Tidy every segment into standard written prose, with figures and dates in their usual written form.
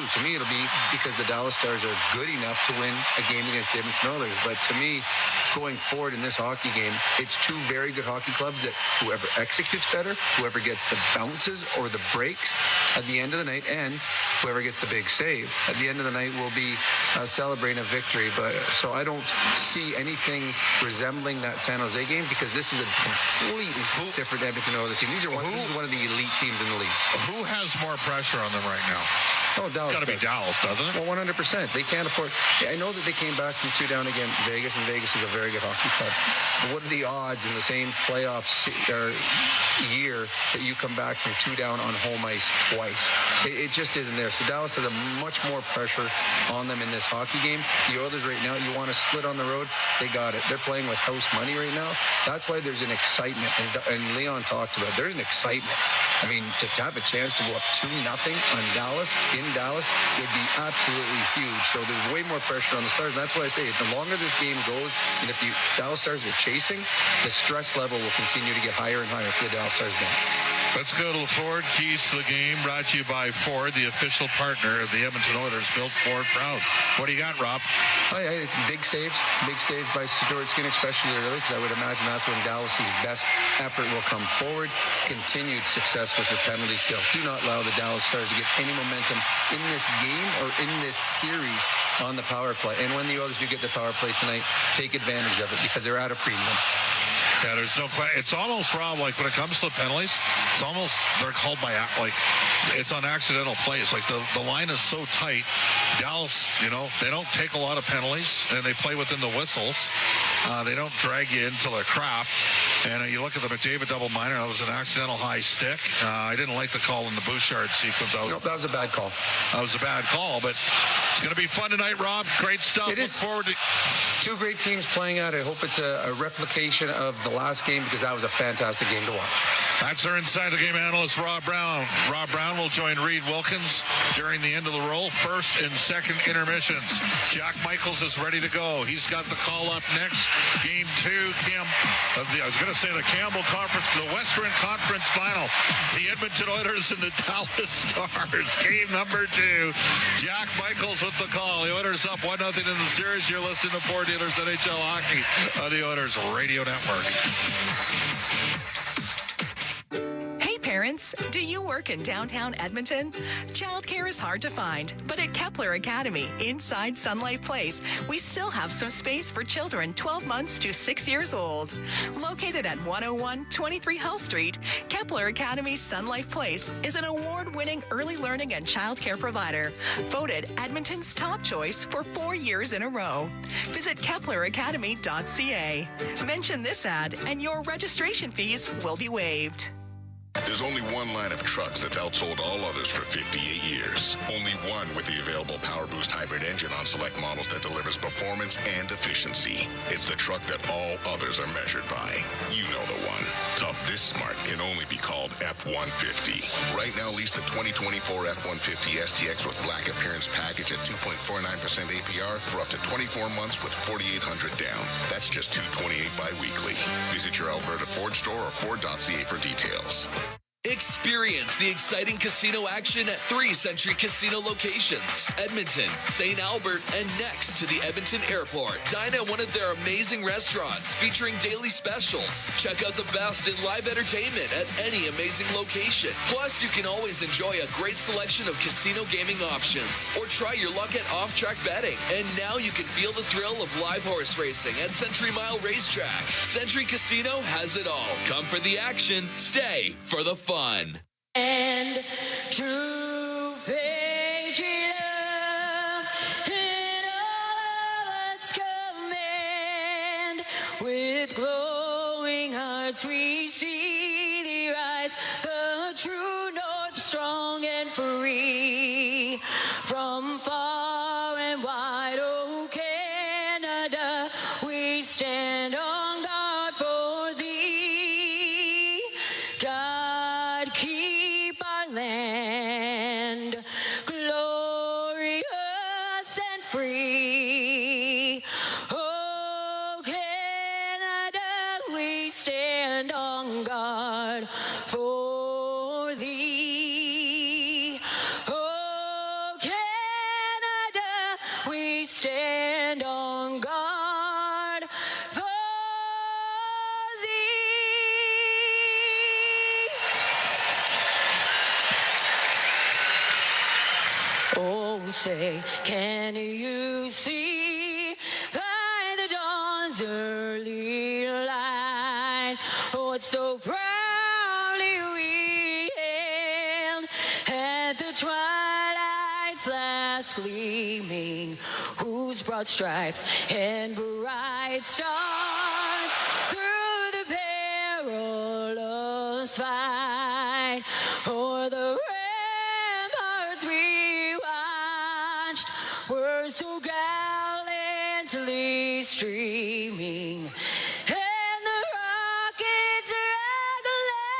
To me, it'll be because the Dallas Stars are good enough to win a game against the Edmonton Oilers. But to me, going forward in this hockey game, it's two very good hockey clubs that whoever executes better, whoever gets the bounces or the breaks at the end of the night, and whoever gets the big save at the end of the night will be celebrating a victory. But so I don't see anything resembling that San Jose game because this is a completely different Edmonton Oilers team. This is one of the elite teams in the league. Who has more pressure on them right now? Oh, Dallas. It's got to be Dallas, doesn't it? Well, 100%. They can't afford. I know that they came back from 2 down against Vegas, and Vegas is a very good hockey club. But what are the odds in the same playoff year that you come back from 2 down on home ice twice? It just isn't there. So Dallas has a much more pressure on them in this hockey game. The Oilers right now, you want to split on the road, they got it. They're playing with house money right now. That's why there's an excitement. And Leon talked about it. There's an excitement. I mean, to have a chance to go up 2-0 on Dallas, in Dallas, would be absolutely huge. So there's way more pressure on the Stars. That's why I say the longer this game goes, and if the Dallas Stars are chasing, the stress level will continue to get higher and higher for the Dallas Stars game. Let's go to the Ford Keys to the game, brought to you by Ford, the official partner of the Edmonton Oilers. Built Ford proud. What do you got, Rob? Big saves by Stuart Skinner, especially early, because I would imagine that's when Dallas's best effort will come forward. Continued success with the penalty kill. Do not allow the Dallas Stars to get any momentum in this game or in this series on the power play. And when the Oilers do get the power play tonight, take advantage of it because they're at a premium. Yeah, there's no question. It's almost, Rob, like when it comes to penalties, it's almost, they're called by, like, it's on accidental plays. Like the line is so tight. Dallas, they don't take a lot of penalties, and they play within the whistles. They don't drag you into the crap. And you look at the McDavid double minor, that was an accidental high stick. I didn't like the call in the Bouchard sequence. Nope, that was a bad call. That was a bad call, but it's going to be fun tonight, Rob. Great stuff. It is. Look forward to... Two great teams playing out. I hope it's a replication of the last game because that was a fantastic game to watch. That's our Inside the Game analyst, Rob Brown. Rob Brown will join Reed Wilkins during the end of the roll. First and second intermissions. Jack Michaels is ready to go. He's got the call up next. Game 2, I was going to say the Campbell Conference, the Western Conference Final. The Edmonton Oilers and the Dallas Stars. Game number 2. Jack Michaels with the call. The Oilers up 1-0 in the series. You're listening to Ford Dealers NHL Hockey on the Oilers Radio Network. Hey parents, do you work in downtown Edmonton? Childcare is hard to find, but at Kepler Academy, inside Sun Life Place, we still have some space for children 12 months to 6 years old. Located at 101 23 Hull Street, Kepler Academy Sun Life Place is an award-winning early learning and childcare provider, voted Edmonton's top choice for 4 years in a row. Visit KeplerAcademy.ca. Mention this ad and your registration fees will be waived. There's only one line of trucks that's outsold all others for 58 years. Only one with the available Power Boost hybrid engine on select models that delivers performance and efficiency. It's the truck that all others are measured by. You know the one. Tough this smart can only be called F-150. Right now, lease the 2024 F-150 STX with black appearance package at 2.49% APR for up to 24 months with $4,800 down. That's just $228 bi-weekly. Visit your Alberta Ford store or Ford.ca for details. Experience the exciting casino action at 3 Century Casino locations. Edmonton, St. Albert, and next to the Edmonton Airport. Dine at one of their amazing restaurants featuring daily specials. Check out the best in live entertainment at any amazing location. Plus, you can always enjoy a great selection of casino gaming options or try your luck at off-track betting. And now you can feel the thrill of live horse racing at Century Mile Racetrack. Century Casino has it all. Come for the action, stay for the fun. And true patriot love in all of us command. With glowing hearts we see thee rise, the true north, strong and free. From far and wide, oh Canada, we stand on guard for thee. God, keep our land glorious and free. Oh, Canada, we stand on guard for thee. Oh, Canada. say, can you see by the dawn's early light what so proudly we hailed at the twilight's last gleaming, whose broad stripes and bright stars through the perilous fight o'er the ramparts we watched were so gallantly streaming, and the rockets regular,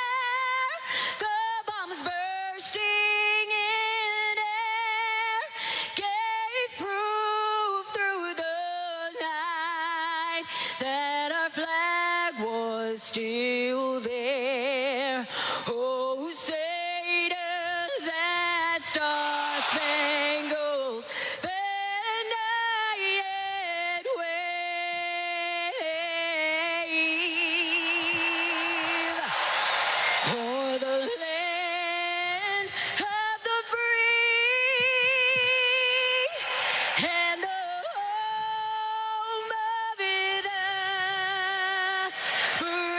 the bombs bursting in air, gave proof through the night that our flag was still there. Oh, say does that star-spangled banner yet wave o'er the land of the free and the home of the brave.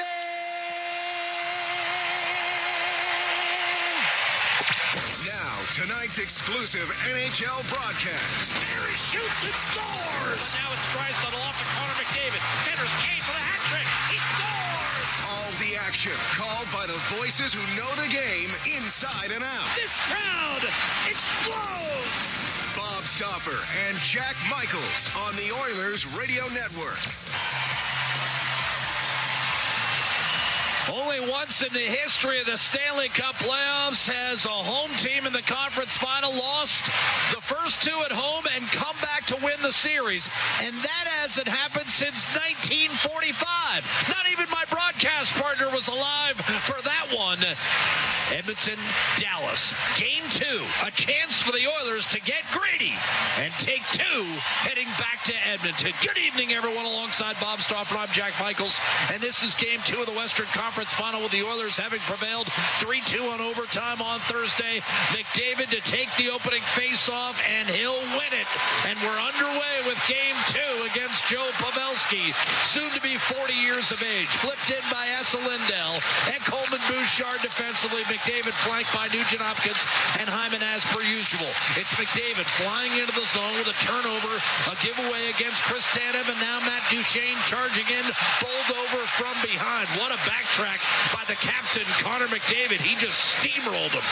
Now, tonight's exclusive NHL broadcast. There he shoots and scores. Now it's Draisaitl off to Connor McDavid. Centers Kane for the hat trick. He scores! All the action called by the voices who know the game inside and out. This crowd explodes. Bob Stauffer and Jack Michaels on the Oilers Radio Network. Only once in the history of the Stanley Cup playoffs has a home team in the conference final lost the first two at home and come back to win the series. And that hasn't happened since 1945. Not even my broadcast partner was alive for that one. Edmonton, Dallas. Game 2. A chance for the Oilers to get greedy and take 2 heading back to Edmonton. Good evening, everyone. Alongside Bob Stauffer, I'm Jack Michaels. And this is Game 2 of the Western Conference Final with the Oilers having prevailed 3-2 on overtime on Thursday. McDavid to take the opening face-off, and he'll win it. And we're underway with Game 2 against Joe Pavelski, soon to be 40 years of age. Flipped in by Asa Lindell and Coleman Bouchard defensively. McDavid flanked by Nugent Hopkins and Hyman as per usual. It's McDavid flying into the zone with a turnover, a giveaway against Chris Tanev, and now Matt Duchene charging in, bowled over from behind. What a backtrack by the captain, Connor McDavid. He just steamrolled him.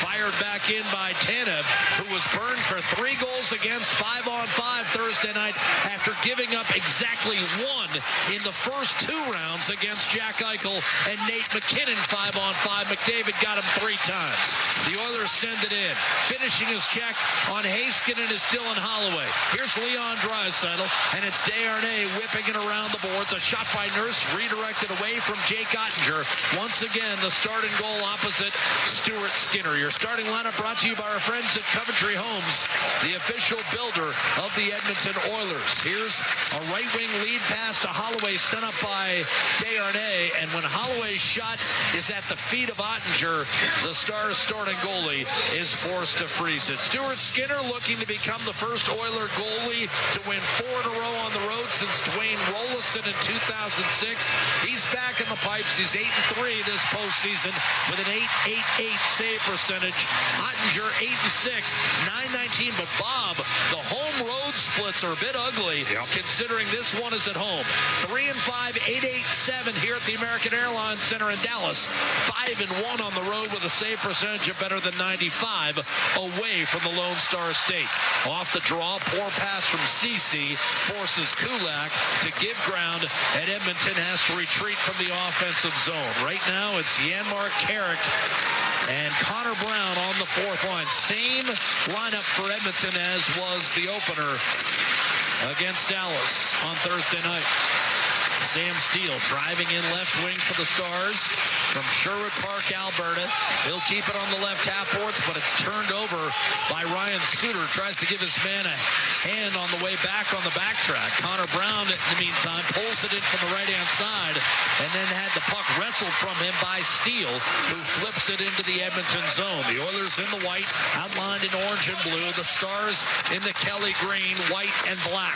Fired back in by Tanev, who was burned for 3 goals against 5-on-5 Thursday night after giving up exactly 1 in the first 2 rounds against Jack Eichel and Nate McKinnon 5-on-5. McDavid got him 3 times. The Oilers send it in. Finishing his check on Heiskanen is Dylan Holloway. Here's Leon Draisaitl, and it's Desharnais whipping it around the boards. A shot by Nurse redirected away from Jake Ottinger. Once again, the starting goal opposite Stuart Skinner. Your starting lineup brought to you by our friends at Coventry Homes, the official builder of the Edmonton Oilers. Here's a right-wing lead pass to Holloway sent up by Desharnais, and when Holloway's shot is at the feet of Ottinger, the Stars' starting goalie is forced to freeze it. Stuart Skinner looking to become the first Oiler goalie to win 4 in a row on the road since Dwayne Rollison in 2006. He's back in the pipes. He's 8-3 this postseason with an .888 save percentage. Ottinger 8-6, .919. But Bob, the home road splits are a bit ugly considering this one is at home. 3-5, .887 here at the American Airlines Center in Dallas. 5-1 on the road with a save percentage of better than 95 away from the Lone Star State. Off the draw, poor pass from Ceci forces Kulak to give ground, and Edmonton has to retreat from the offensive zone. Right now, it's Janmark Carrick and Connor Brown on the 4th line. Same lineup for Edmonton as was the opener against Dallas on Thursday night. Sam Steele driving in left wing for the Stars from Sherwood Park, Alberta. He'll keep it on the left half boards, but it's turned over by Ryan Suter. Tries to give his man a hand on the way back on the backtrack. Connor Brown, in the meantime, pulls it in from the right-hand side and then had the puck wrestled from him by Steele, who flips it into the Edmonton zone. The Oilers in the white, outlined in orange and blue. The Stars in the Kelly green, white and black.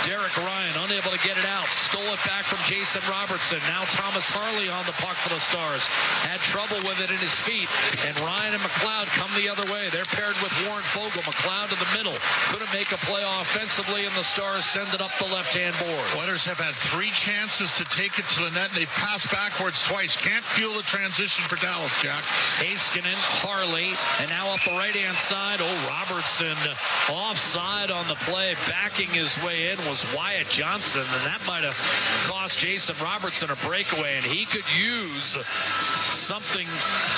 Derek Ryan unable to get it out. Stole it back from Jason Robertson. Now Thomas Harley on the puck for the Stars. Had trouble with it in his feet. And Ryan and McLeod come the other way. They're paired with Warren Fogle. McLeod to the middle. Couldn't make a play offensively, and the Stars send it up the left-hand boards. Oilers have had 3 chances to take it to the net, and they've passed backwards twice. Can't fuel the transition for Dallas, Jack. Heiskanen, Harley, and now up the right-hand side. Robertson offside on the play. Backing his way in was Wyatt Johnston, and that might have cost Jason Robertson a breakaway, and he could use something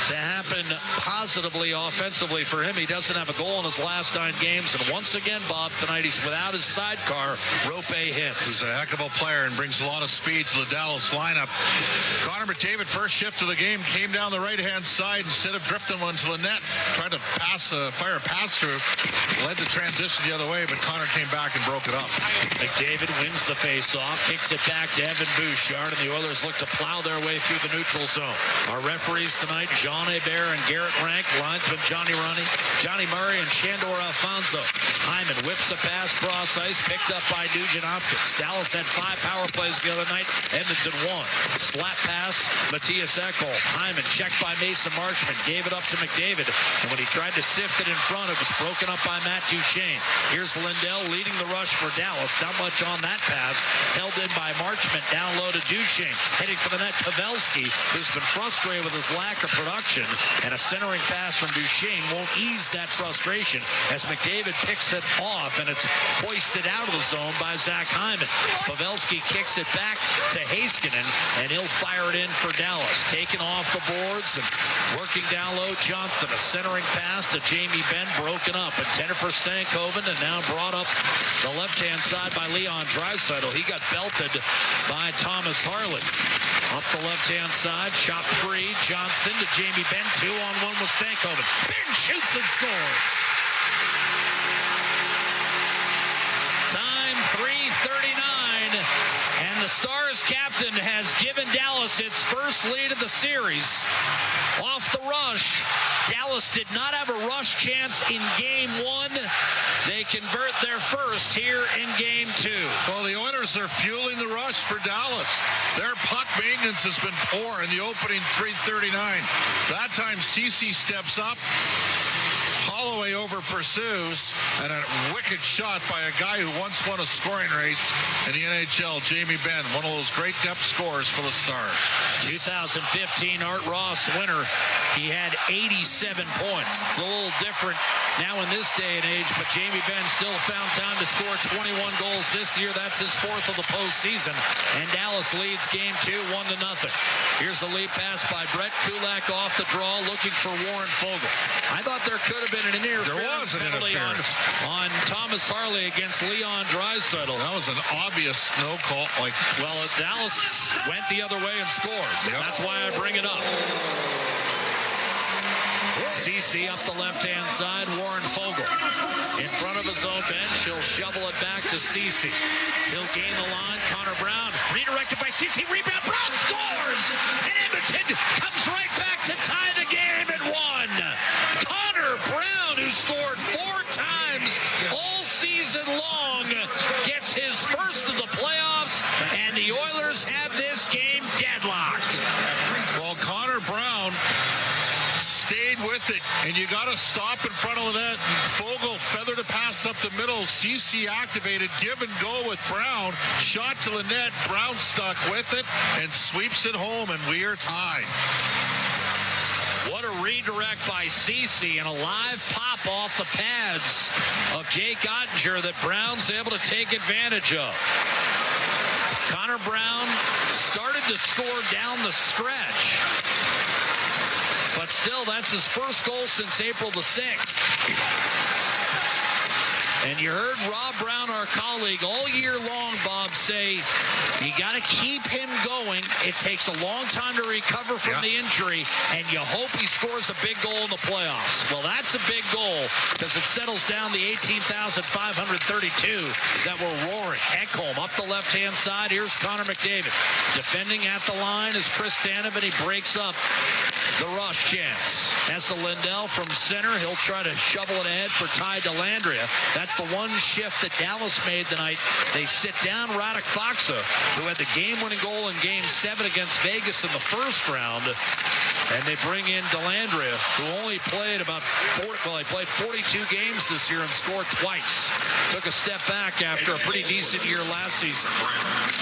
to happen positively offensively for him. He doesn't have a goal in his last 9 games, and once again, Bob, tonight he's without his sidecar, Rope Hintz. He's a heck of a player and brings a lot of speed to the Dallas lineup. Connor McDavid, first shift of the game, came down the right-hand side instead of drifting one to the net. Tried to fire a pass through, led the transition the other way, but Connor came back and broke it up. McDavid wins the face-off, kicks it back to Evan Bouchard, and the Oilers look to plow their way through the neutral zone. Our referees tonight, Jean Hebert and Garrett Rank. Linesman Johnny Murray, and Shandor Alfonso. Hyman whips a pass cross ice, picked up by Nugent Hopkins. Dallas had 5 power plays the other night. Edmonton 1. Slap pass, Matthias Ekholm. Hyman checked by Mason Marchment, gave it up to McDavid, and when he tried to sift it in front, it was broken up by Matt Duchene. Here's Lindell leading the rush for Dallas. Not much on that pass. Held in by Marchment, down low to Duchene. Heading for the net, Pavelski, who's been frustrated with his lack of production, and a centering pass from Duchene won't ease that frustration as McDavid picks it off, and it's hoisted out of the zone by Zach Hyman. Pavelski kicks it back to Heiskanen, and he'll fire it in for Dallas. Taken off the boards and working down low, Johnston, a centering pass to Jamie Benn, broken up. Intended for Stankoven, and now brought up the left-hand side by Leon Draisaitl. He got belted by Thomas Harley. Up the left-hand side, shot free. Johnston to Jamie Benn, 2-on-1 with Stankoven. Benn shoots and scores. Time 3:39, and the Stars captain has given Dallas its first lead of the series. Off the rush, Dallas did not have a rush chance in Game 1. They convert their first here in Game 2. Well, the Oilers are fueling the rush for Dallas. Their puck maintenance has been poor in the opening 3:39. That time, Ceci steps up. Holloway over pursues, and a wicked shot by a guy who once won a scoring race in the NHL, Jamie Benn, one of those great depth scorers for the Stars. 2015 Art Ross winner. He had 87 points. It's a little different now in this day and age, but Jamie Benn still found time to score 21 goals this year. That's his 4th of the postseason, and Dallas leads Game 2 1-0. Here's a lead pass by Brett Kulak off the draw, looking for Warren Fogle. I thought there could have been an interference penalty on Thomas Harley against Leon Draisaitl. That was an obvious no call. Well, Dallas went the other way and scored. Yep. That's why I bring it up. Ceci up the left-hand side, Warren Fogle. In front of his own bench, he'll shovel it back to Ceci. He'll gain the line. Connor Brown, redirected by Ceci, rebound, Brown scores! And Edmonton comes right back to tie the game at 1. Connor Brown, who scored 4 times all season long, gets his first of the playoffs, and the Oilers have this game deadlocked. Well, Connor Brown stayed with it, and you got to stop in front of the net. And Fogle feathered a pass up the middle. CC activated, give and go with Brown. Shot to the net. Brown stuck with it and sweeps it home, and we are tied. What a redirect by Ceci, and a live pop off the pads of Jake Ottinger that Brown's able to take advantage of. Connor Brown started to score down the stretch, but still, that's his first goal since April the 6th. And you heard Rob Brown, our colleague, all year long, Bob, say you got to keep him going. It takes a long time to recover from the injury, and you hope he scores a big goal in the playoffs. Well, that's a big goal because it settles down the 18,532 that were roaring. Ekholm up the left-hand side. Here's Connor McDavid. Defending at the line is Chris Tanev, and he breaks up the rush chance. Essa Lindell from center. He'll try to shovel it ahead for Ty Dellandrea. That's the one shift that Dallas made tonight. They sit down Radek Faksa, who had the game-winning goal in Game 7 against Vegas in the first round. And they bring in Dellandrea, who only played he played 42 games this year and scored twice. Took a step back after a pretty decent year last season.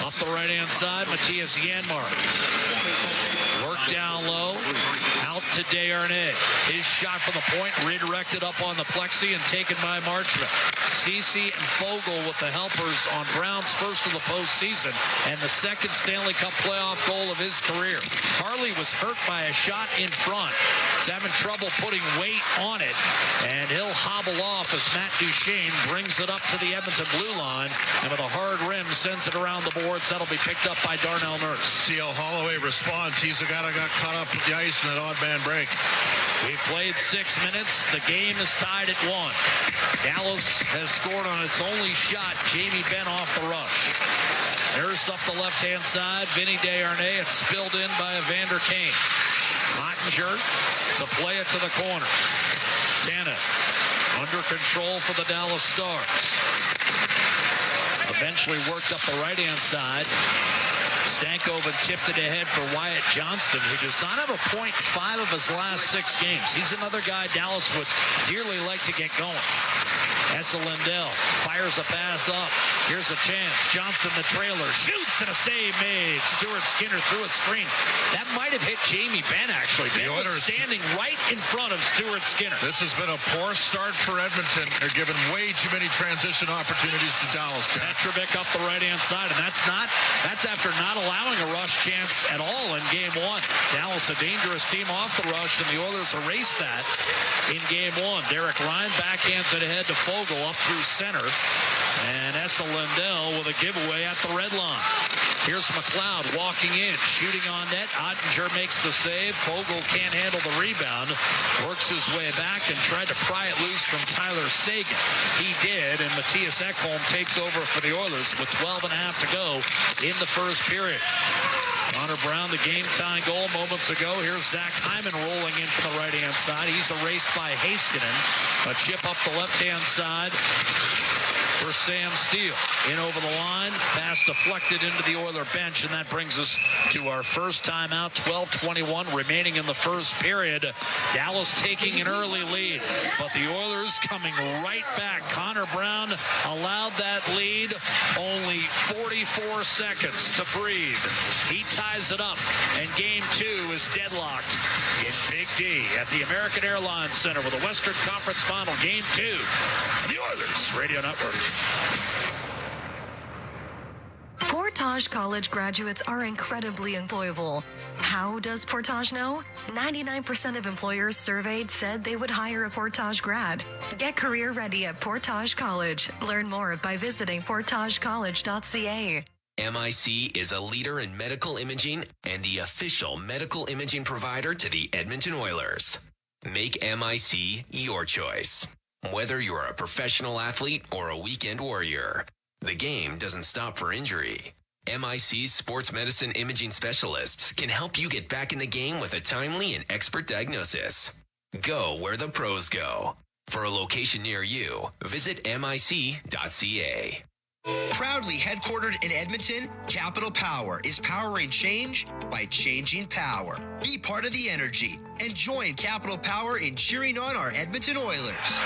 Up the right-hand side, Matthias Janmark. Work down low. Out to Desharnais. His shot from the point redirected up on the plexi and taken by Marchment. Ceci and Fogle with the helpers on Brown's first of the postseason and the second Stanley Cup playoff goal of his career. Harley was hurt by a shot in front. He's having trouble putting weight on it, and he'll hobble off as Matt Duchene brings it up to the Edmonton blue line, and with a hard rim sends it around the boards. That'll be picked up by Darnell Nurse. C.L. Holloway responds. He's the guy that got caught up with the ice in that odd man break. We've played 6 minutes. The game is tied at 1. Dallas has scored on its only shot. Jamie Benn off the rush. Nurse up the left-hand side. Vinny Desharnais. It's spilled in by Evander Kane. Ottinger to play it to the corner. Tanev under control for the Dallas Stars. Eventually worked up the right-hand side. Stankoven tipped it ahead for Wyatt Johnston, who does not have a .5 of his last 6 games. He's another guy Dallas would dearly like to get going. Essa Lindell fires a pass up. Here's a chance. Johnston, the trailer, shoots, and a save made. Stuart Skinner threw a screen. That might have hit Jamie Benn, actually. Ben was standing right in front of Stuart Skinner. This has been a poor start for Edmonton. They're giving way too many transition opportunities to Dallas. Petrovic up the right-hand side, and that's after not allowing a rush chance at all in Game 1. Dallas, a dangerous team off the rush, and the Oilers erased that in Game 1. Derek Ryan backhands it ahead to Fogle up through center, and Essa Lindell with a giveaway at the red line. Here's McLeod walking in, shooting on net. Ottinger makes the save. Fogle can't handle the rebound. Works his way back and tried to pry it loose from Tyler Seguin. He did, and Matthias Ekholm takes over for the Oilers with 12 and a half to go in the first period. Connor Brown, the game-tying goal moments ago. Here's Zach Hyman rolling in from the right-hand side. He's erased by Heiskanen. A chip up the left-hand side for Sam Steele. In over the line, pass deflected into the Oiler bench, and that brings us to our first timeout. 12:21 remaining in the first period. Dallas taking an early lead, but the Oilers coming right back. Connor Brown allowed that lead only 44 seconds to breathe. He ties it up, and Game 2 is deadlocked in Big D at the American Airlines Center with a Western Conference Final, Game 2 of the Oilers Radio Network. Portage College graduates are incredibly employable. How does Portage know? 99% of employers surveyed said they would hire a Portage grad. Get career ready at Portage College. Learn more by visiting portagecollege.ca. MIC is a leader in medical imaging and the official medical imaging provider to the Edmonton Oilers. Make MIC your choice. Whether you're a professional athlete or a weekend warrior, the game doesn't stop for injury. MIC's sports medicine imaging specialists can help you get back in the game with a timely and expert diagnosis. Go where the pros go. For a location near you, visit mic.ca. Proudly headquartered in Edmonton, Capital Power is powering change by changing power. Be part of the energy and join Capital Power in cheering on our Edmonton Oilers.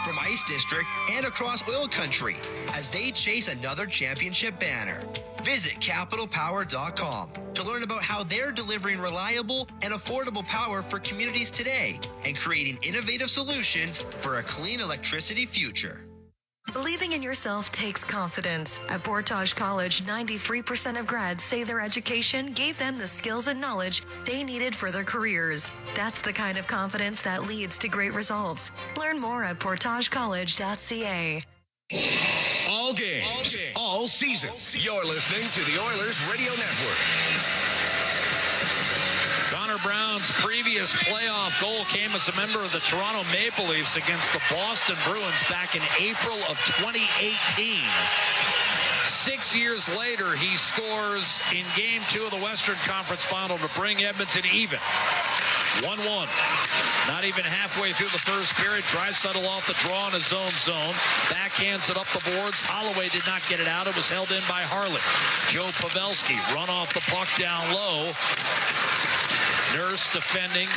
From Ice District and across oil country as they chase another championship banner. Visit capitalpower.com to learn about how they're delivering reliable and affordable power for communities today and creating innovative solutions for a clean electricity future. Believing in yourself takes confidence. At Portage College, 93% of grads say their education gave them the skills and knowledge they needed for their careers. That's the kind of confidence that leads to great results. Learn more at portagecollege.ca. All games, all season. You're listening to the Oilers Radio Network. Connor Brown's previous playoff goal came as a member of the Toronto Maple Leafs against the Boston Bruins back in April of 2018. 6 years later, he scores in Game 2 of the Western Conference Final to bring Edmonton even. 1-1. Not even halfway through the first period, Draisaitl off the draw in his own zone. Backhands it up the boards. Holloway did not get it out. It was held in by Harley. Joe Pavelski run off the puck down low. Nurse defending,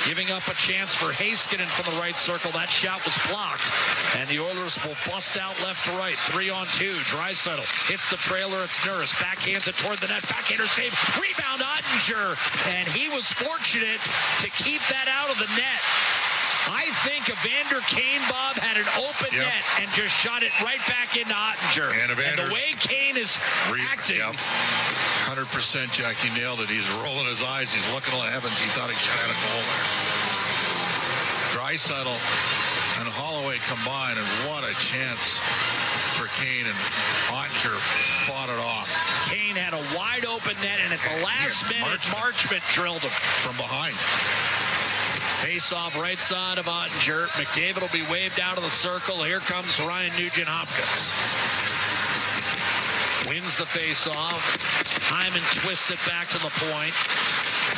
giving up a chance for Heiskanen from the right circle. That shot was blocked, and the Oilers will bust out left to right. 3-on-2. Draisaitl hits the trailer. It's Nurse. Backhands it toward the net. Backhander save. Rebound Ottinger, and he was fortunate to keep that out of the net. I think Evander Kane, Bob, had an open net and just shot it right back into Ottinger. And the way Kane is acting. 100%, Jackie nailed it. He's rolling his eyes. He's looking to the heavens. He thought he should have had a goal there. Draisaitl and Holloway combined, and what a chance for Kane, and Ottinger fought it off. Kane had a wide open net, and at the last minute, Marchment drilled him from behind. Face off right side of Ottinger. McDavid will be waved out of the circle. Here comes Ryan Nugent-Hopkins. Wins the face-off. Hyman twists it back to the point.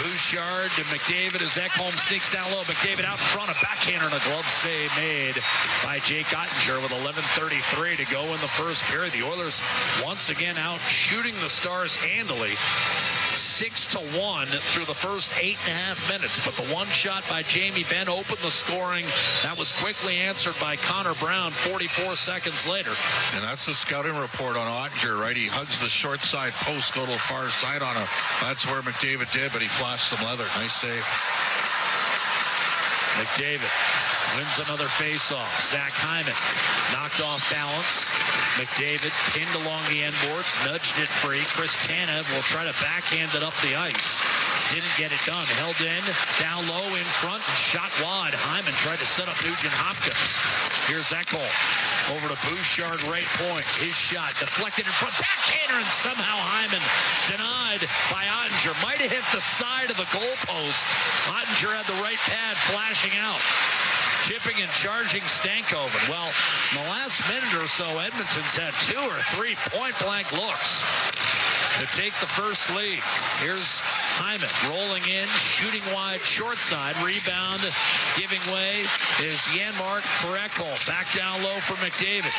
Bouchard to McDavid as Ekholm sneaks down low. McDavid out in front, a backhander and a glove save made by Jake Ottinger with 11:33 to go in the first period. The Oilers once again out shooting the Stars handily. 6-1 through the first 8.5 minutes, but the one shot by Jamie Benn opened the scoring. That was quickly answered by Connor Brown 44 seconds later. And that's the scouting report on Ottinger, right? He hugs the short side post, go to the far side on him. That's where McDavid did, but he flashed some leather. Nice save. McDavid wins another face-off. Zach Hyman knocked off balance. McDavid pinned along the end boards, nudged it free. Chris Tanev will try to backhand it up the ice. Didn't get it done. Held in, down low, in front, and shot wide. Hyman tried to set up Nugent-Hopkins. Here's Ekholm. Over to Bouchard, right point. His shot deflected in front. Backhander, and somehow Hyman denied by Ottinger. Might have hit the side of the goalpost. Ottinger had the right pad flashing out. Chipping and charging Stankoven. Well, in the last minute or so, Edmonton's had 2 or 3 point-blank looks to take the first lead. Here's Hyman rolling in, shooting wide, short side. Rebound giving way is Janmark for Ekholm. Back down low for McDavid.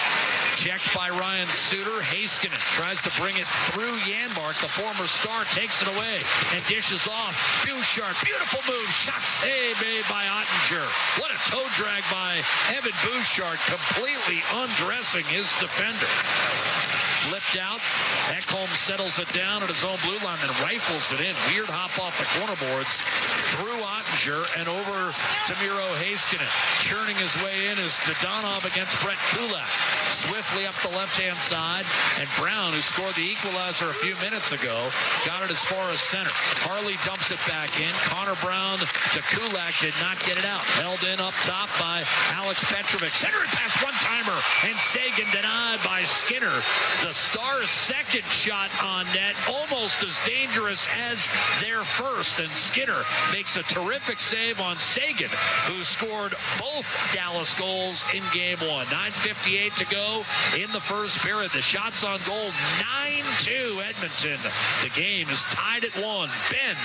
Checked by Ryan Suter. Heiskanen tries to bring it through Janmark. The former Star takes it away and dishes off. Bouchard, beautiful move. Shot save made by Ottinger. What a toe drag by Evan Bouchard, completely undressing his defender. Flipped out. Ekholm settles it down at his own blue line and rifles it in. Weird hop off the corner boards through Ottinger and over to Miro Heiskanen. Churning his way in is Dadonov against Brett Kulak. Swiftly up the left-hand side, and Brown, who scored the equalizer a few minutes ago, got it as far as center. Harley dumps it back in. Connor Brown to Kulak, did not get it out. Held in up top by Alex Petrovic. Centered pass, one-timer, and Sagan denied by Skinner. The Stars' second shot on net, almost as dangerous as their first, and Skinner makes a terrific save on Sagan, who scored both Dallas goals in Game 1. 9:58 to go in the first period. The shots on goal, 9-2 Edmonton. The game is tied at 1. Ben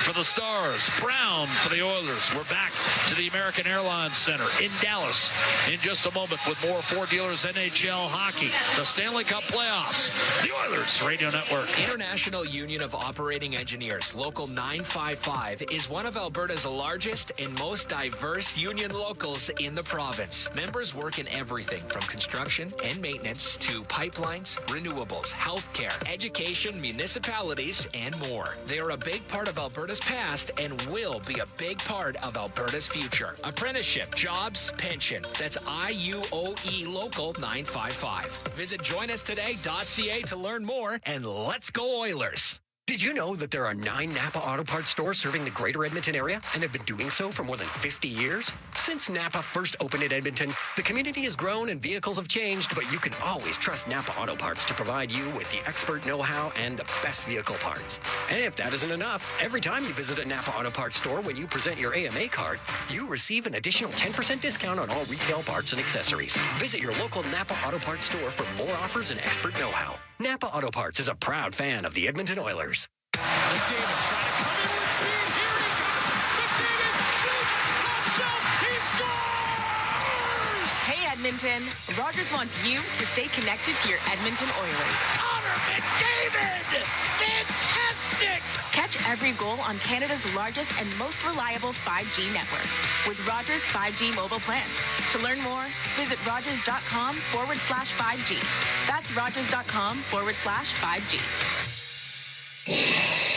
for the Stars, Brown for the Oilers. We're back to the American Airlines Center in Dallas in just a moment with more Ford Dealers NHL hockey, the Stanley Cup playoffs, the Oilers Radio Network. International Union of Operating Engineers, Local 955, is one of Alberta's largest and most diverse union locals in the province. Members work in everything from construction and maintenance to pipelines, renewables, healthcare, education, municipalities, and more. They are a big part of Alberta's past and will be a big part of Alberta's future. Apprenticeship, jobs, pension. That's IUOE Local 955. Visit joinustoday.ca to learn more, and let's go Oilers! Did you know that there are 9 Napa Auto Parts stores serving the greater Edmonton area and have been doing so for more than 50 years? Since Napa first opened in Edmonton, the community has grown and vehicles have changed, but you can always trust Napa Auto Parts to provide you with the expert know-how and the best vehicle parts. And if that isn't enough, every time you visit a Napa Auto Parts store when you present your AMA card, you receive an additional 10% discount on all retail parts and accessories. Visit your local Napa Auto Parts store for more offers and expert know-how. Napa Auto Parts is a proud fan of the Edmonton Oilers. McDavid trying to come in with speed. Here he comes. McDavid shoots. Top shelf. He scores! Hey, Edmonton. Rogers wants you to stay connected to your Edmonton Oilers. Connor McDavid! Fantastic! Catch every goal on Canada's largest and most reliable 5G network with Rogers 5G mobile plans. To learn more, visit rogers.com/5G. That's rogers.com/5G.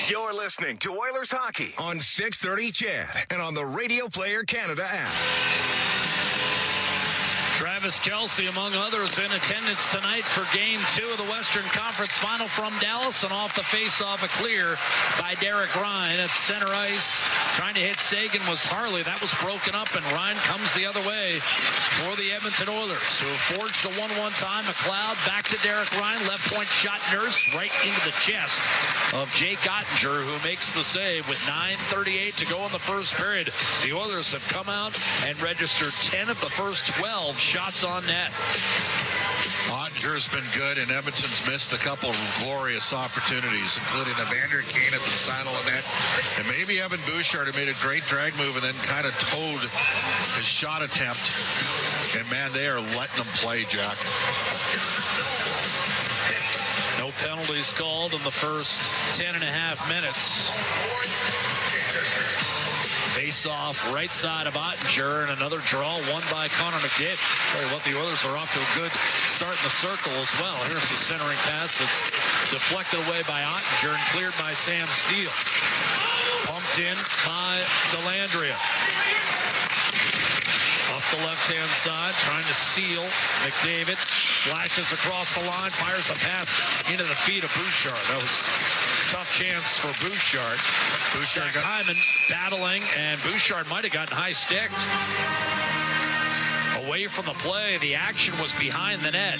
You're listening to Oilers Hockey on 630 CHED and on the Radio Player Canada app. Travis Kelce, among others, in attendance tonight for Game 2 of the Western Conference Final from Dallas, and off the face-off a clear by Derek Ryan at center ice. Trying to hit Sagan was Harley. That was broken up, and Ryan comes the other way for the Edmonton Oilers, who have forged a 1-1 tie. McLeod back to Derek Ryan. Left point shot Nurse right into the chest of Jake Ottinger, who makes the save with 9:38 to go in the first period. The Oilers have come out and registered 10 of the first 12 shots on net. Ottinger's been good, and Edmonton's missed a couple of glorious opportunities, including Evander Kane at the side of the net. And maybe Evan Bouchard, who made a great drag move and then kind of towed his shot attempt. And, man, they are letting them play, Jack. No penalties called in the first 10.5 minutes. Face-off right side of Ottinger, and another draw won by Connor McDavid. Tell you what, the Oilers are off to a good start in the circle as well. Here's the centering pass that's deflected away by Ottinger and cleared by Sam Steele. Pumped in by Dellandrea. Up the left-hand side, trying to seal McDavid. Flashes across the line, fires a pass into the feet of Bouchard. That was a tough chance for Bouchard. Bouchard got Hyman battling, and Bouchard might have gotten high-sticked. Away from the play, the action was behind the net,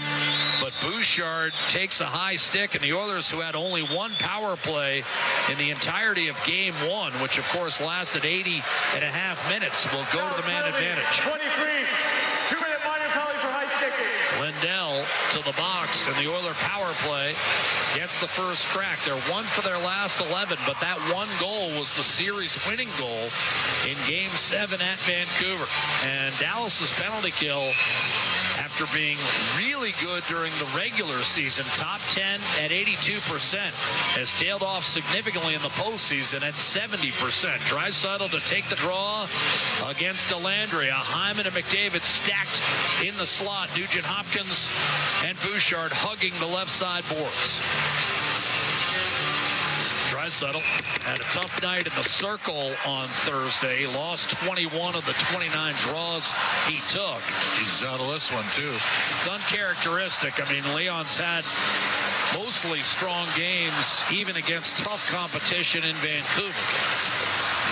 but Bouchard takes a high stick, and the Oilers, who had only one power play in the entirety of Game 1, which of course lasted 80.5 minutes, will go to the man advantage. 23, 2-minute minor penalty for high sticking. Lindell to the box, and the Oiler power play gets the first crack. They're 1 for their last 11, but that one goal was the series winning goal in Game 7 at Vancouver. And Dallas's penalty kill, after being really good during the regular season, top 10 at 82%, has tailed off significantly in the postseason at 70%. Draisaitl to take the draw against Dellandrea. Hyman and McDavid stacked in the slot. Nugent Hopkins and Bouchard hugging the left side boards. Draisaitl had a tough night in the circle on Thursday. He lost 21 of the 29 draws he took. He's out of this one, too. It's uncharacteristic. I mean, Leon's had mostly strong games, even against tough competition in Vancouver.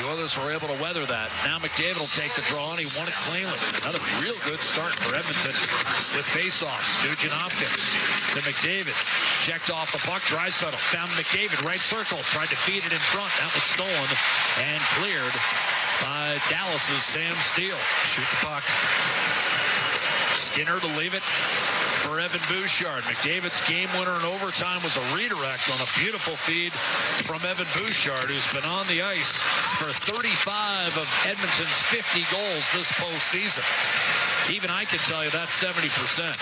The Oilers were able to weather that. Now McDavid will take the draw, and he won it cleanly. Another real good start for Edmonton with faceoffs. Nugent Hopkins to McDavid. Checked off the puck. Draisaitl found McDavid. Right circle. Tried to feed it in front. That was stolen and cleared by Dallas's Sam Steele. Shoot the puck. Skinner to leave it for Evan Bouchard. McDavid's game winner in overtime was a redirect on a beautiful feed from Evan Bouchard, who's been on the ice for 35 of Edmonton's 50 goals this postseason. Even I can tell you that's 70%.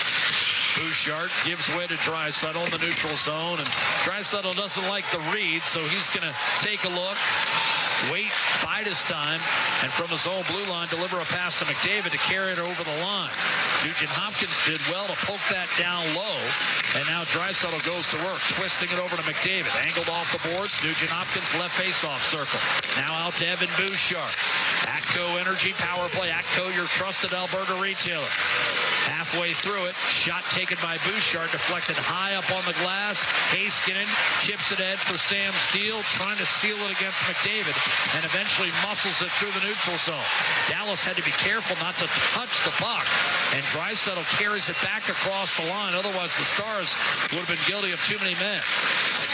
Bouchard gives way to Draisaitl in the neutral zone, and Draisaitl doesn't like the read, so he's going to take a look, wait, bide his time, and from his own blue line, deliver a pass to McDavid to carry it over the line. Nugent Hopkins did well to poke that down low. And now Draisaitl goes to work, twisting it over to McDavid. Angled off the boards. Nugent Hopkins left face-off circle. Now out to Evan Bouchard. Atco Energy power play. Atco, your trusted Alberta retailer. Halfway through it, shot taken by Bouchard, deflected high up on the glass. Heiskanen chips it in for Sam Steele, trying to seal it against McDavid, and eventually muscles it through the neutral zone. Dallas had to be careful not to touch the puck, and Draisaitl carries it back across the line. Otherwise, the Stars would have been guilty of too many men.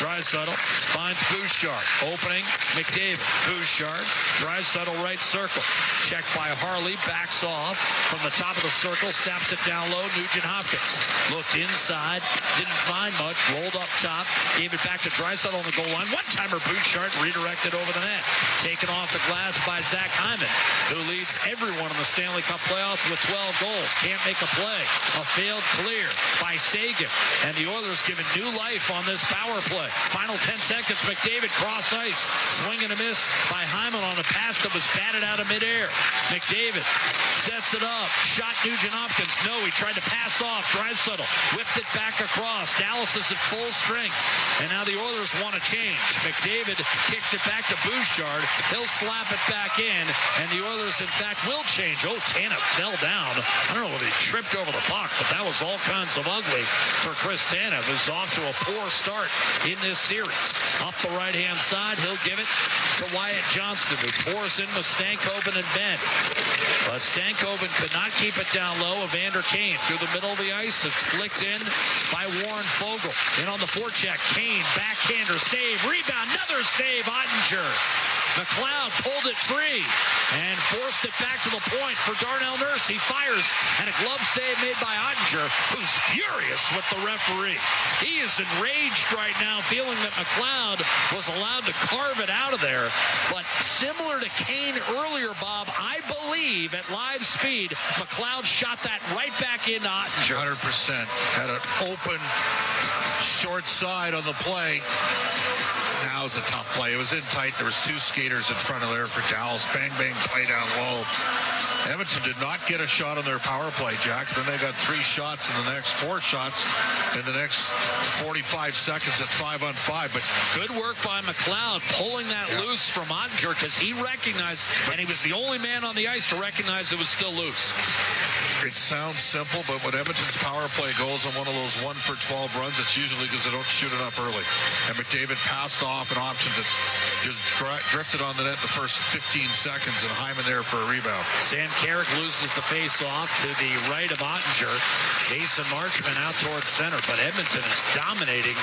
Draisaitl finds Bouchard, opening McDavid. Bouchard, Draisaitl right circle. Checked by Harley, backs off from the top of the circle, snaps it down low. Nugent Hopkins looked inside, didn't find much, rolled up top, gave it back to Draisaitl on the goal line. One-timer Bouchard redirected over the net. Taken off the glass by Zach Hyman, who leads everyone in the Stanley Cup playoffs with 12 goals. Can't make a play. A failed clear by Sagan. And the Oilers given new life on this power play. Final 10 seconds, McDavid cross ice. Swing and a miss by Hyman on a pass that was batted out of midair. McDavid sets it up. Shot Nugent Hopkins. No, he tried to pass off. Draisaitl whipped it back across. Dallas is at full strength. And now the Oilers want to change. McDavid kicks it back to Bouchard. He'll slap it back in. And the Oilers, in fact, will change. Oh, Tanev fell down. I don't know whether he tripped over the puck, but that was all kinds of ugly for Chris Tanev, who's off to a poor start in this series. Up the right-hand side, he'll give it to Wyatt Johnston, who pours in with Stankoven and Ben. But Stankoven could not keep it down low. Evander Kane through the middle of the ice. It's flicked in by Warren Fogle. In on the forecheck, Kane, backhander, save, rebound, another save, Ottinger. McLeod pulled it free and forced it back to the point for Darnell Nurse. He fires, and a glove save made by Ottinger, who's furious with the referee. He is enraged right now, feeling that McLeod was allowed to carve it out of there. But similar to Kane earlier, Bob, I believe at live speed, McLeod shot that right back into Ottinger. 100%. Had an open short side on the play. Now it's a tough play. It was in tight. There was two skaters in front of there for Dallas. Bang, bang, play down low. Edmonton did not get a shot on their power play, Jack. Then they got 3 shots in the next 4 shots in the next 45 seconds at 5-on-5. But good work by McLeod pulling that loose from Ottinger, because he recognized, and he was the only man on the ice to recognize it was still loose. It sounds simple, but when Edmonton's power play goes on one of those 1-for-12 runs, it's usually because they don't shoot enough early. And McDavid passed off an option that just drifted on the net the first 15 seconds, and Hyman there for a rebound. Sam Carrick loses the face-off to the right of Ottinger. Mason Marchman out towards center, but Edmonton is dominating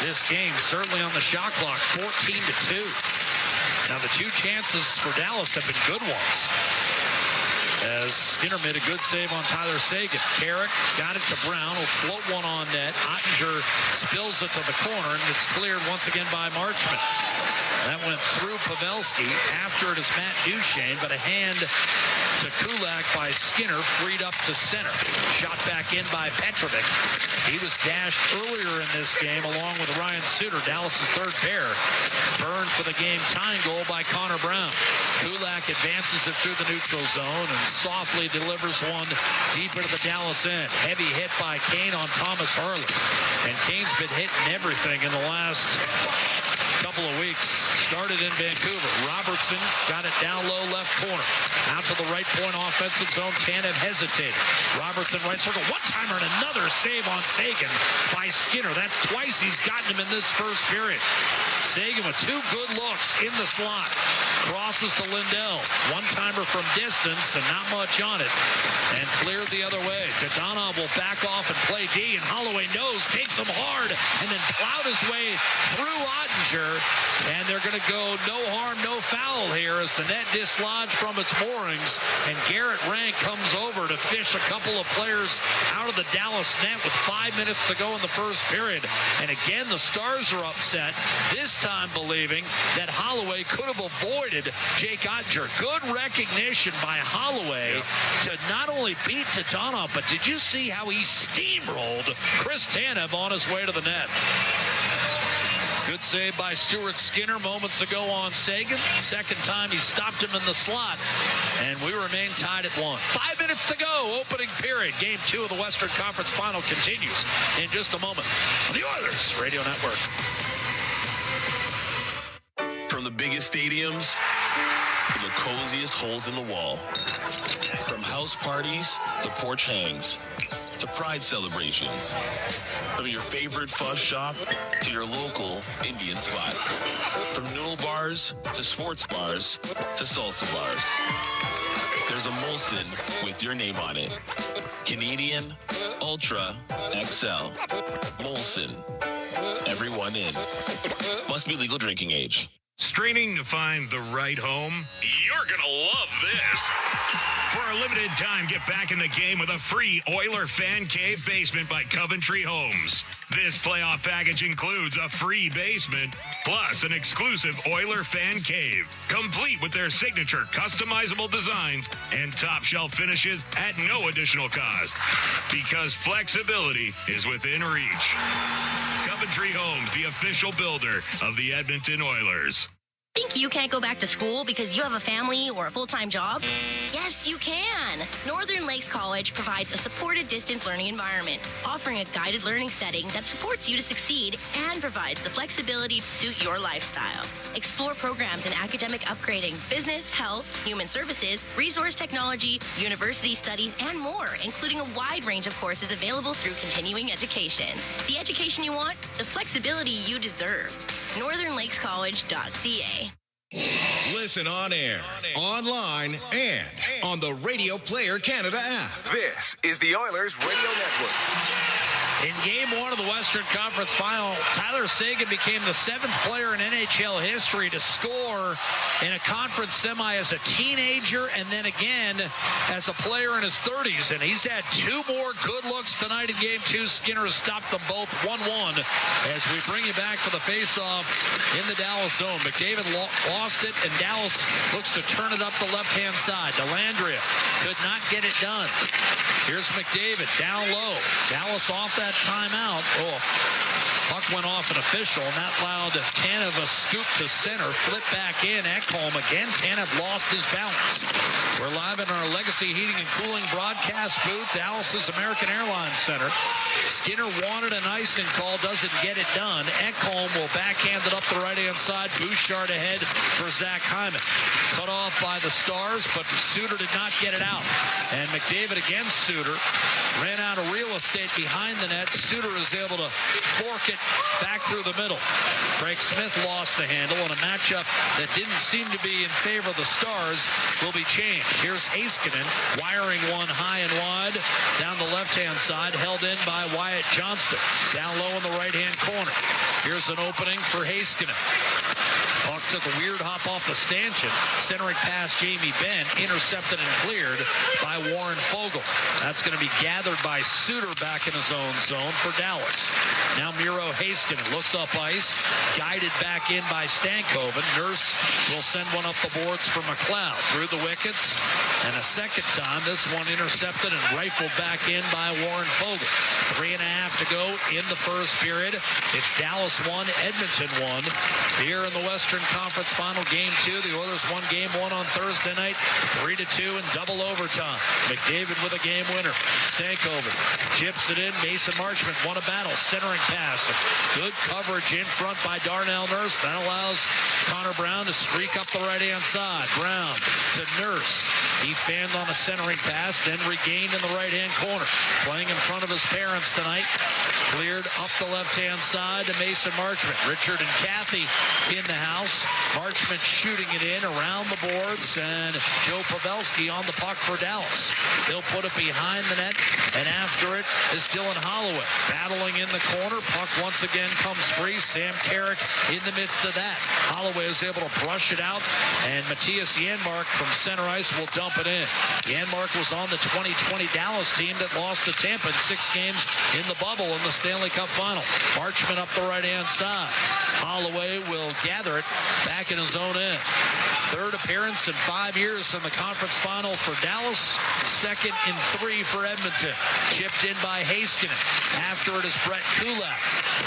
this game, certainly on the shot clock, 14-2. Now the 2 chances for Dallas have been good ones, as Skinner made a good save on Tyler Sagan. Carrick got it to Brown, will float one on net. Ottinger spills it to the corner, and it's cleared once again by Marchman. That went through Pavelski. After it is Matt Duchene, but a hand to Kulak by Skinner, freed up to center. Shot back in by Petrovic. He was dashed earlier in this game along with Ryan Suter, Dallas's third pair. Burned for the game-tying goal by Connor Brown. Kulak advances it through the neutral zone and softly delivers one deep into the Dallas end. Heavy hit by Kane on Thomas Harley. And Kane's been hitting everything in the last couple of weeks. Started in Vancouver. Robertson got it down low left corner. Out to the right point offensive zone. Tanev hesitated. Robertson right circle. One-timer and another save on Sagan by Skinner. That's twice he's gotten him in this first period. Sagan with 2 good looks in the slot. Crosses to Lindell. One-timer from distance and not much on it. And cleared the other way. Dadonov will back off and play D. And Holloway knows, takes him hard, and then plowed his way through Ottinger. And they're going to go no harm, no foul here as the net dislodged from its moorings. And Garrett Rank comes over to fish a couple of players out of the Dallas net with 5 minutes to go in the first period. And again, the Stars are upset, this time believing that Holloway could have avoided Jake Ottinger. Good recognition by Holloway to not only beat Dadonov, but did you see how he steamrolled Chris Tanev on his way to the net? Good save by Stuart Skinner moments ago on Sagan. Second time he stopped him in the slot, and we remain tied at 1. 5 minutes to go, opening period. Game 2 of the Western Conference Final continues in just a moment on the Oilers Radio Network. From the biggest stadiums to the coziest holes in the wall. From house parties to porch hangs to pride celebrations. From your favorite fuzz shop to your local Indian spot. From noodle bars to sports bars to salsa bars. There's a Molson with your name on it. Canadian Ultra XL. Molson. Everyone in. Must be legal drinking age. Straining to find the right home? You're going to love this. For a limited time, get back in the game with a free Oiler Fan Cave basement by Coventry Homes. This playoff package includes a free basement, plus an exclusive Oiler Fan Cave, complete with their signature customizable designs and top shelf finishes at no additional cost. Because flexibility is within reach. Coventry Homes, the official builder of the Edmonton Oilers. Think you can't go back to school because you have a family or a full-time job? Yes, you can. Northern Lakes College provides a supported distance learning environment, offering a guided learning setting that supports you to succeed and provides the flexibility to suit your lifestyle. Explore programs in academic upgrading, business, health, human services, resource technology, university studies, and more, including a wide range of courses available through continuing education. The education you want, the flexibility you deserve. NorthernLakesCollege.ca. Listen on air, online, and on the Radio Player Canada app. This is the Oilers Radio Network. In Game 1 of the Western Conference Final, Tyler Seguin became the 7th player in NHL history to score in a conference semi as a teenager and then again as a player in his 30s. And he's had 2 more good looks tonight in Game 2. Skinner has stopped them both 1-1 as we bring you back for the face-off in the Dallas zone. McDavid lost it, and Dallas looks to turn it up the left-hand side. Dellandrea could not get it done. Here's McDavid down low. Dallas off that timeout. Puck went off an official, and that allowed Tanev a scoop to center. Flip back in. Ekholm again. Tanev lost his balance. We're live in our Legacy Heating and Cooling broadcast booth, Dallas's American Airlines Center. Skinner wanted an icing call, doesn't get it done. Ekholm will backhand it up the right-hand side. Bouchard ahead for Zach Hyman. Cut off by the Stars, but Suter did not get it out. And McDavid against Suter. Ran out of real estate behind the net. Suter is able to fork it back through the middle. Craig Smith lost the handle, and a matchup that didn't seem to be in favor of the Stars will be changed. Here's Heiskanen wiring one high and wide down the left-hand side, held in by Wyatt Johnston. Down low in the right-hand corner. Here's an opening for Heiskanen. Puck took a weird hop off the stanchion, centering past Jamie Benn, intercepted and cleared by Warren Fogle. That's going to be gathered by Suter back in his own zone for Dallas. Now Miro Heiskanen looks up ice, guided back in by Stankoven. Nurse will send one up the boards for McLeod through the wickets, and a second time, this one intercepted and rifled back in by Warren Fogle. 3.5 to go in the first period. It's Dallas 1, Edmonton 1. Here in the Western Conference Final, Game 2. The Oilers won Game 1 on Thursday night, 3-2 in double overtime. McDavid with a game winner. Stankoven chips it in. Mason Marchment won a battle, centering pass. Good coverage in front by Darnell Nurse. That allows Connor Brown to streak up the right-hand side. Brown to Nurse. He fanned on a centering pass, then regained in the right-hand corner. Playing in front of his parents tonight. Cleared up the left-hand side to Mason Marchment. Richard and Kathy in the house. Marchment shooting it in around the boards, and Joe Pavelski on the puck for Dallas. They'll put it behind the net, and after it is Dylan Holloway. Battling in the corner. Puck once again comes free. Sam Carrick in the midst of that. Holloway is able to brush it out, and Matthias Janmark from center ice will dump it in. Janmark was on the 2020 Dallas team that lost to Tampa in 6 games in the bubble in the Stanley Cup Final. Marchment up the right-hand side. Holloway will gather it back in his own end. Third appearance in 5 years in the conference final for Dallas. Second in 3 for Edmonton. Chipped in by Heiskanen. After it is Brett Kulak.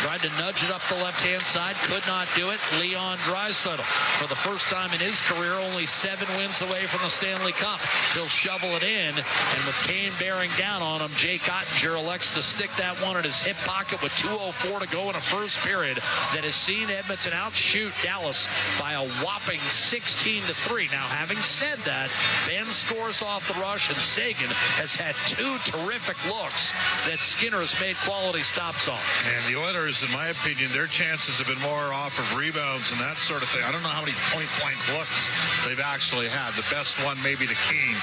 Tried to nudge it up the left-hand side. Could not do it. Leon Draisaitl, for the first time in his career, only 7 wins away from the Stanley Cup. He'll shovel it in. And with Kane bearing down on him, Jake Ottinger elects to stick that one in his hip pocket with 2:04 to go in a first period that has seen Edmonton outshoot Dallas by a whopping 16-3. Now, having said that, Ben scores off the rush, and Sagan has had 2 terrific looks that Skinner has made quality stops on. And the Oilers, in my opinion, their chances have been more off of rebounds and that sort of thing. I don't know how many point-blank looks they've actually had. The best one maybe to Keane,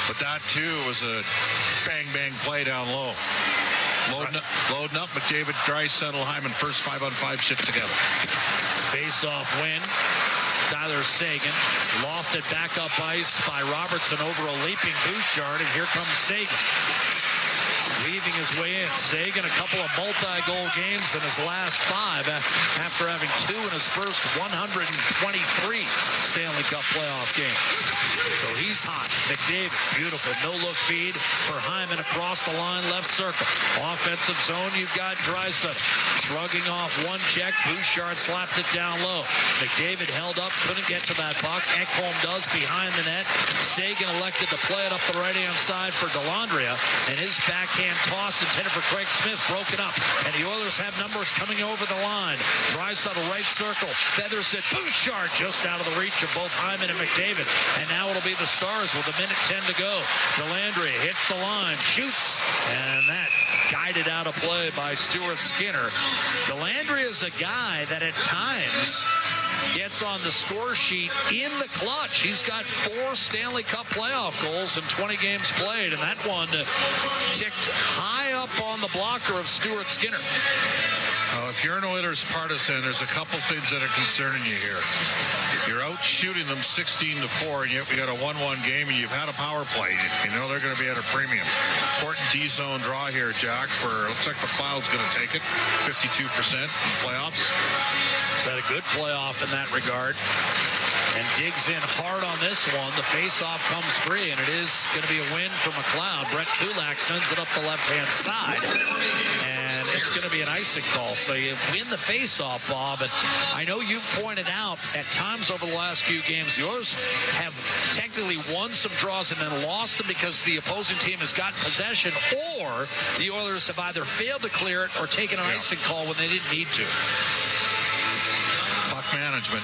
but that too was a bang-bang play down low. Loading up, McDavid, Draisaitl, Hyman, first 5-on-5 shift together. Face-off win. Tyler Sagan lofted back up ice by Robertson over a leaping Bouchard, and here comes Sagan. Weaving his way in. Sagan, a couple of multi-goal games in his last 5 after having 2 in his first 123 Stanley Cup playoff games. So he's hot. McDavid, beautiful no-look feed for Hyman across the line, left circle. Offensive zone, you've got Draisaitl. Shrugging off one check, Bouchard slapped it down low. McDavid held up, couldn't get to that puck. Ekholm does behind the net. Sagan elected to play it up the right-hand side for Dellandrea, and his backhand toss intended for Craig Smith broken up, and the Oilers have numbers coming over the line. Draisaitl right circle, feathers it. Bouchard just out of the reach of both Hyman and McDavid, and now it'll be the Stars with 1:10 to go. Dellandrea hits the line, shoots, and that guided out of play by Stuart Skinner. Dellandrea is a guy that at times gets on the score sheet in the clutch. He's got 4 Stanley Cup playoff goals in 20 games played, and that one ticked high up on the blocker of Stuart Skinner. If you're an Oilers partisan, there's a couple things that are concerning you here. You're out shooting them 16-4, and yet we got a 1-1 game, and you've had a power play. You know they're going to be at a premium. Important D-zone draw here, Jack, for looks like McLeod's going to take it. 52% playoffs. Had a good playoff in that regard. And digs in hard on this one. The faceoff comes free, and it is going to be a win for McLeod. Brett Kulak sends it up the left-hand side, and it's going to be an icing call. So you win the faceoff, Bob. And I know you pointed out at times over the last few games, the Oilers have technically won some draws and then lost them because the opposing team has gotten possession, or the Oilers have either failed to clear it or taken an icing call when they didn't need to. Puck management.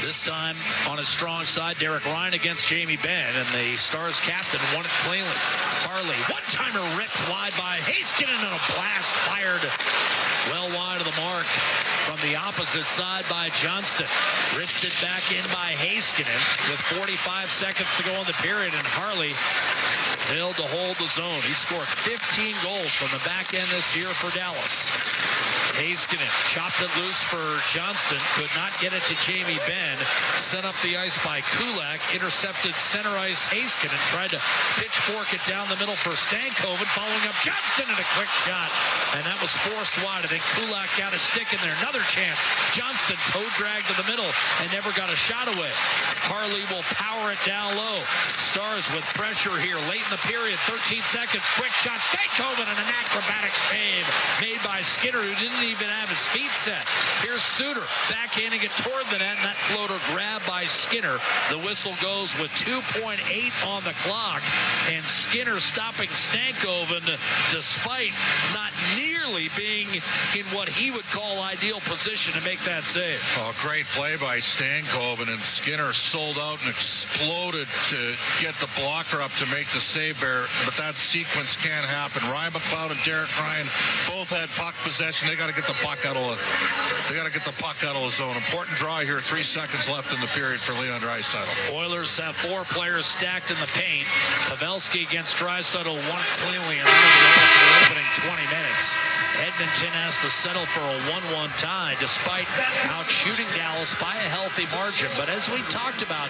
This time on his strong side, Derek Ryan against Jamie Benn, and the Stars captain won it cleanly. Harley, one-timer ripped wide by Heiskanen, and a blast fired well wide of the mark from the opposite side by Johnston. Wristed back in by Heiskanen with 45 seconds to go in the period, and Harley failed to hold the zone. He scored 15 goals from the back end this year for Dallas. Heiskanen chopped it loose for Johnston, could not get it to Jamie Benn. Sent up the ice by Kulak, intercepted center ice Heiskanen, tried to pitchfork it down the middle for Stankoven, following up Johnston and a quick shot, and that was forced wide. I think Kulak got a stick in there. Another chance. Johnston toe dragged to the middle and never got a shot away. Harley will power it down low. Stars with pressure here late in the period. 13 seconds. Quick shot. Stankoven and an acrobatic save made by Skinner, who didn't even have his feet set. Here's Suter backhanding it toward the net, and that floater grabbed by Skinner. The whistle goes with 2.8 on the clock, and Skinner stopping Stankoven despite not nearly being in what he would call ideal position to make that save. Oh, great play by Stankoven, and Skinner sold out and exploded to get the blocker up to make the save there, but that sequence can't happen. Ryan McLeod and Derek Ryan both had puck possession. They got to get the puck out of the zone. Important draw here. 3 seconds left in the period for Leon Draisaitl. Oilers have 4 players stacked in the paint. Pavelski against Draisaitl won it cleanly and running the for the opening 20 minutes. Edmonton has to settle for a 1-1 tie despite out-shooting Dallas by a healthy margin. But as we talked about,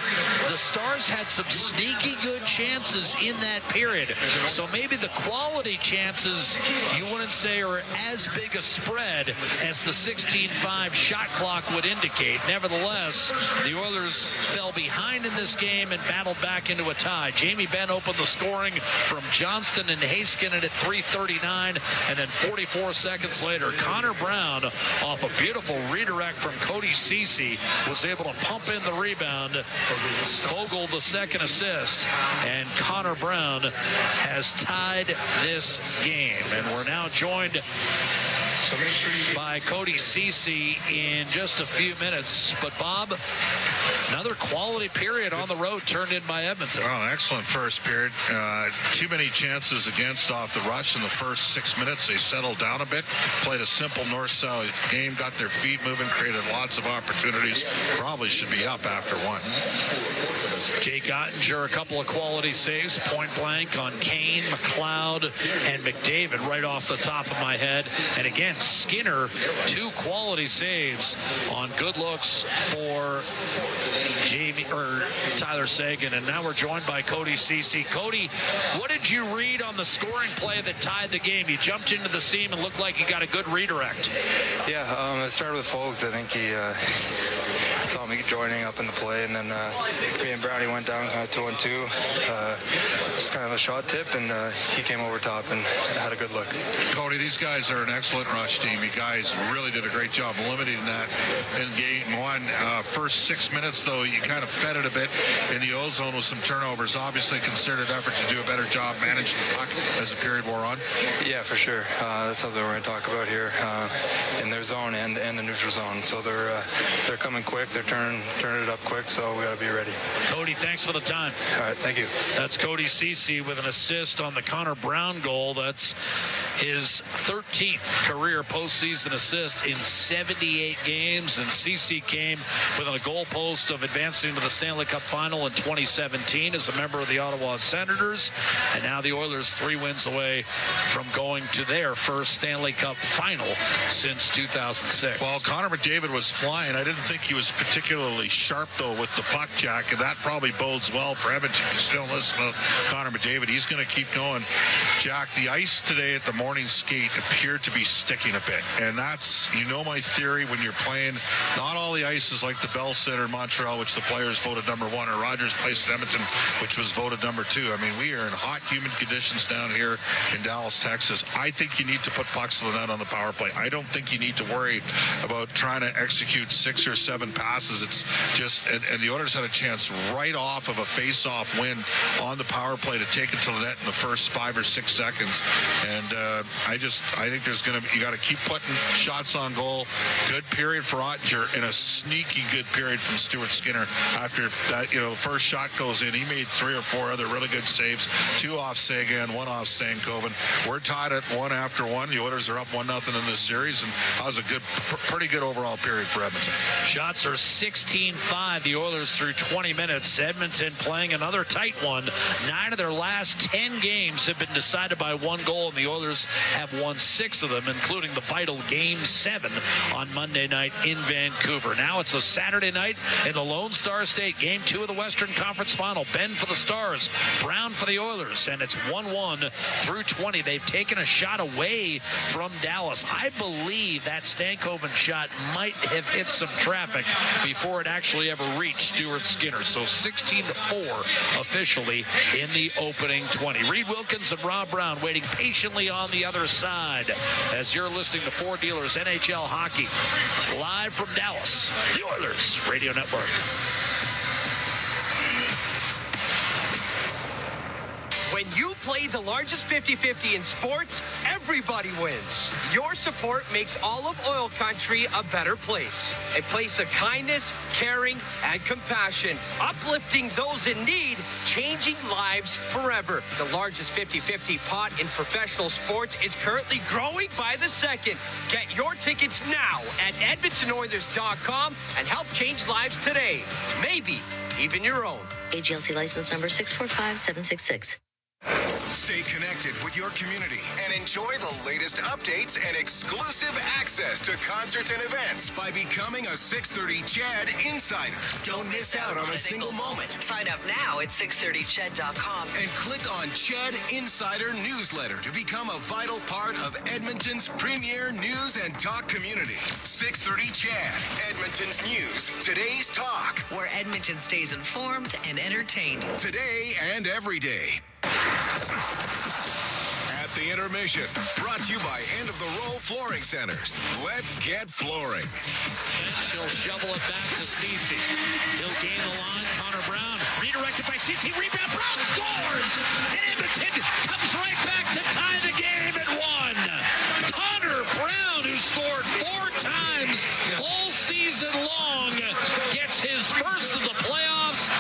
the Stars had some sneaky good chances in that period. So maybe the quality chances you wouldn't say are as big a spread as the 16-5 shot clock would indicate. Nevertheless, the Oilers fell behind in this game and battled back into a tie. Jamie Benn opened the scoring from Johnston and Heiskanen at 3:39, and then 44 seconds later, Connor Brown, off a beautiful redirect from Cody Ceci, was able to pump in the rebound. Vogel the second assist, and Connor Brown has tied this game. And we're now joined by Cody Ceci in just a few minutes. But Bob, another quality period on the road turned in by Edmonton. Oh, excellent first period. Too many chances against off the rush in the first 6 minutes. They settled down a bit, played a simple north-south game, got their feet moving, created lots of opportunities. Probably should be up after one. Jake Ottinger, a couple of quality saves, point blank on Kane, McLeod, and McDavid right off the top of my head. And again, Skinner, two quality saves on good looks for Tyler Seguin. And now we're joined by Cody Ceci. Cody, what did you read on the scoring play that tied the game? You jumped into the seam and looked like you got a good redirect. Yeah, it started with Fogs. I think he saw me joining up in the play, and then me and Brownie went down kind of 2-on-2. Just kind of a shot tip, and he came over top and had a good look. Cody, these guys are an excellent rush team. You guys really did a great job limiting that in game one. First 6 minutes, though, you kind of fed it a bit in the O-zone with some turnovers. Obviously, concerted effort to do a better job managing the puck as the period wore on. Yeah, for sure. That's something we're going to talk about here in their zone and the neutral zone. So they're coming quick. They're turning it up quick, so we got to be ready. Cody, thanks for the time. All right, thank you. That's Cody Ceci with an assist on the Connor Brown goal. That's his 13th career postseason assist in 78 games, and Ceci came within a goalpost of advancing to the Stanley Cup Final in 2017 as a member of the Ottawa Senators, and now the Oilers 3 wins away from going to their first Stanley Cup Final since 2006. Well, Connor McDavid was flying. I didn't think he was particularly sharp, though, with the puck, Jack, and that probably bodes well for Edmonton. You still listen to Connor McDavid. He's going to keep going. Jack, the ice today at the morning skate appeared to be sticking a bit, and that's, you know, my theory when you're playing. Not all the ice is like the Bell Center in Montreal, which the players voted number 1, or Rogers Place in Edmonton, which was voted number 2. I mean, we are in hot, humid conditions down here in Dallas, Texas. I think you need to put pucks to the net on the power play. I don't think you need to worry about trying to execute 6 or 7 passes. It's just, and the Oilers had a chance right off of a face-off win on the power play to take it to the net in the first 5 or 6 seconds. And I think there's going to, you got to keep putting shots on goal. Good period for Ottinger and a sneaky good period from Stuart Skinner. After that, you know, the first shot goes in, he made 3 or 4 other really good saves. 2 off Seguin, 1 off Stankoven. We're tied at 1 after 1. The Oilers are up 1-0 in this series, and that was a good, pretty good overall period for Edmonton. Shots are 16-5. The Oilers through 20 minutes. Edmonton playing another tight one. 9 of their last 10 games have been decided by 1 goal, and the Oilers have won 6 of them, including the vital Game 7 on Monday night in Vancouver. Now it's a Saturday night in the Lone Star State. Game 2 of the Western Conference Final. Ben for the Stars, Brown for the Oilers, and it's 1-1 through 20. They've taken a shot away from Dallas. I believe that Stankoven shot might have hit some traffic before it actually ever reached Stuart Skinner. So 16-4 officially in the opening 20. Reed Wilkins and Rob Brown waiting patiently on the other side as you're listening to Four Dealers NHL Hockey live from Dallas, the Oilers Radio Network. When you play the largest 50-50 in sports, everybody wins. Your support makes all of oil country a better place. A place of kindness, caring, and compassion. Uplifting those in need, changing lives forever. The largest 50-50 pot in professional sports is currently growing by the second. Get your tickets now at EdmontonOilers.com and help change lives today. Maybe even your own. AGLC license number 645766. Stay connected with your community and enjoy the latest updates and exclusive access to concerts and events by becoming a 630 CHED Insider. Don't miss out on a single moment. Sign up now at 630ched.com. And click on CHED Insider Newsletter to become a vital part of Edmonton's premier news and talk community. 630 CHED, Edmonton's news, today's talk. Where Edmonton stays informed and entertained. Today and every day. At the Intermission, brought to you by End of the Row Flooring Centers. Let's get flooring. She'll shovel it back to Cece. He'll gain the line. Connor Brown redirected by Cece. Rebound. Brown scores. And Edmonton comes right back to tie the game at 1. Connor Brown, who scored 4 times all season long, gets his first of the playoffs.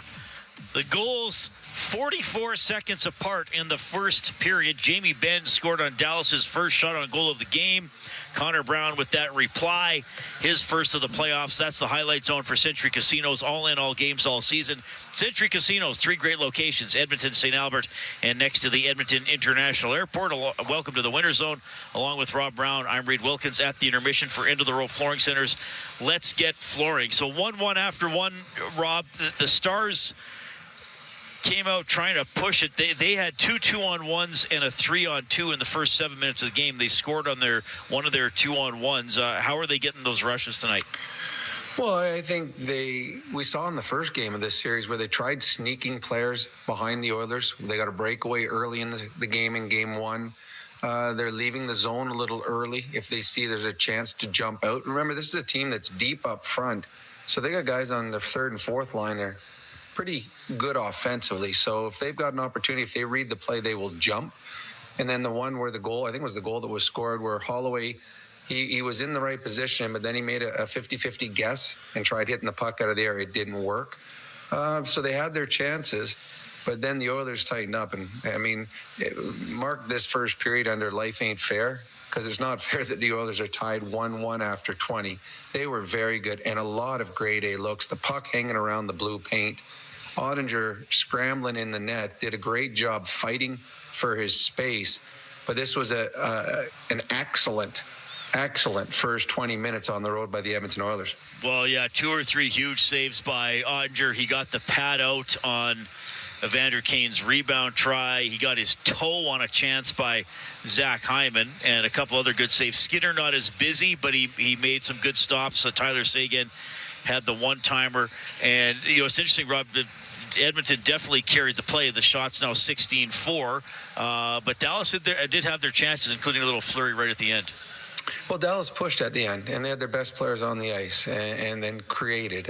The goals 44 seconds apart in the first period. Jamie Benn scored on Dallas's first shot on goal of the game. Connor Brown with that reply, his first of the playoffs. That's the highlight zone for Century Casinos. All in, all games, all season. Century Casinos, 3 great locations, Edmonton, St. Albert, and next to the Edmonton International Airport. Welcome to the Winter Zone. Along with Rob Brown, I'm Reed Wilkins at the Intermission for End of the Row Flooring Centers. Let's get flooring. So 1-1 after 1, Rob. The Stars came out trying to push it. They had 2 2-on-1s and a 3-on-2 in the first 7 minutes of the game. They scored on one of their 2-on-1s. How are they getting those rushes tonight? Well, I think we saw in the first game of this series where they tried sneaking players behind the Oilers. They got a breakaway early in the game in game 1. They're leaving the zone a little early if they see there's a chance to jump out. Remember, this is a team that's deep up front. So they got guys on the 3rd and 4th line there. Pretty good offensively. So if they've got an opportunity, if they read the play, they will jump. And then the one where the goal, I think it was the goal that was scored, where Holloway, he was in the right position, but then he made a 50-50 guess and tried hitting the puck out of the air. It didn't work. So they had their chances, but then the Oilers tightened up. And, I mean, mark this first period under life ain't fair, because it's not fair that the Oilers are tied 1-1 after 20. They were very good and a lot of grade A looks. The puck hanging around the blue paint. Ottinger scrambling in the net, did a great job fighting for his space. But this was an excellent first 20 minutes on the road by the Edmonton Oilers. Well, yeah, 2 or 3 huge saves by Ottinger. He got the pad out on Evander Kane's rebound try. He got his toe on a chance by Zach Hyman, and a couple other good saves. Skinner not as busy, but he made some good stops. So Tyler Seguin had the one-timer. And, it's interesting, Rob, Edmonton definitely carried the play. The shot's now 16-4. But Dallas did have their chances, including a little flurry right at the end. Well, Dallas pushed at the end, and they had their best players on the ice and then created.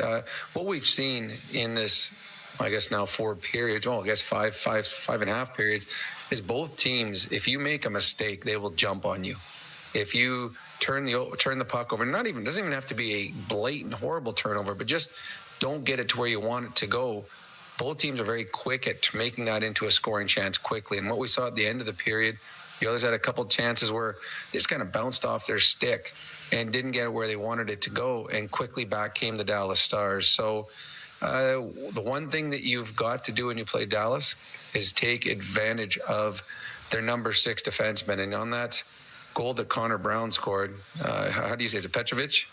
What we've seen in this, I guess now 4 periods, five and a half periods, is both teams, if you make a mistake, they will jump on you. If you turn the puck over, doesn't even have to be a blatant, horrible turnover, but just don't get it to where you want it to go. Both teams are very quick at making that into a scoring chance quickly. And what we saw at the end of the period, the others had a couple chances where they just kind of bounced off their stick and didn't get it where they wanted it to go. And quickly back came the Dallas Stars. So the one thing that you've got to do when you play Dallas is take advantage of their number 6 defenseman. And on that goal that Connor Brown scored, how do you say, is it Petrovic?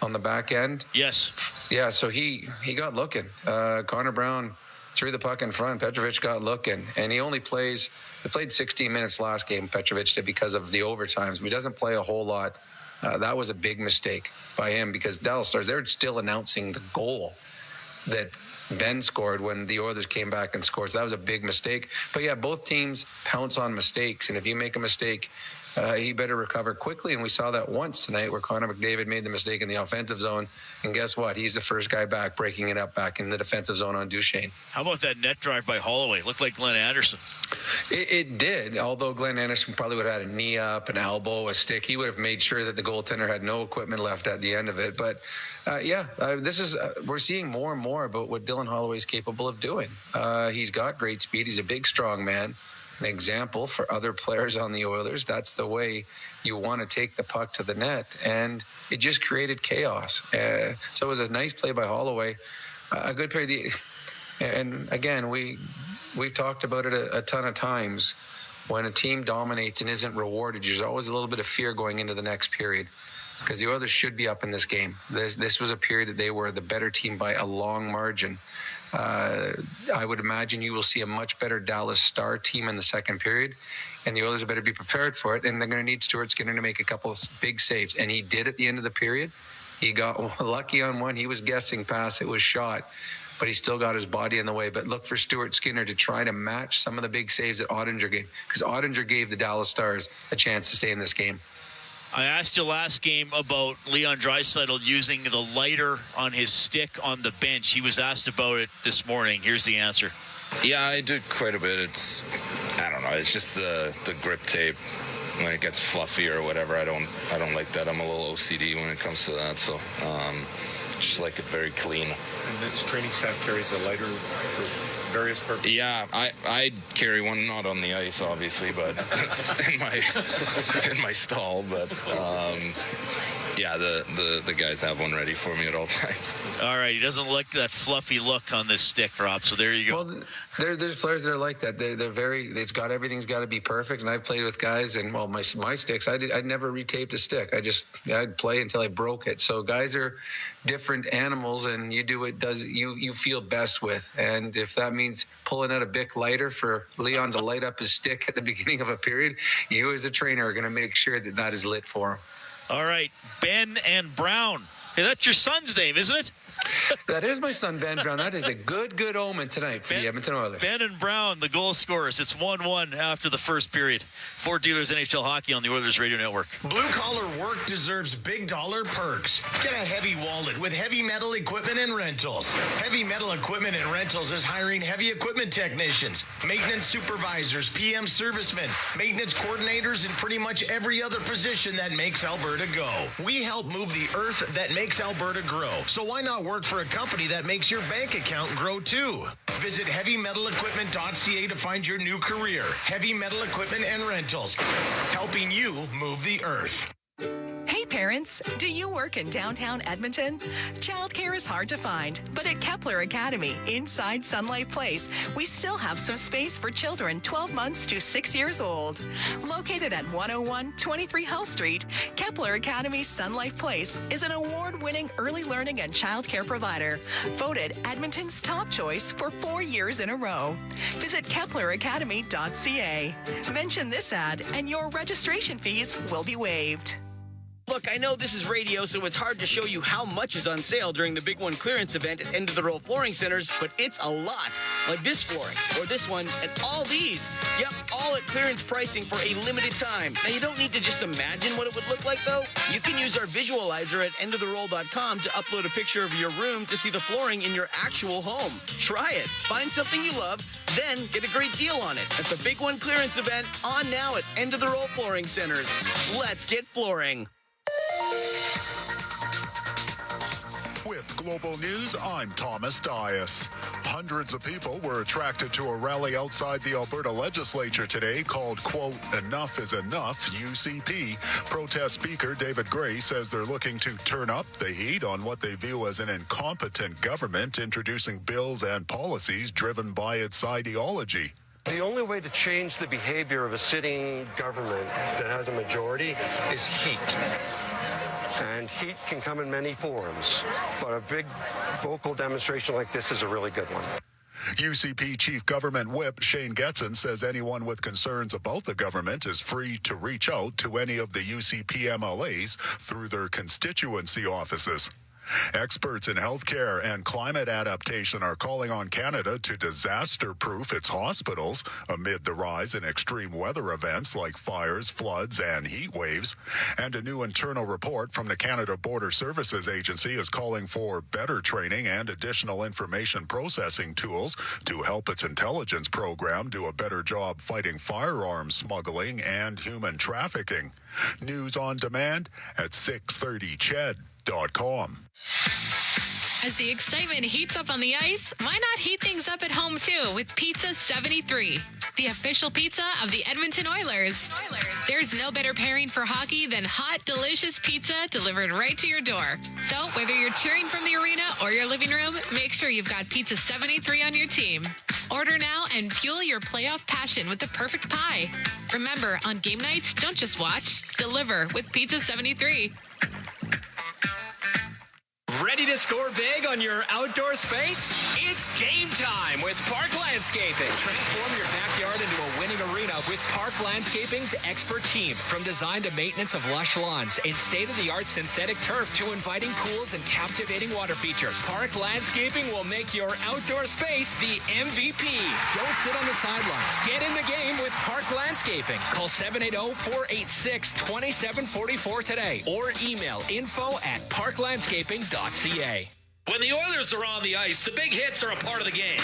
On the back end? Yes. Yeah, so he got looking. Connor Brown threw the puck in front. Petrovic got looking. And he played 16 minutes last game, Petrovic did, because of the overtimes. He doesn't play a whole lot. That was a big mistake by him, because Dallas Stars, they're still announcing the goal that Ben scored when the Oilers came back and scored. So that was a big mistake. But yeah, both teams pounce on mistakes. And if you make a mistake, he better recover quickly. And we saw that once tonight where Connor McDavid made the mistake in the offensive zone. And guess what? He's the first guy back, breaking it up back in the defensive zone on Duchesne. How about that net drive by Holloway? Looked like Glenn Anderson. It did, although Glenn Anderson probably would have had a knee up, an elbow, a stick. He would have made sure that the goaltender had no equipment left at the end of it. But we're seeing more and more about what Dylan Holloway is capable of doing. He's got great speed. He's a big, strong man. An example for other players on the Oilers. That's the way you want to take the puck to the net. And it just created chaos. So it was a nice play by Holloway. A good play. And again, we've talked about it a ton of times. when a team dominates and isn't rewarded, there's always a little bit of fear going into the next period, because the Oilers should be up in this game. This was a period that they were the better team by a long margin. I would imagine you will see a much better Dallas Star team in the second period, and the Oilers better be prepared for it, and they're going to need Stuart Skinner to make a couple of big saves, and he did at the end of the period. He got lucky on one. He was guessing pass. It was shot, but he still got his body in the way. But look for Stuart Skinner to try to match some of the big saves that Ottinger gave, because Ottinger gave the Dallas Stars a chance to stay in this game. I asked you last game about Leon Draisaitl using the lighter on his stick on the bench. He was asked about it this morning. Here's the answer. Yeah, I do quite a bit. I don't know. It's just the grip tape. When it gets fluffy or whatever, I don't like that. I'm a little OCD when it comes to that. So just like it very clean. And this training staff carries a lighter for various purposes? Yeah, I carry one, not on the ice, obviously, but in my stall. But yeah, the guys have one ready for me at all times. All right, he doesn't like that fluffy look on this stick, Rob. So there you go. Well, there's players that are like that. They're very. Everything's got to be perfect. And I've played with guys, and well, my sticks. I'd never retaped a stick. I'd play until I broke it. So guys are different animals, and you do what you feel best with. And if that means pulling out a Bic lighter for Leon to light up his stick at the beginning of a period, you as a trainer are going to make sure that is lit for him. All right, Ben and Brown. Hey, that's your son's name, isn't it? That is my son, Ben Brown. That is a good omen tonight for the Edmonton Oilers. Ben and Brown, the goal scorers. It's 1-1 after the first period. Fort Dealers NHL Hockey on the Oilers Radio Network. Blue-collar work deserves big dollar perks. Get a heavy wallet with Heavy Metal Equipment and Rentals. Heavy Metal Equipment and Rentals is hiring heavy equipment technicians, maintenance supervisors, PM servicemen, maintenance coordinators, and pretty much every other position that makes Alberta go. We help move the earth that makes Alberta grow. So why not work for a company that makes your bank account grow too? Visit heavymetalequipment.ca to find your new career. Heavy Metal Equipment and Rentals, helping you move the earth. Hey parents, do you work in downtown Edmonton? Childcare is hard to find, but at Kepler Academy, inside Sun Life Place, we still have some space for children 12 months to 6 years old. Located at 101 23 Hull Street, Kepler Academy Sun Life Place is an award-winning early learning and childcare provider, voted Edmonton's top choice for 4 years in a row. Visit kepleracademy.ca. Mention this ad and your registration fees will be waived. Look, I know this is radio, so it's hard to show you how much is on sale during the Big One clearance event at End of the Row Flooring Centers, but it's a lot. Like this flooring, or this one, and all these. Yep, all at clearance pricing for a limited time. Now, you don't need to just imagine what it would look like, though. You can use our visualizer at endoftheroll.com to upload a picture of your room to see the flooring in your actual home. Try it. Find something you love, then get a great deal on it at the Big One clearance event on now at End of the Roll Flooring Centers. Let's get flooring. With Global News, I'm Thomas Dias. Hundreds of people were attracted to a rally outside the Alberta legislature today called, quote, Enough is Enough, UCP. Protest Speaker David Gray says they're looking to turn up the heat on what they view as an incompetent government introducing bills and policies driven by its ideology. The only way to change the behavior of a sitting government that has a majority is heat. And heat can come in many forms, but a big vocal demonstration like this is a really good one. UCP Chief Government Whip Shane Getson says anyone with concerns about the government is free to reach out to any of the UCP MLAs through their constituency offices. Experts in healthcare and climate adaptation are calling on Canada to disaster-proof its hospitals amid the rise in extreme weather events like fires, floods, and heat waves. And a new internal report from the Canada Border Services Agency is calling for better training and additional information processing tools to help its intelligence program do a better job fighting firearms smuggling and human trafficking. News on demand at 630ched.com. As the excitement heats up on the ice, why not heat things up at home too with Pizza 73, the official pizza of the Edmonton Oilers. There's no better pairing for hockey than hot, delicious pizza delivered right to your door. So whether you're cheering from the arena or your living room, make sure you've got Pizza 73 on your team. Order now and fuel your playoff passion with the perfect pie. Remember, on game nights, don't just watch, deliver with Pizza 73. Ready to score big on your outdoor space? It's game time with Park Landscaping. Transform your backyard into a winning arena with Park Landscaping's expert team. From design to maintenance of lush lawns and state-of-the-art synthetic turf to inviting pools and captivating water features, Park Landscaping will make your outdoor space the MVP. Don't sit on the sidelines. Get in the game with Park Landscaping. Call 780-486-2744 today or email info@parklandscaping.ca. When the Oilers are on the ice, the big hits are a part of the game.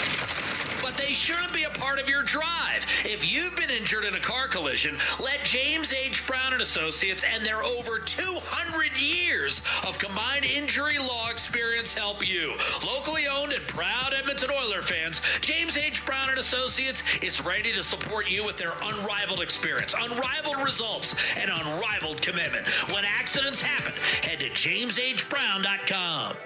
But they shouldn't be a part of your drive. If you've been injured in a car collision, let James H. Brown & Associates and their over 200 years of combined injury law experience help you. Locally owned and proud Edmonton Oiler fans, James H. Brown & Associates is ready to support you with their unrivaled experience, unrivaled results, and unrivaled commitment. When accidents happen, head to jameshbrown.com.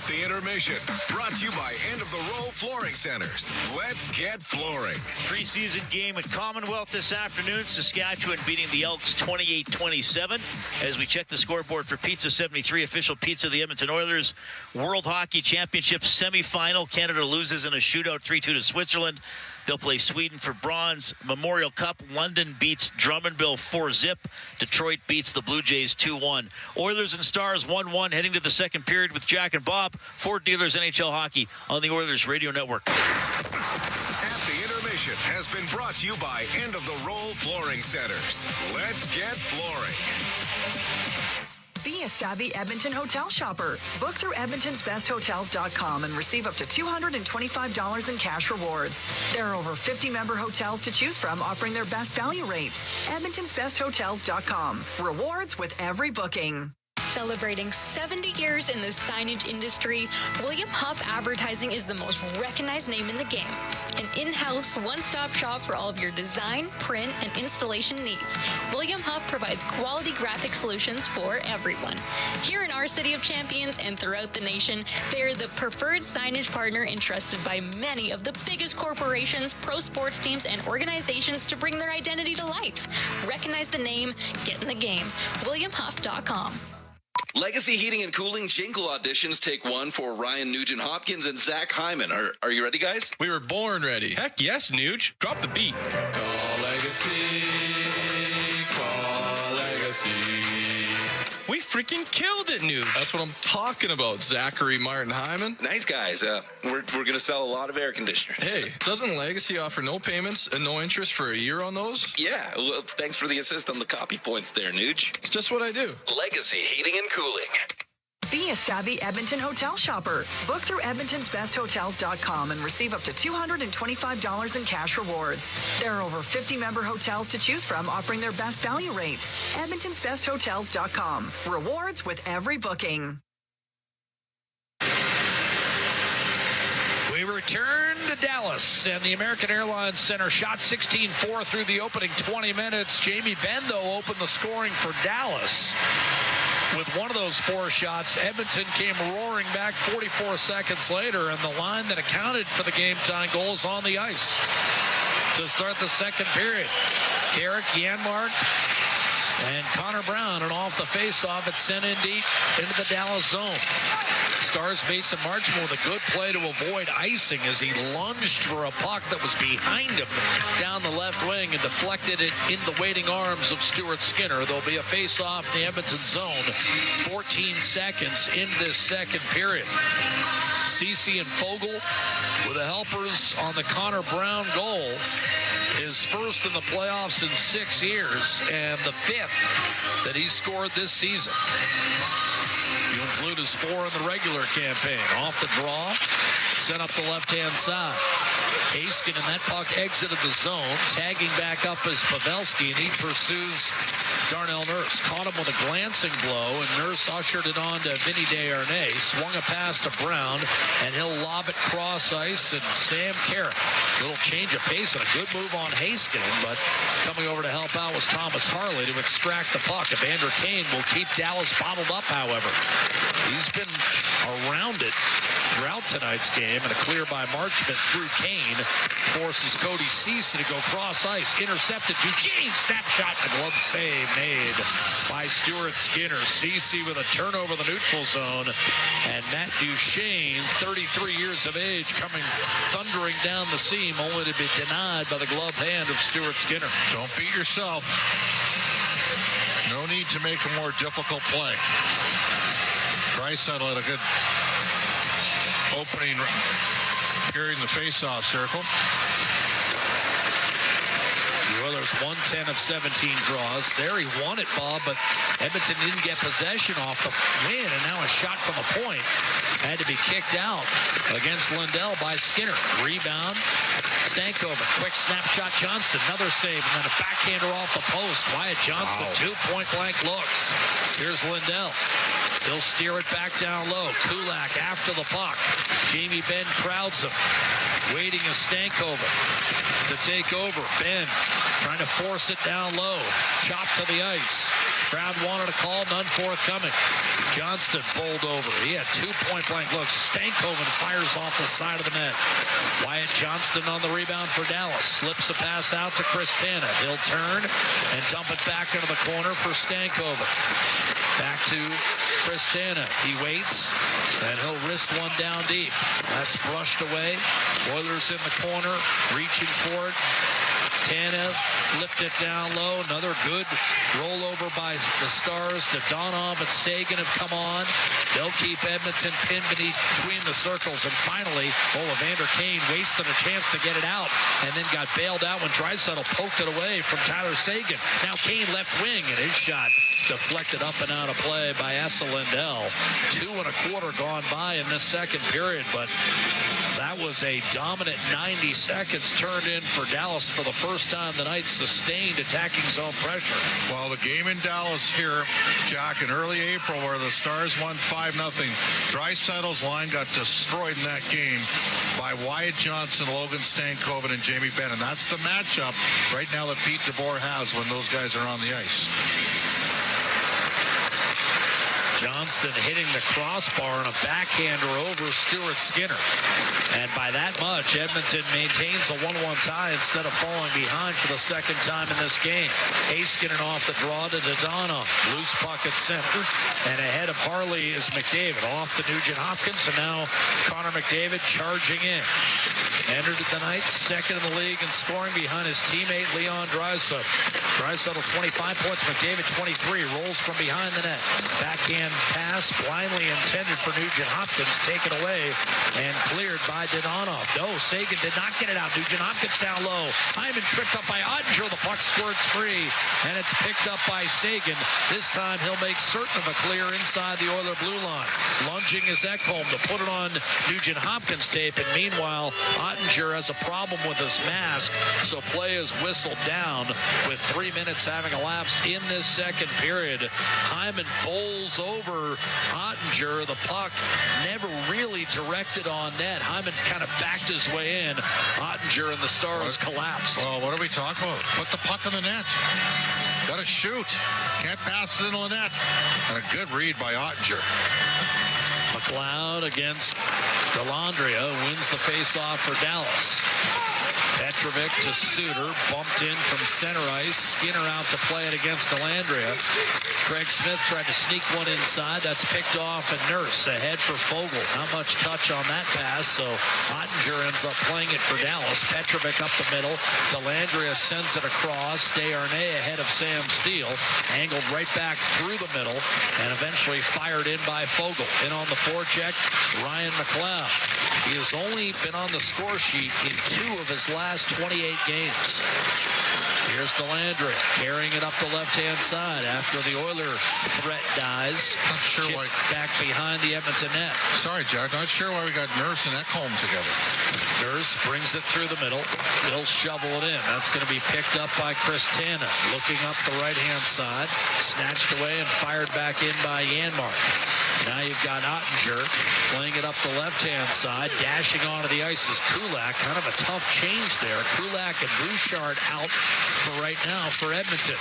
The Intermission, brought to you by End of the Row Flooring Centers. Let's get flooring. Preseason game at Commonwealth this afternoon. Saskatchewan beating the Elks 28-27. As we check the scoreboard for Pizza 73, official pizza of the Edmonton Oilers World Hockey Championship semifinal. Canada loses in a shootout 3-2 to Switzerland. They'll play Sweden for bronze. Memorial Cup, London beats Drummondville 4-0. Detroit beats the Blue Jays 2-1. Oilers and Stars 1-1 heading to the second period with Jack and Bob. Fort Dealers NHL Hockey on the Oilers Radio Network. At the Intermission has been brought to you by End of the Row Flooring Centers. Let's get flooring. Be a savvy Edmonton hotel shopper. Book through Edmonton'sBestHotels.com and receive up to $225 in cash rewards. There are over 50 member hotels to choose from offering their best value rates. Edmonton'sBestHotels.com. Rewards with every booking. Celebrating 70 years in the signage industry, William Huff Advertising is the most recognized name in the game. An in-house, one-stop shop for all of your design, print, and installation needs. William Huff provides quality graphic solutions for everyone. Here in our City of Champions and throughout the nation, they are the preferred signage partner entrusted by many of the biggest corporations, pro sports teams, and organizations to bring their identity to life. Recognize the name, get in the game. WilliamHuff.com. Legacy Heating and Cooling Jingle auditions take one for Ryan Nugent-Hopkins and Zach Hyman. Are you ready, guys? We were born ready. Heck yes, Nuge. Drop the beat. Call Legacy. Call Legacy. We freaking killed it, Nuge. That's what I'm talking about, Zachary Martin Hyman. Nice guys. We're going to sell a lot of air conditioners. Hey, doesn't Legacy offer no payments and no interest for a year on those? Yeah, well, thanks for the assist on the copy points there, Nuge. It's just what I do. Legacy Heating and Cooling. Be a savvy Edmonton hotel shopper. Book through Edmonton'sBestHotels.com and receive up to $225 in cash rewards. There are over 50 member hotels to choose from offering their best value rates. Edmonton'sBestHotels.com. Rewards with every booking. We return to Dallas, and the American Airlines Center shot 16-4 through the opening 20 minutes. Jamie Benn, though, opened the scoring for Dallas. With one of those four shots, Edmonton came roaring back 44 seconds later, and the line that accounted for the game-tying goal is on the ice to start the second period. Carrick, Janmark, and Connor Brown, and off the face-off, it's sent in deep into the Dallas zone. Stars Mason Marchman with a good play to avoid icing as he lunged for a puck that was behind him down the left wing and deflected it in the waiting arms of Stuart Skinner. There'll be a face-off in the Edmonton zone. 14 seconds in this second period. Ceci and Fogle with the helpers on the Connor Brown goal. His first in the playoffs in 6 years and the fifth that he scored this season. You include his 4 in the regular campaign. Off the draw, sent up the left-hand side. Haskin and that puck exited the zone. Tagging back up is Pavelski, and he pursues Darnell Nurse. Caught him with a glancing blow, and Nurse ushered it on to Vinny Desharnais. Swung a pass to Brown, and he'll lob it cross ice, and Sam Carrick. Little change of pace and a good move on Haskin, but coming over to help out was Thomas Harley to extract the puck. Evander Kane will keep Dallas bottled up, however. He's been around it throughout tonight's game, and a clear by Marchment through Kane forces Cody Ceci to go cross ice. Intercepted. Duchesne snapshot. A glove save made by Stuart Skinner. Ceci with a turnover in the neutral zone. And Matt Duchesne, 33 years of age, coming thundering down the seam, only to be denied by the gloved hand of Stuart Skinner. Don't beat yourself. No need to make a more difficult play. Draisaitl had a good opening period in the face-off circle. The Oilers 110 of 17 draws. There he won it, Bob, but Edmonton didn't get possession off the win, and now a shot from a point had to be kicked out against Lindell by Skinner. Rebound, Stankoven, quick snapshot, Johnston, another save, and then a backhander off the post. Wyatt Johnston, 2 point-blank looks. Here's Lindell. He'll steer it back down low. Kulak after the puck. Jamie Benn crowds him. Waiting is Stankoven to take over. Benn trying to force it down low. Chop to the ice. Crowd wanted a call, none forthcoming. Johnston bowled over. He had 2 point-blank looks. Stankoven fires off the side of the net. Wyatt Johnston on the rebound for Dallas. Slips a pass out to Chris Tanev. He'll turn and dump it back into the corner for Stankoven. Back to Chris Tanev. He waits, and he'll wrist one down deep. That's brushed away. Oilers in the corner, reaching for it. Tanev flipped it down low. Another good rollover by the Stars. Dadonov and Sagan have come on. They'll keep Edmonton pinned between the circles. And finally, Evander Kane wasted a chance to get it out and then got bailed out when Draisaitl poked it away from Tyler Sagan. Now Kane left wing, and his shot deflected up and out of play by Esa Lindell. 2 1/4 gone by in this second period, but that was a dominant 90 seconds turned in for Dallas for the first time tonight. Sustained attacking zone pressure. Well, the game in Dallas here, Jack, in early April, where the Stars won 5-0. Draisaitl's line got destroyed in that game by Wyatt Johnston, Logan Stankoven, and Jamie Benn. And that's the matchup right now that Pete DeBoer has when those guys are on the ice. Johnston hitting the crossbar and a backhander over Stuart Skinner. And by that much, Edmonton maintains a 1-1 tie instead of falling behind for the second time in this game. Heiskanen off the draw to Dadonov. Loose puck at center. And ahead of Harley is McDavid. Off to Nugent Hopkins. And now Connor McDavid charging in. Entered the night second in the league in scoring behind his teammate Leon Draisaitl. Draisaitl 25 points, McDavid 23, rolls from behind the net. Backhand pass, blindly intended for Nugent Hopkins, taken away and cleared by Dadonov. No, Sagan did not get it out. Nugent Hopkins down low. Hyman tripped up by Ottinger. The puck squirts free, and it's picked up by Sagan. This time he'll make certain of a clear inside the Oiler blue line. Lunging is Ekholm to put it on Nugent Hopkins tape, and meanwhile, Ottinger has a problem with his mask, so play is whistled down with 3 minutes having elapsed in this second period. Hyman bowls over Ottinger. The puck never really directed on net. Hyman kind of backed his way in. Ottinger and the Stars collapsed. Well, what are we talking about? Put the puck in the net. Got to shoot. Can't pass it into the net. And a good read by Ottinger. McLeod against Dellandrea wins the faceoff for Dallas. Petrovic to Suter, bumped in from center ice. Skinner out to play it against Dellandrea. Craig Smith tried to sneak one inside. That's picked off, and Nurse ahead for Fogle. Not much touch on that pass, so Ottinger ends up playing it for Dallas. Petrovic up the middle. Dellandrea sends it across. Desharnais ahead of Sam Steele. Angled right back through the middle, and eventually fired in by Fogle. In on the forecheck, Ryan McLeod. He has only been on the score sheet in 2 of his last 28 games. Here's Dellandrea carrying it up the left-hand side after the Oiler threat dies. Not sure why. Back behind the Edmonton net. Sorry, Jack. Not sure why we got Nurse and Ekholm together. Nurse brings it through the middle. He'll shovel it in. That's going to be picked up by Chris Tanev. Looking up the right-hand side. Snatched away and fired back in by Janmark. Now you've got Ottinger playing it up the left-hand side. Dashing onto the ice is Kulak. Kind of a tough change there. Kulak and Bouchard out for right now for Edmonton.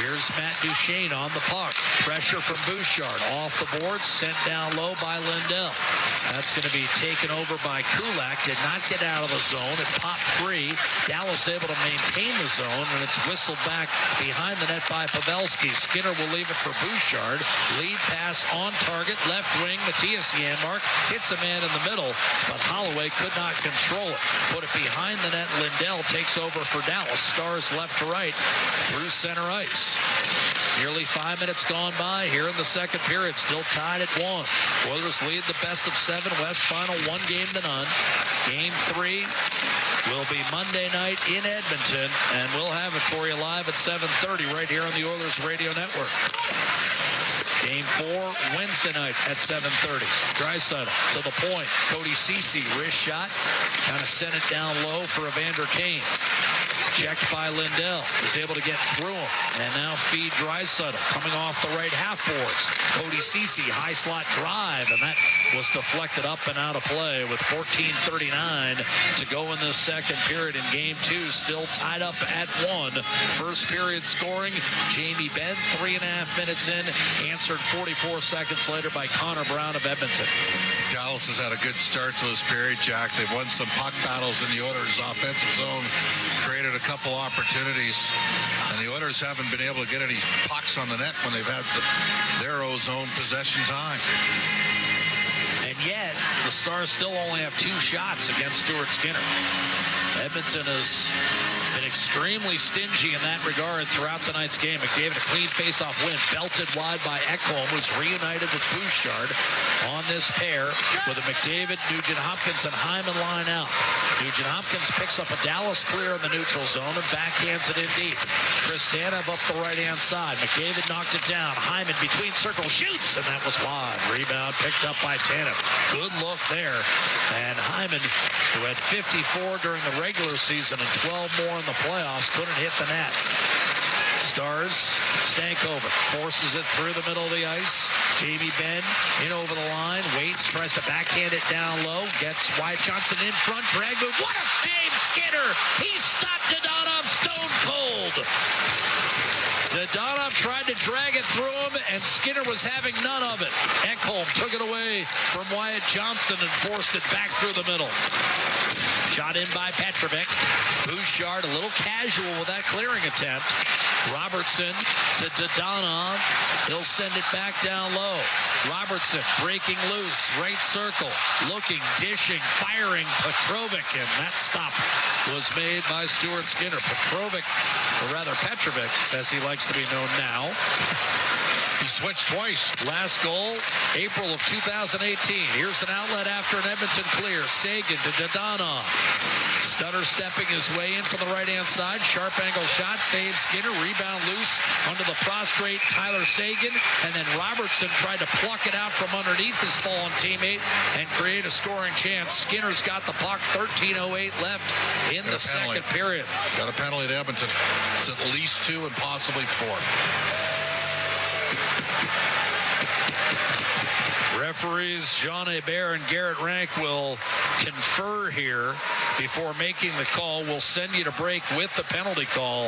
Here's Matt Duchesne on the puck. Pressure from Bouchard. Off the board. Sent down low by Lindell. That's going to be taken over by Kulak. Did not get out of the zone. It popped free. Dallas able to maintain the zone, and it's whistled back behind the net by Pavelski. Skinner will leave it for Bouchard. Lead pass on target. Left wing. Matthias Janmark hits a man in the middle, but Holloway could not control it. Put it behind the net. Lindell takes over for Dallas. Stars left to right through center ice. Nearly 5 minutes gone by here in the second period. Still tied at 1. Oilers lead the best of 7. West final 1-0. Game 3 will be Monday night in Edmonton, and we'll have it for you live at 7:30 right here on the Oilers Radio Network. Game 4 Wednesday night at 7:30. Draisaitl to the point. Cody Ceci, wrist shot. Kind of sent it down low for Evander Kane. Checked by Lindell. Is able to get through him. And now feed Draisaitl coming off the right half boards. Cody Ceci, high slot drive. And that was deflected up and out of play with 14:39 to go in this second period in Game 2. Still tied up at 1. First period scoring. Jamie Benn, 3.5 minutes in. Answered 44 seconds later by Connor Brown of Edmonton. Dallas has had a good start to this period, Jack. They've won some puck battles in the Oilers' offensive zone, created a couple opportunities, and the Oilers haven't been able to get any pucks on the net when they've had their zone possession time. And yet, the Stars still only have 2 shots against Stuart Skinner. Edmonton has been extremely stingy in that regard throughout tonight's game. McDavid, a clean face-off win, belted wide by Ekholm, who's reunited with Bouchard on this pair with a McDavid, Nugent-Hopkins, and Hyman line out. Nugent-Hopkins picks up a Dallas clear in the neutral zone and backhands it in deep. Chris Tanev up the right-hand side. McDavid knocked it down. Hyman between circles shoots, and that was wide. Rebound picked up by Tanev. Good look there. And Hyman, who had 54 during the regular season and 12 more in the playoffs, couldn't hit the net. Stars, Stankovic forces it through the middle of the ice. Jamie Benn in over the line, waits, tries to backhand it down low, gets Wyatt Johnston in front, drag move. What a save, Skinner! He stopped Dadonov stone cold. Dadonov tried to drag it through him, and Skinner was having none of it. Ekholm took it away from Wyatt Johnston and forced it back through the middle. Shot in by Petrovic. Bouchard a little casual with that clearing attempt. Robertson to Dadonov. He'll send it back down low. Robertson breaking loose. Right circle. Looking, dishing, firing Petrovic. And that stop was made by Stuart Skinner. Petrovic, or rather Petrovic, as he likes to be known now. He switched twice. Last goal, April of 2018. Here's an outlet after an Edmonton clear. Sagan to Dadonov. Stutter stepping his way in from the right-hand side. Sharp angle shot. Saves Skinner. Rebound loose under the prostrate Tyler Sagan. And then Robertson tried to pluck it out from underneath his fallen teammate and create a scoring chance. Skinner's got the puck. 13:08 left in the second period. Got a penalty to Edmonton. It's at least 2 and possibly 4. Referees Jean Hebert and Garrett Rank will confer here before making the call. We'll send you to break with the penalty call.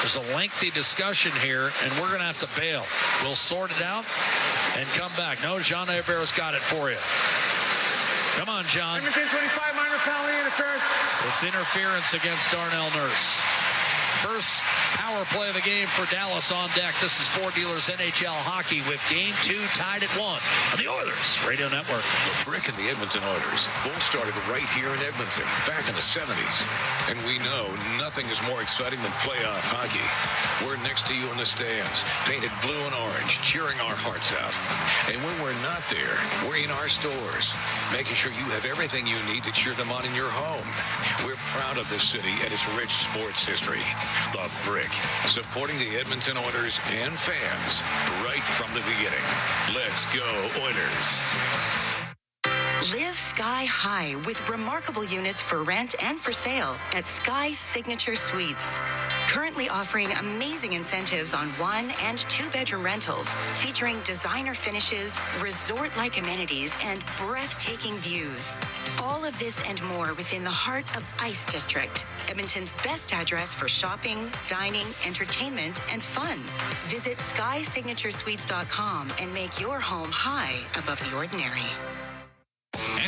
There's a lengthy discussion here, and we're going to have to bail. We'll sort it out and come back. No, Jean Hebert's got it for you. Come on, John. 25, minor penalty interference. It's interference against Darnell Nurse. First power play of the game for Dallas on deck. This is Ford Dealers NHL Hockey with Game 2 tied at 1 on the Oilers Radio Network. The Brick and the Edmonton Oilers both started right here in Edmonton back in the 70s. And we know nothing is more exciting than playoff hockey. We're next to you in the stands, painted blue and orange, cheering our hearts out. And when we're not there, we're in our stores, making sure you have everything you need to cheer them on in your home. We're proud of this city and its rich sports history. The Brick, supporting the Edmonton Oilers and fans right from the beginning. Let's go, Oilers. Live sky high with remarkable units for rent and for sale at Sky Signature Suites. Currently offering amazing incentives on 1- and 2-bedroom rentals featuring designer finishes, resort-like amenities, and breathtaking views. All of this and more within the heart of Ice District, Edmonton's best address for shopping, dining, entertainment, and fun. Visit SkySignatureSuites.com and make your home high above the ordinary.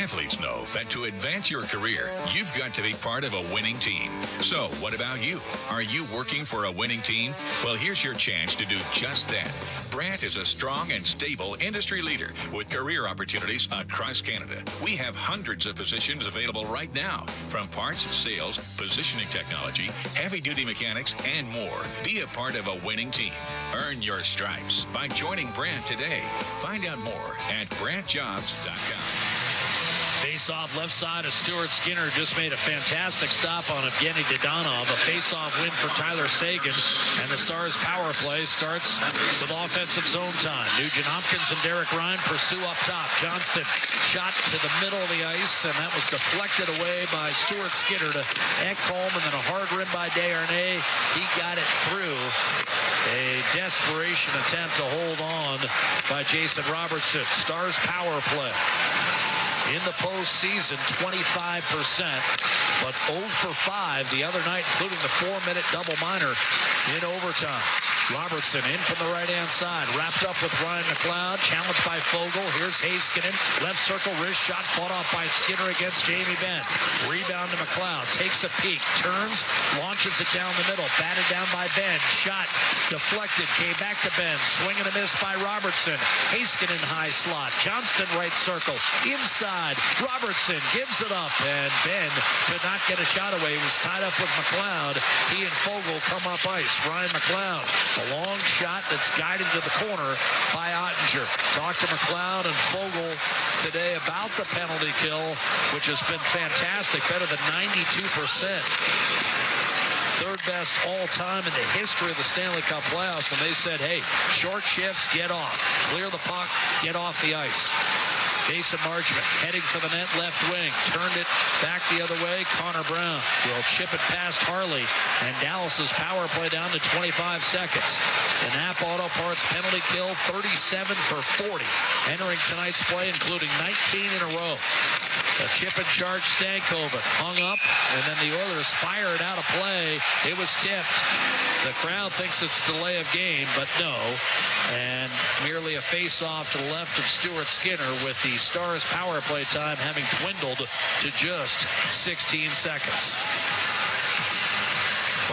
Athletes know that to advance your career, you've got to be part of a winning team. So, what about you? Are you working for a winning team? Well, here's your chance to do just that. Brandt is a strong and stable industry leader with career opportunities across Canada. We have hundreds of positions available right now, from parts, sales, positioning technology, heavy-duty mechanics, and more. Be a part of a winning team. Earn your stripes by joining Brandt today. Find out more at BrandtJobs.com. Face-off left side of Stuart Skinner just made a fantastic stop on Evgeny Dodonov. A face-off win for Tyler Sagan. And the Stars' power play starts with offensive zone time. Nugent Hopkins and Derek Ryan pursue up top. Johnston shot to the middle of the ice, and that was deflected away by Stuart Skinner to Ekholm, and then a hard rim by Desharnais. He got it through. A desperation attempt to hold on by Jason Robertson. Stars' power play. In the postseason, 25%, but 0 for 5 the other night, including the 4-minute double minor in overtime. Robertson in from the right-hand side, wrapped up with Ryan McLeod, challenged by Fogle. Here's Heiskanen, left circle, wrist shot, fought off by Skinner against Jamie Benn. Rebound to McLeod, takes a peek, turns, launches it down the middle, batted down by Benn. Shot deflected, came back to Benn, swing and a miss by Robertson. Heiskanen high slot, Johnston right circle, inside. Robertson gives it up, and Benn could not get a shot away. He was tied up with McLeod. He and Fogle come up ice. Ryan McLeod, a long shot that's guided to the corner by Ottinger. Talked to McLeod and Fogle today about the penalty kill, which has been fantastic, better than 92%. Third best all time in the history of the Stanley Cup playoffs, and they said, hey, short shifts, get off. Clear the puck, get off the ice. Mason Marchment heading for the net, left wing, turned it back the other way. Connor Brown will chip it past Harley, and Dallas's power play down to 25 seconds. The Nap Auto Parts penalty kill, 37 for 40, entering tonight's play, including 19 in a row. A chip and charge Stankoven hung up, and then the Oilers fire it out of play. It was tipped. The crowd thinks it's delay of game, but no. And merely a face-off to the left of Stuart Skinner, with the Stars' power play time having dwindled to just 16 seconds.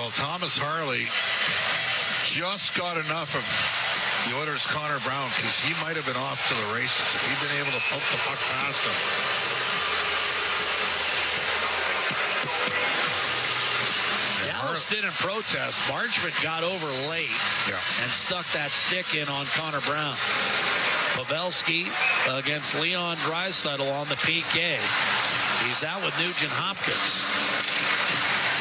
Well, Thomas Harley just got enough of the Oilers' Connor Brown, because he might have been off to the races if he'd been able to poke the puck past him. Dallas didn't protest. Marchment got over late and stuck that stick in on Connor Brown. Pavelski against Leon Draisaitl on the PK. He's out with Nugent Hopkins.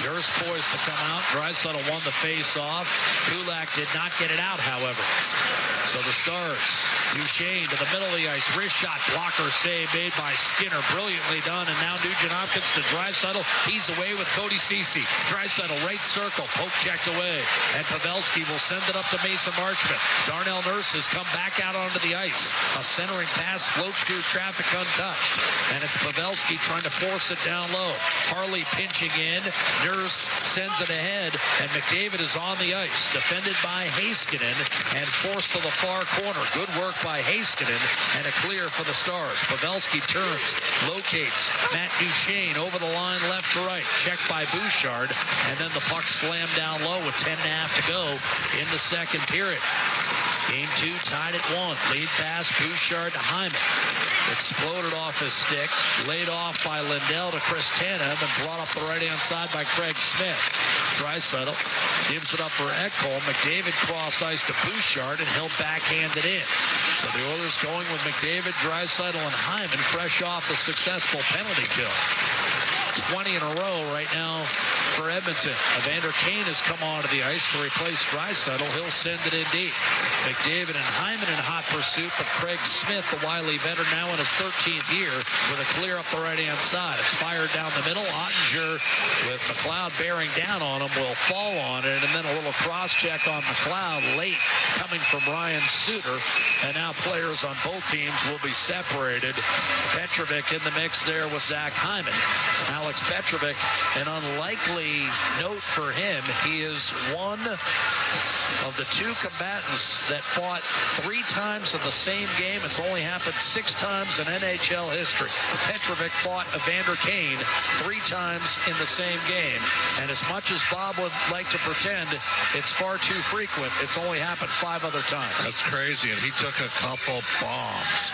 Nurse poised to come out. Draisaitl won the face-off. Kulak did not get it out, however. So the Stars, Duchesne to the middle of the ice. Wrist shot, blocker save made by Skinner. Brilliantly done. And now Nugent Hopkins to Draisaitl. He's away with Cody Ceci. Draisaitl right circle. Poke checked away. And Pavelski will send it up to Mason Marchment. Darnell Nurse has come back out onto the ice. A centering pass floats through traffic untouched. And it's Pavelski trying to force it down low. Harley pinching in. Nurse sends it ahead, and McDavid is on the ice, defended by Heiskanen and forced to the far corner. Good work by Heiskanen, and a clear for the Stars. Pavelski turns, locates Matt Duchesne over the line left to right. Checked by Bouchard, and then the puck slammed down low with 10.5 to go in the second period. Game 2 tied at 1. Lead pass, Bouchard to Hyman. Exploded off his stick, laid off by Lindell to Chris Tanev, and brought up the right-hand side by Craig Smith. Draisaitl gives it up for Ekholm. McDavid cross-ice to Bouchard, and he'll backhand it in. So the Oilers going with McDavid, Draisaitl, and Hyman, fresh off a successful penalty kill. 20 in a row right now for Edmonton. Evander Kane has come onto the ice to replace Draisaitl. He'll send it in deep. McDavid and Hyman in hot pursuit, but Craig Smith, the wily veteran, now in his 13th year, with a clear up the right-hand side. It's fired down the middle. Ottinger, with McLeod bearing down on him, will fall on it, and then a little cross-check on McLeod late, coming from Ryan Suter, and now players on both teams will be separated. Petrovic in the mix there with Zach Hyman. Alex Petrovic, an unlikely note for him. He is one of the two combatants that fought 3 times in the same game. It's only happened 6 times in NHL history. Petrovic fought Evander Kane 3 times in the same game. And as much as Bob would like to pretend it's far too frequent, it's only happened 5 other times. That's crazy, and he took a couple bombs.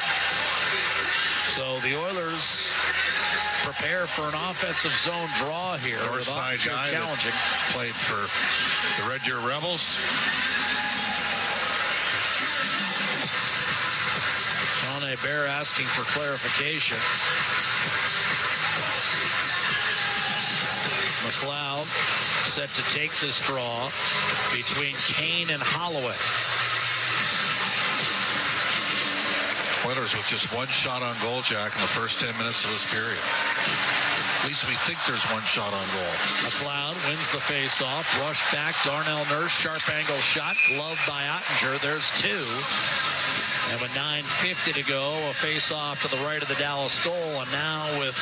So the Oilers prepare for an offensive zone draw here. North side guy challenging. Played for the Red Deer Rebels. Sean Hebert asking for clarification. McLeod set to take this draw between Kane and Holloway. Oilers with just 1 shot on goal, Jack, in the first 10 minutes of this period. At least we think there's 1 shot on goal. McLeod wins the face-off. Rush back. Darnell Nurse, sharp angle shot. Gloved by Ottinger. There's 2. And with 9:50 to go, a face-off to the right of the Dallas goal. And now with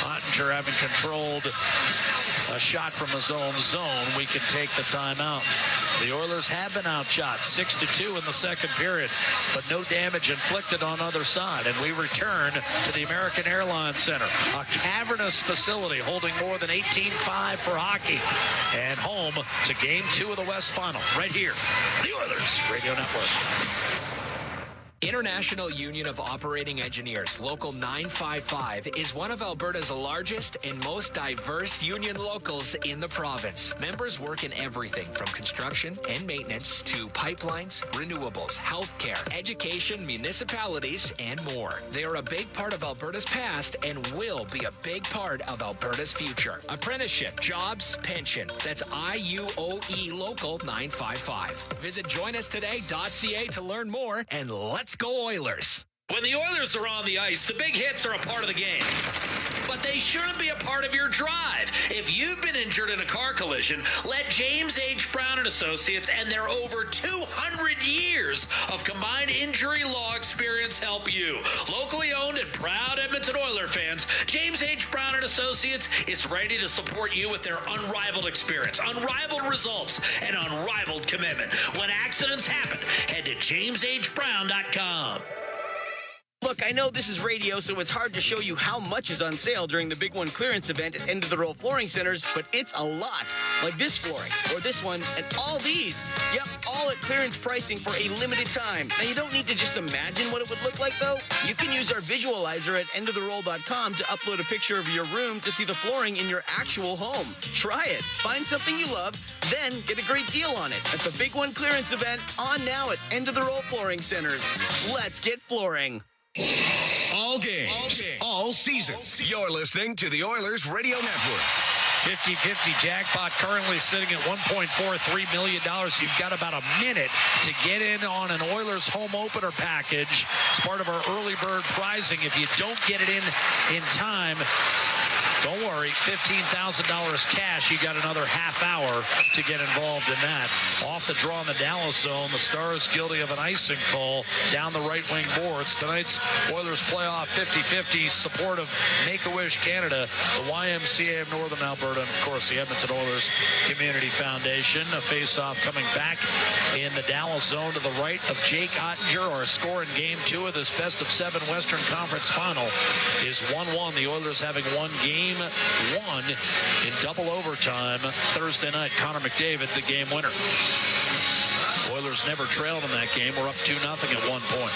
Ottinger having controlled a shot from his own zone, we can take the timeout. The Oilers have been outshot 6-2 in the second period, but no damage inflicted on either side. And we return to the American Airlines Center, a cavernous facility holding more than 18,500 for hockey, and home to Game 2 of the West Final, right here, the Oilers Radio Network. International Union of Operating Engineers, Local 955, is one of Alberta's largest and most diverse union locals in the province. Members work in everything from construction and maintenance to pipelines, renewables, healthcare, education, municipalities, and more. They are a big part of Alberta's past and will be a big part of Alberta's future. Apprenticeship, jobs, pension. That's IUOE Local 955. Visit joinustoday.ca to learn more, and let's go Oilers. When the Oilers are on the ice, the big hits are a part of the game. But they shouldn't be a part of your drive. If you've been injured in a car collision, let James H. Brown & Associates and their over 200 years of combined injury law experience help you. Locally owned and proud Edmonton Oiler fans, James H. Brown & Associates is ready to support you with their unrivaled experience, unrivaled results, and unrivaled commitment. When accidents happen, head to jameshbrown.com. Look, I know this is radio, so it's hard to show you how much is on sale during the Big One clearance event at End of the Roll Flooring Centers, but it's a lot. Like this flooring, or this one, and all these. Yep, all at clearance pricing for a limited time. Now, you don't need to just imagine what it would look like, though. You can use our visualizer at endoftheroll.com to upload a picture of your room to see the flooring in your actual home. Try it. Find something you love, then get a great deal on it at the Big One clearance event on now at End of the Roll Flooring Centers. Let's get flooring. All games, all season. You're listening to the Oilers Radio Network. 50-50 jackpot currently sitting at $1.43 million. You've got about a minute to get in on an Oilers home opener package. It's part of our early bird prizing. If you don't get it in time, don't worry, $15,000 cash. You got another half hour to get involved in that. Off the draw in the Dallas zone, the Stars guilty of an icing call down the right wing boards. Tonight's Oilers playoff 50-50 support of Make-A-Wish Canada, the YMCA of Northern Alberta, and of course the Edmonton Oilers Community Foundation. A face-off coming back in the Dallas zone to the right of Jake Ottinger. Our score in Game 2 of this best-of-7 Western Conference Final is 1-1. The Oilers having won Game 1 in double overtime Thursday night. Connor McDavid, the game winner. Oilers never trailed in that game. We're up 2-0 at one point.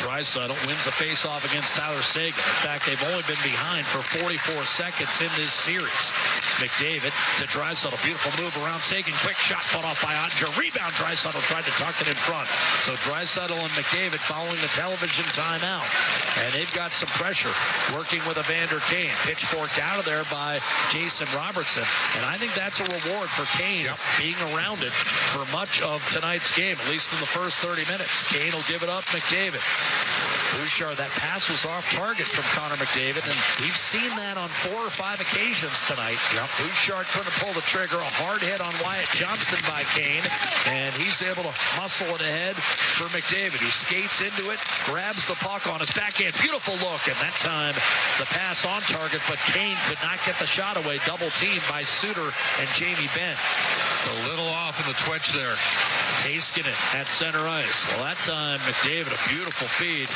Draisaitl wins a face-off against Tyler Seguin. In fact, they've only been behind for 44 seconds in this series. McDavid to Draisaitl. Beautiful move around Seguin. Quick shot fought off by Ottinger. Rebound. Draisaitl tried to tuck it in front. So Draisaitl and McDavid following the television timeout. And they've got some pressure working with Evander Kane. Pitchforked out of there by Jason Robertson. And I think that's a reward for Kane being around it for much of tonight's game, at least in the first 30 minutes. Kane will give it up. McDavid Bouchard, that pass was off target from Connor McDavid, and we've seen that on 4 or 5 occasions tonight. Bouchard couldn't pull the trigger. A hard hit on Wyatt Johnston by Kane, and he's able to muscle it ahead for McDavid, who skates into it, grabs the puck on his backhand. Beautiful look, and that time the pass on target, but Kane could not get the shot away. Double teamed by Suter and Jamie Benn. Just a little off in the twitch there. Heiskanen at center ice. Well, that time, McDavid, a beautiful feed.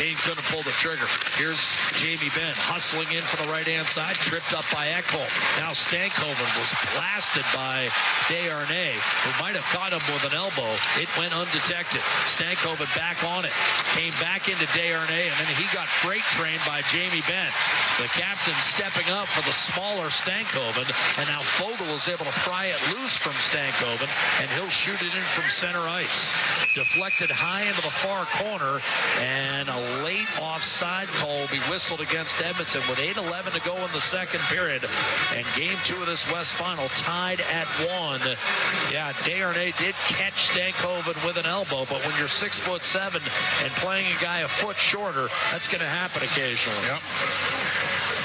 Kane couldn't pull the trigger. Here's Jamie Benn hustling in from the right-hand side, tripped up by Ekholm. Now Stankoven was blasted by Desharnais, who might have caught him with an elbow. It went undetected. Stankoven back on it. Came back into Desharnais, and then he got freight trained by Jamie Benn. The captain stepping up for the smaller Stankoven, and now Foegele is able to pry it loose from Stankoven, and he'll shoot it in from center ice. Deflected high into the far corner, and a late offside call will be whistled against Edmonton with 8:11 to go in the second period. And game 2 of this West Final tied at 1. Yeah, Desharnais did catch Stankoven with an elbow, but when you're 6'7" and playing a guy a foot shorter, that's going to happen occasionally. Yep.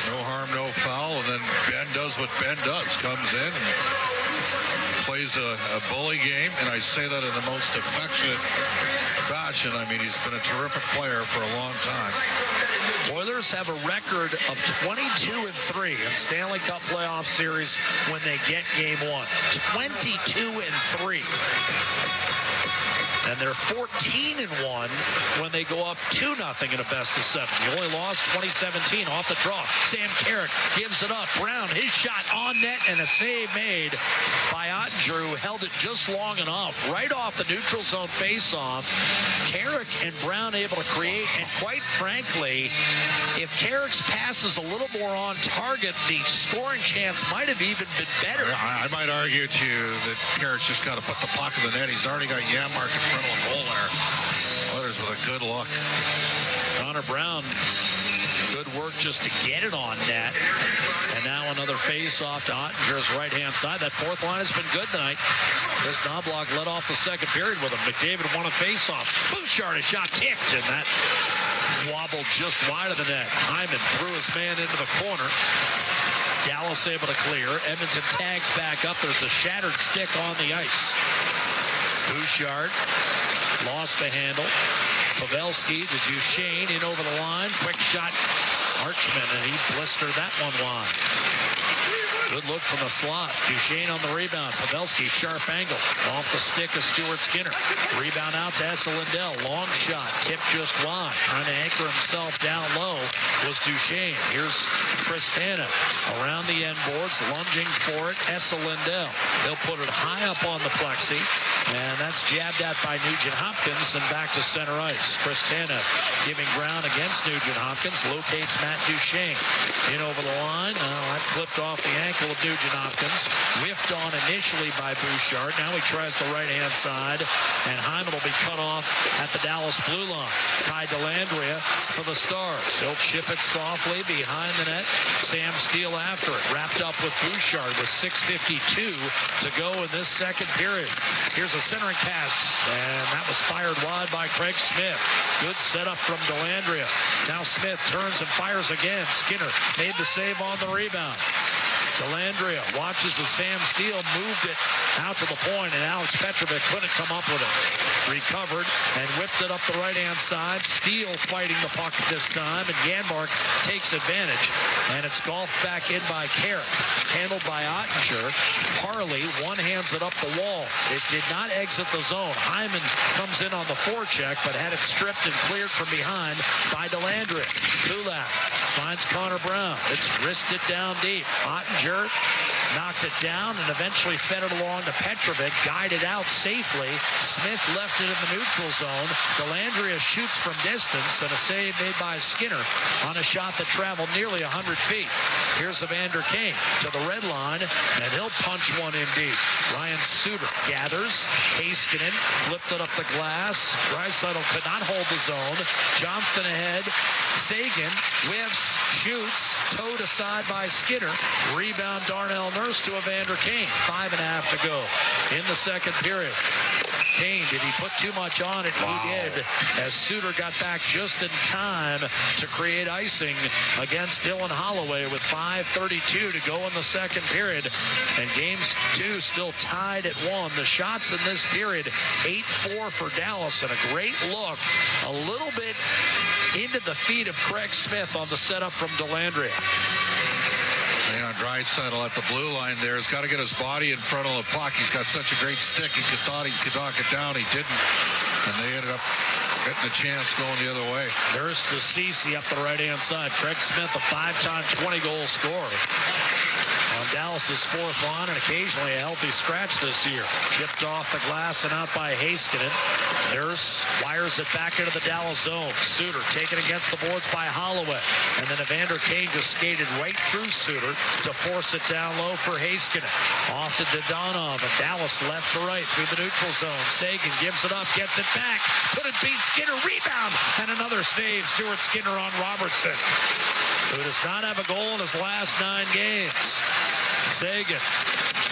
No harm, no foul, and then Ben does what Ben does. Comes in and plays a bully game, and I say that in the most affectionate fashion. I mean, he's been a terrific player for a long time. Oilers have a record of 22-3 in Stanley Cup playoff series when they get game 1. 22-3. And they're 14-1 when they go up 2-0 in a best-of-7. You only lost 2017 off the draw. Sam Carrick gives it up. Brown, his shot on net, and a save made by Ottinger, who held it just long enough. Right off the neutral zone face-off, Carrick and Brown able to create. And quite frankly, if Carrick's pass is a little more on target, the scoring chance might have even been better. I might argue to you that Carrick's just got to put the puck in the net. He's already got Janmark in front of a goal there. Oilers with a good look. Connor Brown, good work just to get it on net. And now another face-off to Ottinger's right-hand side. That fourth line has been good tonight. Chris Knobloch led off the second period with him. McDavid won a face-off. Bouchard, a shot tipped, and that wobbled just wide of the net. Hyman threw his man into the corner. Dallas able to clear. Edmonton tags back up. There's a shattered stick on the ice. Bouchard lost the handle. Pavelski to Duchesne in over the line. Quick shot, Archman, and he blistered that one wide. Good look from the slot. Duchesne on the rebound. Pavelski, sharp angle. Off the stick of Stuart Skinner. Rebound out to Esa Lindell. Long shot. Tipped just wide. Trying to anchor himself down low was Duchesne. Here's Cristana around the end boards. Lunging for it. Esa Lindell. They'll put it high up on the plexi. And that's jabbed at by Nugent-Hopkins and back to center ice. Cristana giving ground against Nugent-Hopkins. Locates Matt Duchesne. In over the line. That clipped off the ankle of Nugent-Hopkins. Whiffed on initially by Bouchard. Now he tries the right-hand side. And Hyman will be cut off at the Dallas blue line. Tied to Landria for the Stars. He'll chip it softly behind the net. Sam Steele after it. Wrapped up with Bouchard with 6:52 to go in this second period. Here's a centering pass, and that was fired wide by Craig Smith. Good setup from Dellandrea. Now Smith turns and fires again. Skinner made the save on the rebound. Dellandrea watches as Sam Steele moved it out to the point, and Alex Petrovic couldn't come up with it. Recovered and whipped it up the right-hand side. Steele fighting the puck this time, and Janmark takes advantage, and it's golfed back in by Carrick. Handled by Ottinger. Harley one-hands it up the wall. It did not exit the zone. Hyman comes in on the forecheck, but had it stripped and cleared from behind by Dellandrea. Kulak finds Connor Brown. It's wristed down deep. Ottinger knocked it down and eventually fed it along to Petrovic. Guided out safely. Smith left it in the neutral zone. Dellandrea shoots from distance, and a save made by Skinner on a shot that traveled nearly 100 feet. Here's Evander Kane to the red line, and he'll punch one in deep. Ryan Suter gathers. Heiskanen flipped it up the glass. Draisaitl could not hold the zone. Johnston ahead. Sagan whiffs, shoots, towed aside by Skinner. Rebound Darnell Nurse to Evander Kane. 5.5 to go in the second period. Kane. Did he put too much on it? Wow. He did, as Suter got back just in time to create icing against Dylan Holloway with 5:32 to go in the second period. And Game 2 still tied at 1. The shots in this period, 8-4 for Dallas, and a great look a little bit into the feet of Craig Smith on the setup from Delandria. Draisaitl at the blue line there has got to get his body in front of the puck. He's got such a great stick. He thought he could knock it down. He didn't. And they ended up getting a chance going the other way. There's the Cece up the right-hand side. Craig Smith, a 5-time 20-goal scorer on Dallas's fourth line, and occasionally a healthy scratch this year. Chipped off the glass and out by Heiskanen. Nurse wires it back into the Dallas zone. Suter taken against the boards by Holloway. And then Evander Kane just skated right through Suter to force it down low for Heiskanen. Off to Dodonov, and Dallas left to right through the neutral zone. Sagan gives it up, gets it back. Couldn't beat Skinner. Rebound, and another save. Stuart Skinner on Robertson, who does not have a goal in his last 9 games. Sagan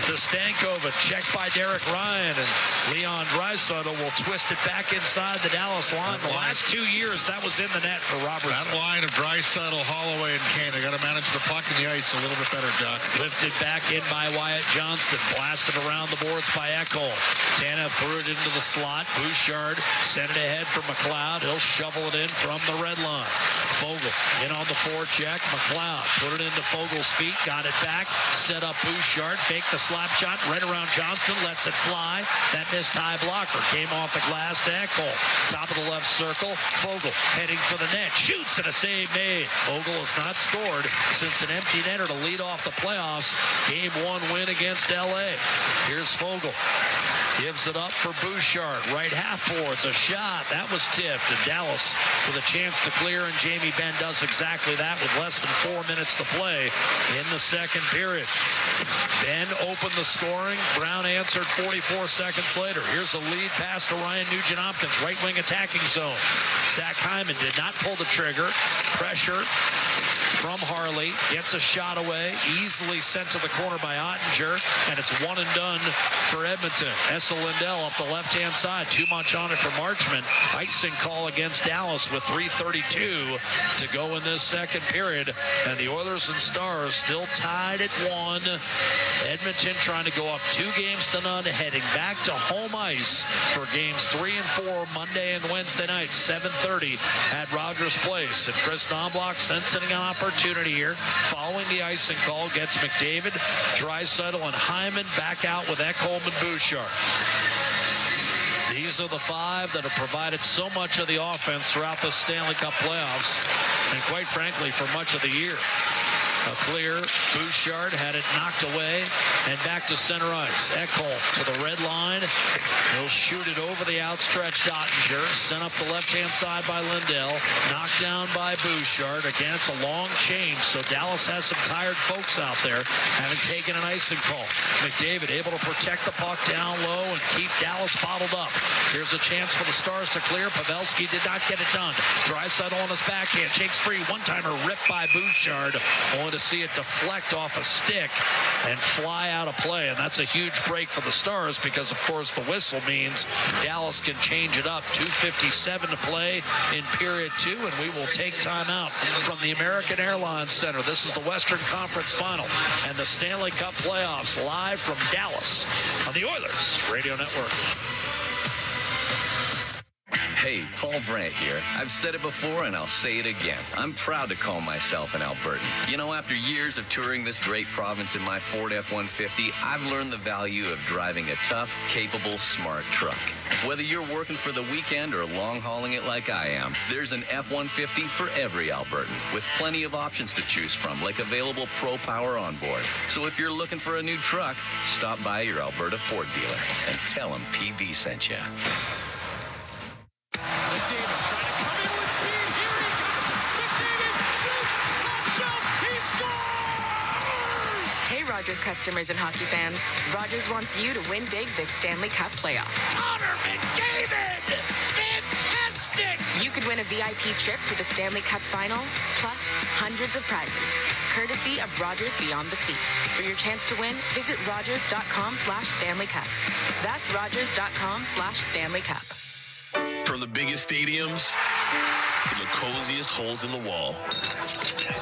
to Stankovic, checked by Derek Ryan, and Leon Draisaitl will twist it back inside the Dallas line. The last 2 years, that was in the net for Robertson. That line of Draisaitl, Holloway, and Kane, they got to manage the puck in the ice a little bit better, Jack. Lifted back in by Wyatt Johnston, blasted around the boards by Ekholm. Tanev threw it into the slot. Bouchard sent it ahead for McLeod. He'll shovel it in from the red line. Fogel in on the forecheck. McLeod put it into Fogel's feet, got it back, set up Bouchard, faked the slap shot right around Johnston, lets it fly. That missed high blocker came off the glass to Ekholm. Top of the left circle, Fogel heading for the net, shoots, and a save made. Fogel has not scored since an empty netter to lead off the playoffs. Game 1 win against LA. Here's Fogel. Gives it up for Bouchard. Right half boards. A shot. That was tipped. And Dallas with a chance to clear. And Jamie Benn does exactly that with less than 4 minutes to play in the second period. Benn opened the scoring. Brown answered 44 seconds later. Here's a lead pass to Ryan Nugent-Hopkins. Right wing attacking zone. Zach Hyman did not pull the trigger. Pressure from Harley. Gets a shot away. Easily sent to the corner by Ottinger. And it's one and done for Edmonton. Essa Lindell up the left-hand side. Too much on it for Marchment. Icing call against Dallas with 3:32 to go in this second period. And the Oilers and Stars still tied at 1. Edmonton trying to go up 2-0, heading back to home ice for games 3 and 4 Monday and Wednesday night, 7:30 at Rogers Place. And Chris Knobloch sensing an opportunity here. Following the icing call, gets McDavid, Draisaitl, and Hyman back out with Ekholm and Bouchard. These are the 5 that have provided so much of the offense throughout the Stanley Cup playoffs, and quite frankly, for much of the year. A clear. Bouchard had it knocked away and back to center ice. Ekholm to the red line. He'll shoot it over the outstretched Ottinger. Sent up the left-hand side by Lindell. Knocked down by Bouchard. Again, it's a long change, so Dallas has some tired folks out there having taken an icing call. McDavid able to protect the puck down low and keep Dallas bottled up. Here's a chance for the Stars to clear. Pavelski did not get it done. Draisaitl on his backhand. Shakes free. One-timer ripped by Bouchard. Only to see it deflect off a stick and fly out of play. And that's a huge break for the Stars because, of course, the whistle means Dallas can change it up. 2:57 to play in period 2, and we will take time out from the American Airlines Center. This is the Western Conference Final and the Stanley Cup playoffs live from Dallas on the Oilers Radio Network. Hey, Paul Brandt here. I've said it before and I'll say it again. I'm proud to call myself an Albertan. You know, after years of touring this great province in my Ford F-150, I've learned the value of driving a tough, capable, smart truck. Whether you're working for the weekend or long-hauling it like I am, there's an F-150 for every Albertan, with plenty of options to choose from, like available Pro Power on board. So if you're looking for a new truck, stop by your Alberta Ford dealer and tell them PB sent you. McDavid trying to come in with speed. Here he comes. McDavid shoots. Top shelf. He scores! Hey, Rogers customers and hockey fans. Rogers wants you to win big this Stanley Cup playoffs. Connor McDavid! Fantastic! You could win a VIP trip to the Stanley Cup final, plus hundreds of prizes, courtesy of Rogers Beyond the Sea. For your chance to win, visit Rogers.com/Stanley Cup. That's Rogers.com/Stanley Cup. From the biggest stadiums to the coziest holes in the wall.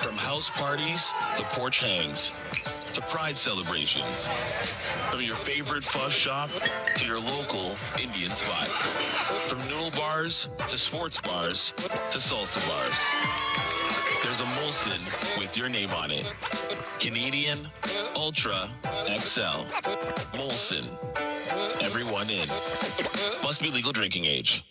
From house parties to porch hangs to pride celebrations. From your favorite fuzz shop to your local Indian spot. From noodle bars to sports bars to salsa bars. There's a Molson with your name on it. Canadian Ultra XL. Molson. Everyone in. Must be legal drinking age.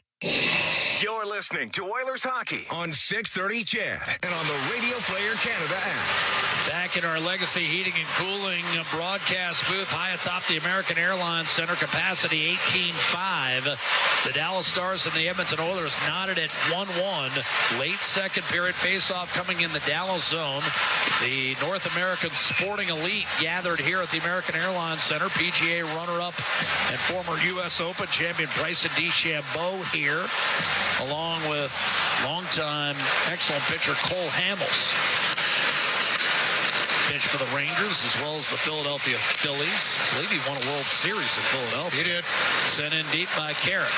You're listening to Oilers Hockey on 630 CHED and on the Radio Player Canada app. Back in our Legacy Heating and Cooling broadcast booth, high atop the American Airlines Center, capacity 18,500. The Dallas Stars and the Edmonton Oilers knotted at 1-1. Late second period faceoff coming in the Dallas zone. The North American Sporting Elite gathered here at the American Airlines Center. PGA runner-up and former U.S. Open champion Bryson DeChambeau here, along with longtime excellent pitcher Cole Hamels. Pitch for the Rangers as well as the Philadelphia Phillies. I believe he won a World Series in Philadelphia. He did. Sent in deep by Carrick.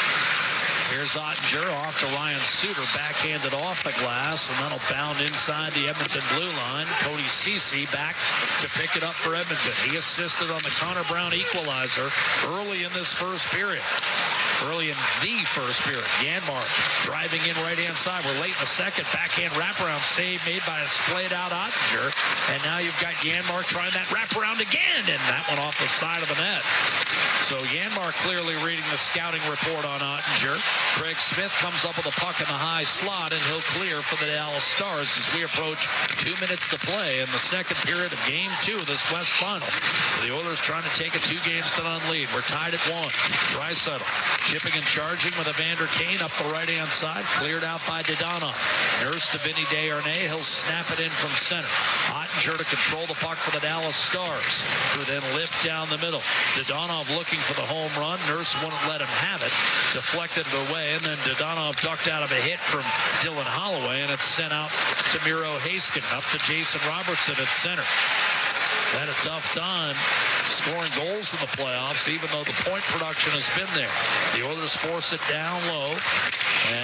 Here's Ottinger off to Ryan Suter, backhanded off the glass, and that'll bound inside the Edmonton blue line. Cody Ceci back to pick it up for Edmonton. He assisted on the Connor Brown equalizer early in this first period. Early in the first period. Janmark driving in right-hand side. We're late in the second. Backhand wraparound save made by a splayed-out Ottinger. And now you've got Janmark trying that wraparound again, and that one off the side of the net. So Janmark clearly reading the scouting report on Ottinger. Craig Smith comes up with a puck in the high slot, and he'll clear for the Dallas Stars as we approach 2 minutes to play in the second period of Game 2 of this West Final. The Oilers trying to take a 2-0 lead. We're tied at 1. Draisaitl chipping and charging with Evander Kane up the right-hand side. Cleared out by Dadonov. Nurse to Vinny Desharnais. He'll snap it in from center. Ottinger to control the puck for the Dallas Stars, who then lift down the middle. Dadonov looking for the home run. Nurse wouldn't let him have it. Deflected it away, and then Dadonov ducked out of a hit from Dylan Holloway, and it's sent out to Miro Haskin. Up to Jason Robertson at center. He's had a tough time scoring goals in the playoffs, even though the point production has been there. The Oilers force it down low,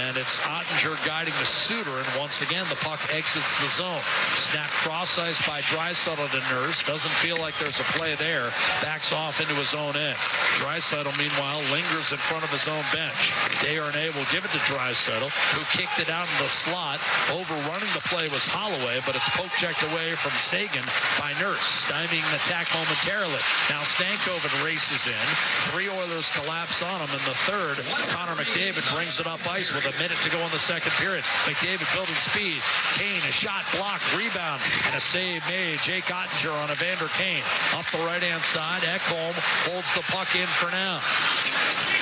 and it's Ottinger guiding the Suter, and once again the puck exits the zone. Snapped cross ice by Draisaitl to Nurse. Doesn't feel like there's a play there. Backs off into his own end. Draisaitl, meanwhile, lingers in front of his own bench. Desharnais will give it to Draisaitl, who kicked it out in the slot. Overrunning the play was Holloway, but it's poke-checked away from Sagan by Nurse, stymieing the attack momentarily. Now Stankoven races in. 3 Oilers collapse on him in the third. Connor McDavid brings it up ice with a minute to go in the second period. McDavid building speed. Kane, a shot blocked, rebound, and a save made. Jake Ottinger on Evander Kane. Up the right-hand side, Ekholm holds the puck in for now.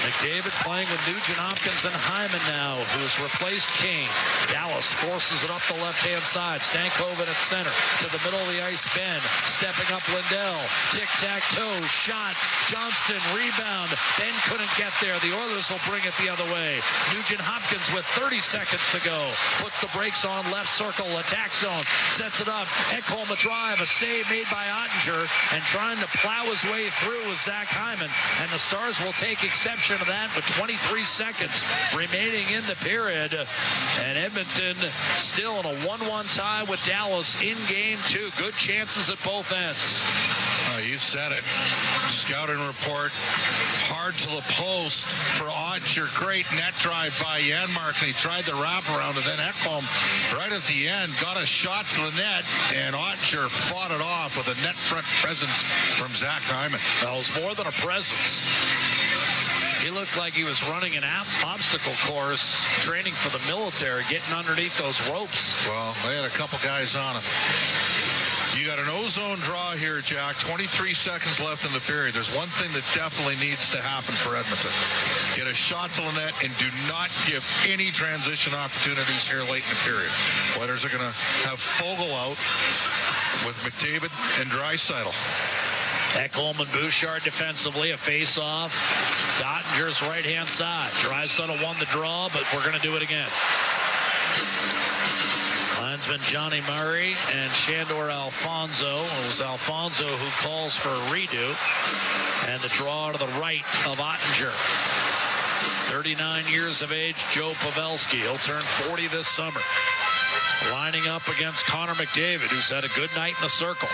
McDavid playing with Nugent Hopkins and Hyman now, who has replaced Kane. Dallas forces it up the left-hand side. Stankoven at center to the middle of the ice. Ben stepping up Lindell. Tic-tac-toe, shot. Johnston, rebound. Ben couldn't get there. The Oilers will bring it the other way. Nugent Hopkins with 30 seconds to go. Puts the brakes on, left circle, attack zone. Sets it up. Ekholm a drive. A save made by Ottinger. And trying to plow his way through with Zach Hyman. And the Stars will take exception of that with 23 seconds remaining in the period. And Edmonton still in a 1-1 tie with Dallas in Game 2. Good chances at both ends. You said it. Scouting report. Hard to the post for Ottinger. Great net drive by Janmark, and he tried the wraparound, and then Ekholm right at the end got a shot to the net, and Ottinger fought it off with a net front presence from Zach Hyman. That was more than a presence. He looked like he was running an obstacle course, training for the military, getting underneath those ropes. Well, they had a couple guys on him. You got an ozone draw here, Jack. 23 seconds left in the period. There's one thing that definitely needs to happen for Edmonton. Get a shot to the net and do not give any transition opportunities here late in the period. Oilers are going to have Fogle out with McDavid and Draisaitl. Ekholm and Bouchard defensively, a face-off. Ottinger's right-hand side. Draisaitl won the draw, but we're going to do it again. linesman Johnny Murray and Shandor Alfonso. It was Alfonso who calls for a redo. And the draw to the right of Ottinger. 39 years of age, Joe Pavelski. He'll turn 40 this summer. Lining up against Connor McDavid, who's had a good night in the circle.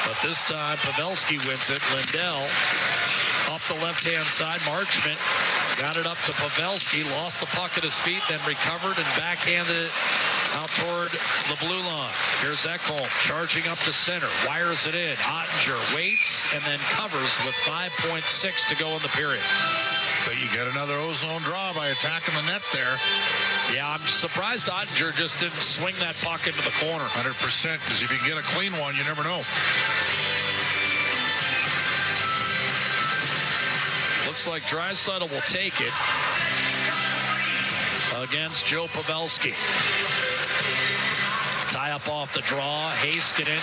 But this time, Pavelski wins it. Lindell up the left-hand side. Marchment got it up to Pavelski, lost the puck at his feet, then recovered and backhanded it out toward the blue line. Here's Ekholm charging up to center, wires it in. Ottinger waits and then covers with 5.6 to go in the period. But you get another ozone draw by attacking the net there. Yeah, I'm surprised Ottinger just didn't swing that puck into the corner. 100%, because if you get a clean one, you never know. Looks like Draisaitl will take it against Joe Pavelski. Tie up off the draw. Heiskanen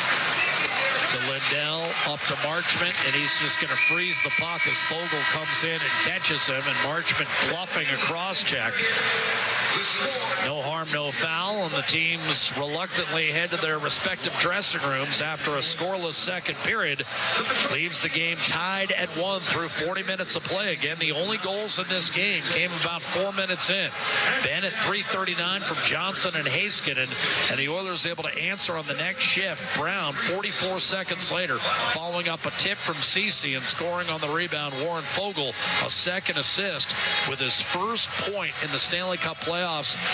to Lindell, up to Marchment, and he's just going to freeze the puck as Fogle comes in and catches him, and Marchment bluffing a cross-check. No harm, no foul, and the teams reluctantly head to their respective dressing rooms after a scoreless second period. Leaves the game tied at 1 through 40 minutes of play. Again, the only goals in this game came about 4 minutes in. Ben at 3:39 from Johnson and Heiskanen, and the Oilers able to answer on the next shift. Brown, 44 seconds later, following up a tip from Ceci and scoring on the rebound. Warren Fogle, a second assist with his first point in the Stanley Cup playoffs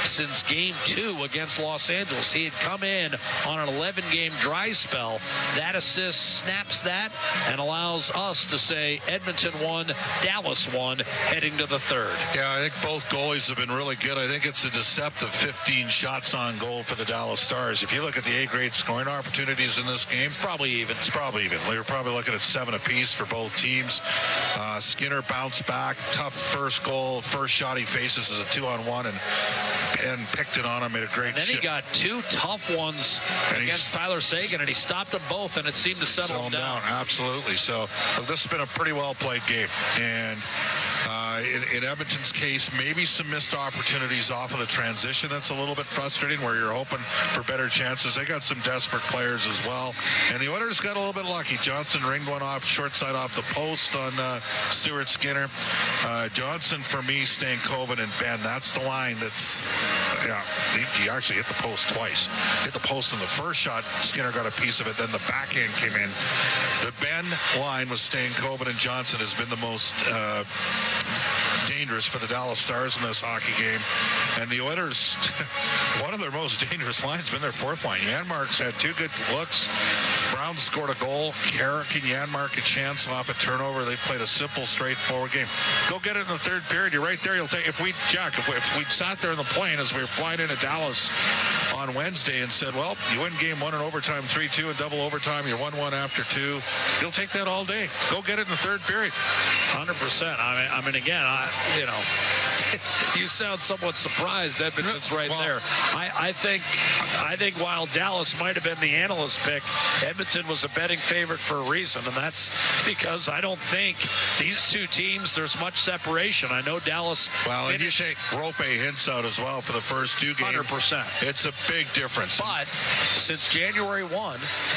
since Game 2 against Los Angeles. He had come in on an 11-game dry spell. That assist snaps that and allows us to say Edmonton won, Dallas won, heading to the third. Yeah, I think both goalies have been really good. I think it's a deceptive 15 shots on goal for the Dallas Stars. If you look at the A-grade scoring opportunities in this game, it's probably even. It's probably even. You're probably looking at 7 apiece for both teams. Skinner bounced back. Tough first goal. First shot he faces is a 2-on-1, and picked it on him. Made a great and then he got 2 tough ones against Tyler Seguin, and he stopped them both, and it seemed to settle him down. Absolutely. So this has been a pretty well-played game. And in Edmonton's case, maybe some missed opportunities off of the transition. That's a little bit frustrating, where you're hoping for better chances. They got some desperate players as well. And the Oilers got a little bit lucky. Johnson ringed one off, short side off the post on Stuart Skinner. Johnson, for me, Stankoven and Ben, that's the line that's, he actually hit the post twice. Hit the post in the first shot. Skinner got a piece of it. Then the backhand came in. The Ben line with Stankoven and Johnson has been the most dangerous for the Dallas Stars in this hockey game. And the Oilers, one of their most dangerous lines has been their fourth line. Janmark's had 2 good looks. Brown scored a goal. Carrick and Janmark a chance off a turnover. They played a simple, straightforward game. Go get it in the third period. You're right there. You'll take. If we sat there in the plane as we were flying into Dallas on Wednesday and said, well, you win game 1 in overtime, 3-2 in double overtime. You're 1-1 after 2. You'll take that all day. Go get it in the third period. 100%. I mean, again, you sound somewhat surprised. Edmonton's right there. I think while Dallas might have been the analyst pick, Edmonton was a betting favorite for a reason, and that's because I don't think these two teams, there's much separation. I know Dallas. Well, and you take Rope Hintz out as well for the first 2 games. 100%. It's a big difference. But since January 1,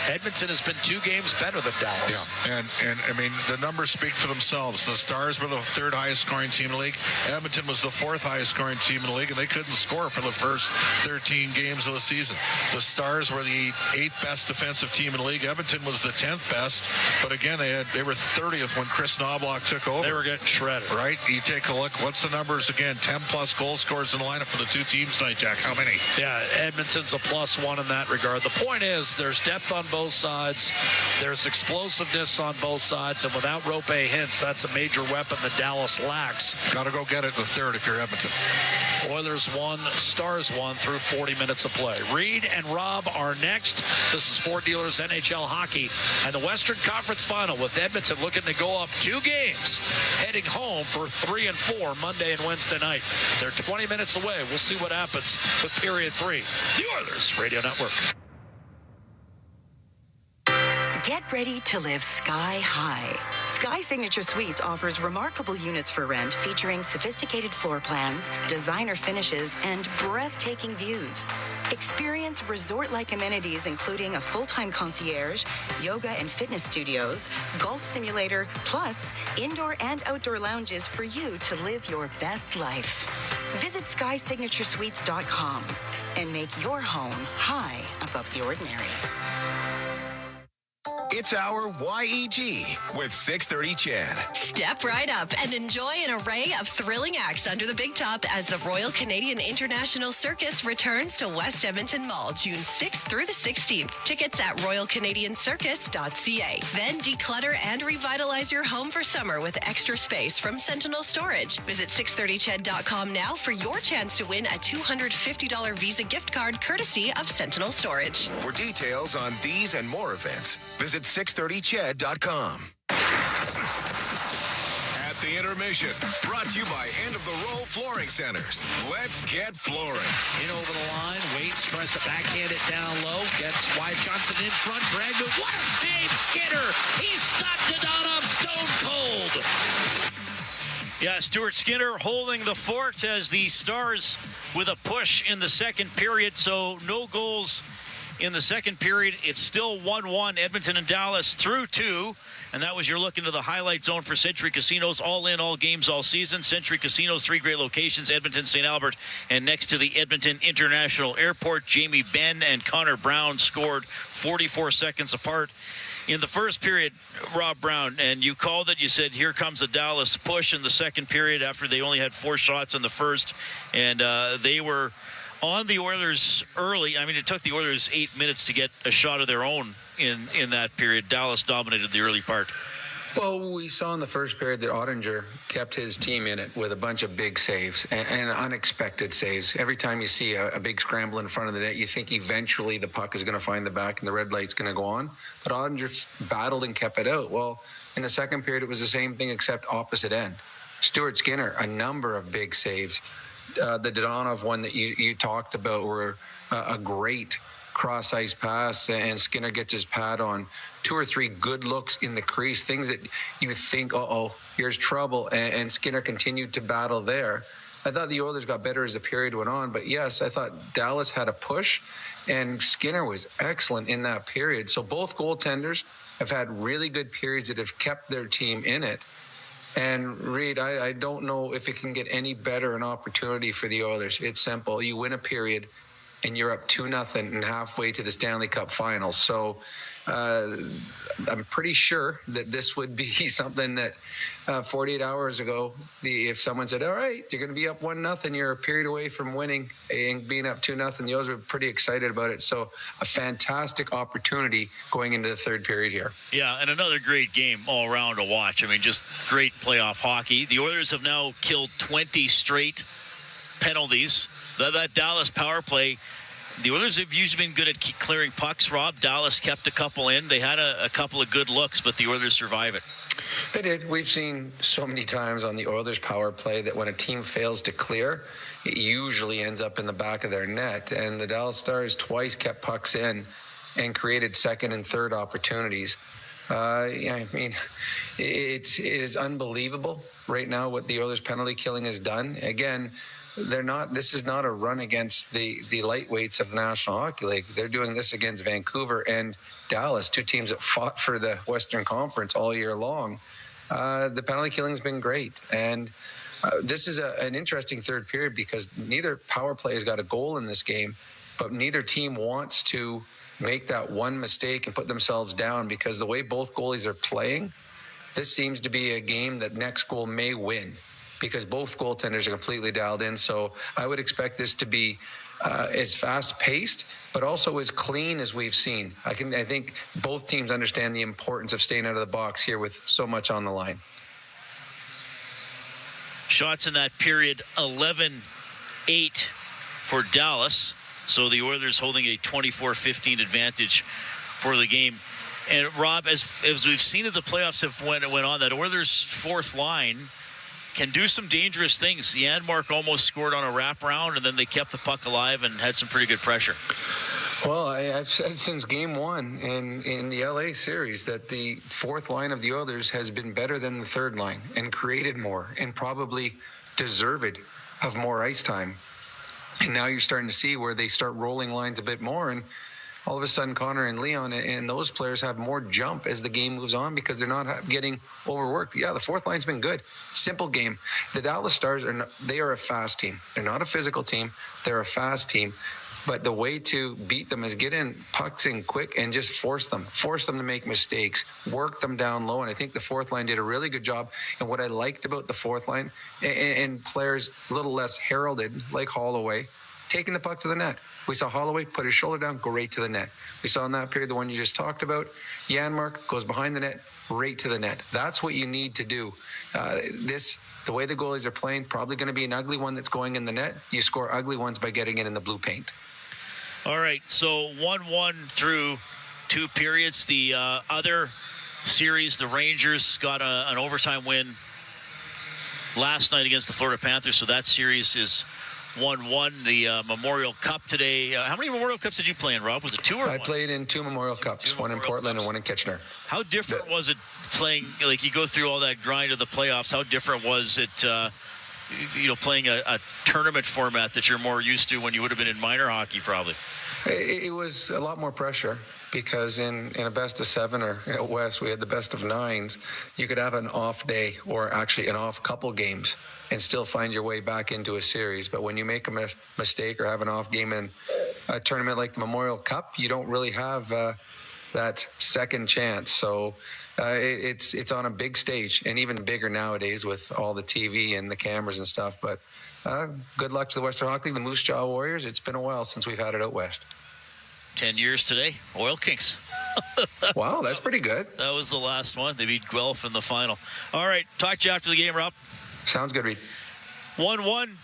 Edmonton has been 2 games better than Dallas. Yeah, and I mean, the numbers speak for themselves. The Stars were the 3rd highest scoring team in the league. Edmonton was the 4th highest scoring team in the league, and they couldn't score for the first 13 games of the season. The Stars were the 8th best defensive team in the league. Edmonton was the 10th best, but again, they were 30th when Chris Knobloch took over. They were getting shredded. Right? You take a look. What's the numbers again? 10-plus goal scorers in the lineup for the 2 teams tonight, Jack. How many? Yeah, Edmonton's a +1 in that regard. The point is, there's depth on both sides. There's explosiveness on both sides, and without Rope Hintz, that's a major weapon that Dallas lacks. Got to go get it in the third if you're Edmonton. Oilers won, Stars won through 40 minutes of play. Reed and Rob are next. This is Ford Dealers NHL Hockey and the Western Conference Final, with Edmonton looking to go up 2 games, heading home for 3 and 4 Monday and Wednesday night. They're 20 minutes away. We'll see what happens with period 3. The Oilers Radio Network. Get ready to live sky high. Sky Signature Suites offers remarkable units for rent featuring sophisticated floor plans, designer finishes, and breathtaking views. Experience resort-like amenities including a full-time concierge, yoga and fitness studios, golf simulator, plus indoor and outdoor lounges for you to live your best life. Visit SkySignatureSuites.com and make your home high above the ordinary. It's our YEG with 630 Chad. Step right up and enjoy an array of thrilling acts under the big top as the Royal Canadian International Circus returns to West Edmonton Mall June 6th through the 16th. Tickets at royalcanadiancircus.ca. Then declutter and revitalize your home for summer with extra space from Sentinel Storage. Visit 630ched.com now for your chance to win a $250 Visa gift card courtesy of Sentinel Storage. For details on these and more events, visit 630ched.com. At the Intermission, brought to you by End of the Roll Flooring Centers. Let's get flooring. In over the line, Waits tries to backhand it down low, gets Wyatt Johnston in front, drag move. What a save, Skinner! He stopped Dadonov stone cold. Yeah, Stuart Skinner holding the fort as the Stars with a push in the second period, so no goals in the second period. It's still 1-1, Edmonton and Dallas through 2. And that was your look into the highlight zone for Century Casinos. All in, all games, all season. Century Casinos, 3 great locations, Edmonton, St. Albert, and next to the Edmonton International Airport. Jamie Benn and Connor Brown scored 44 seconds apart in the first period, Rob Brown. And you called it. You said, here comes the Dallas push in the second period after they only had 4 shots in the first. And they were on the Oilers early. I mean, it took the Oilers 8 minutes to get a shot of their own in that period. Dallas dominated the early part. Well, we saw in the first period that Ottinger kept his team in it with a bunch of big saves and unexpected saves. Every time you see a big scramble in front of the net, you think eventually the puck is going to find the back and the red light's going to go on. But Ottinger battled and kept it out. Well, in the second period, it was the same thing except opposite end. Stuart Skinner, a number of big saves. The Dadonov one that you talked about were a great cross-ice pass, and Skinner gets his pad on 2 or 3 good looks in the crease, things that you think, here's trouble, and Skinner continued to battle there. I thought the Oilers got better as the period went on, but yes, I thought Dallas had a push, and Skinner was excellent in that period. So both goaltenders have had really good periods that have kept their team in it. And Reed, I don't know if it can get any better an opportunity for the Oilers. It's simple. You win a period, and you're up 2-0 and halfway to the Stanley Cup Finals. So I'm pretty sure that this would be something that 48 hours ago, if someone said, all right, you're going to be up 1-0, you're a period away from winning and being up 2-0, the Oilers were pretty excited about it. So a fantastic opportunity going into the third period here. Yeah, and another great game all around to watch. I mean, just great playoff hockey. The Oilers have now killed 20 straight penalties. That Dallas power play, the Oilers have usually been good at clearing pucks, Rob. Dallas kept a couple in. They had a couple of good looks, but the Oilers survive it. They did. We've seen so many times on the Oilers power play that when a team fails to clear, it usually ends up in the back of their net. And the Dallas Stars twice kept pucks in and created second and third opportunities. I mean, it is unbelievable right now what the Oilers penalty killing has done. Again, this is not a run against the lightweights of the National Hockey League. They're doing this against Vancouver and Dallas, 2 teams that fought for the Western Conference all year long. The penalty killing's been great. And this is an interesting third period because neither power play has got a goal in this game, but neither team wants to make that one mistake and put themselves down, because the way both goalies are playing, this seems to be a game that next goal may win, because both goaltenders are completely dialed in. So I would expect this to be as fast-paced, but also as clean as we've seen. I think both teams understand the importance of staying out of the box here with so much on the line. Shots in that period, 11-8 for Dallas. So the Oilers holding a 24-15 advantage for the game. And Rob, as we've seen as the playoffs went on, that Oilers fourth line can do some dangerous things. Janmark almost scored on a wraparound, and then they kept the puck alive and had some pretty good pressure. Well, I've said since game one in the LA series that the fourth line of the Oilers has been better than the third line and created more and probably deserved of more ice time. And now you're starting to see where they start rolling lines a bit more, and all of a sudden Connor and Leon and those players have more jump as the game moves on because they're not getting overworked. Yeah, the fourth line's been good. Simple game. The Dallas Stars they are a fast team. They're not a physical team. They're a fast team. But the way to beat them is get in pucks in quick and just force them to make mistakes, work them down low. And I think the fourth line did a really good job. And what I liked about the fourth line and players a little less heralded, like Holloway, taking the puck to the net. We saw Holloway put his shoulder down, go right to the net. We saw in that period, the one you just talked about, Janmark goes behind the net, right to the net. That's what you need to do. The way the goalies are playing, probably going to be an ugly one that's going in the net. You score ugly ones by getting it in the blue paint. All right, so 1-1 through 2 periods. The other series, the Rangers got an overtime win last night against the Florida Panthers, so that series is 1-1. The Memorial Cup today. How many Memorial Cups did you play in, Rob? Was it 2 or 1? I played in 2 Memorial Cups, one in Portland and one in Kitchener. How different was it playing, like you go through all that grind of the playoffs, how different was it playing a tournament format that you're more used to when you would have been in minor hockey probably? It was a lot more pressure because in a best of 7 or at West, we had the best of 9s. You could have an off day or actually an off couple games and still find your way back into a series. But when you make a mistake or have an off game in a tournament like the Memorial Cup, you don't really have that second chance. So it's on a big stage and even bigger nowadays with all the TV and the cameras and stuff. But good luck to the Western Hockey League, the Moose Jaw Warriors. It's been a while since we've had it out west. 10 years today, Oil Kings. Wow, that's pretty good. That was the last one. They beat Guelph in the final. All right, talk to you after the game, Rob. Sounds good, Reed. 1-1.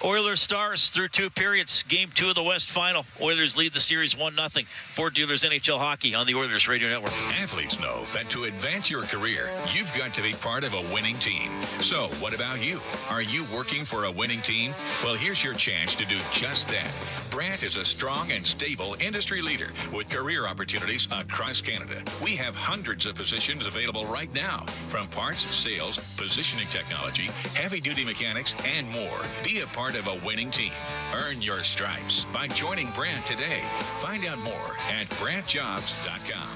Oilers Stars through 2 periods. Game 2 of the West Final. Oilers lead the series 1-0. Ford Dealers NHL Hockey on the Oilers Radio Network. Athletes know that to advance your career, you've got to be part of a winning team. So, what about you? Are you working for a winning team? Well, here's your chance to do just that. Brandt is a strong and stable industry leader with career opportunities across Canada. We have hundreds of positions available right now, from parts, sales, positioning technology, heavy-duty mechanics, and more. Be a part of a winning team. Earn your stripes by joining Brandt today. Find out more at BrandtJobs.com.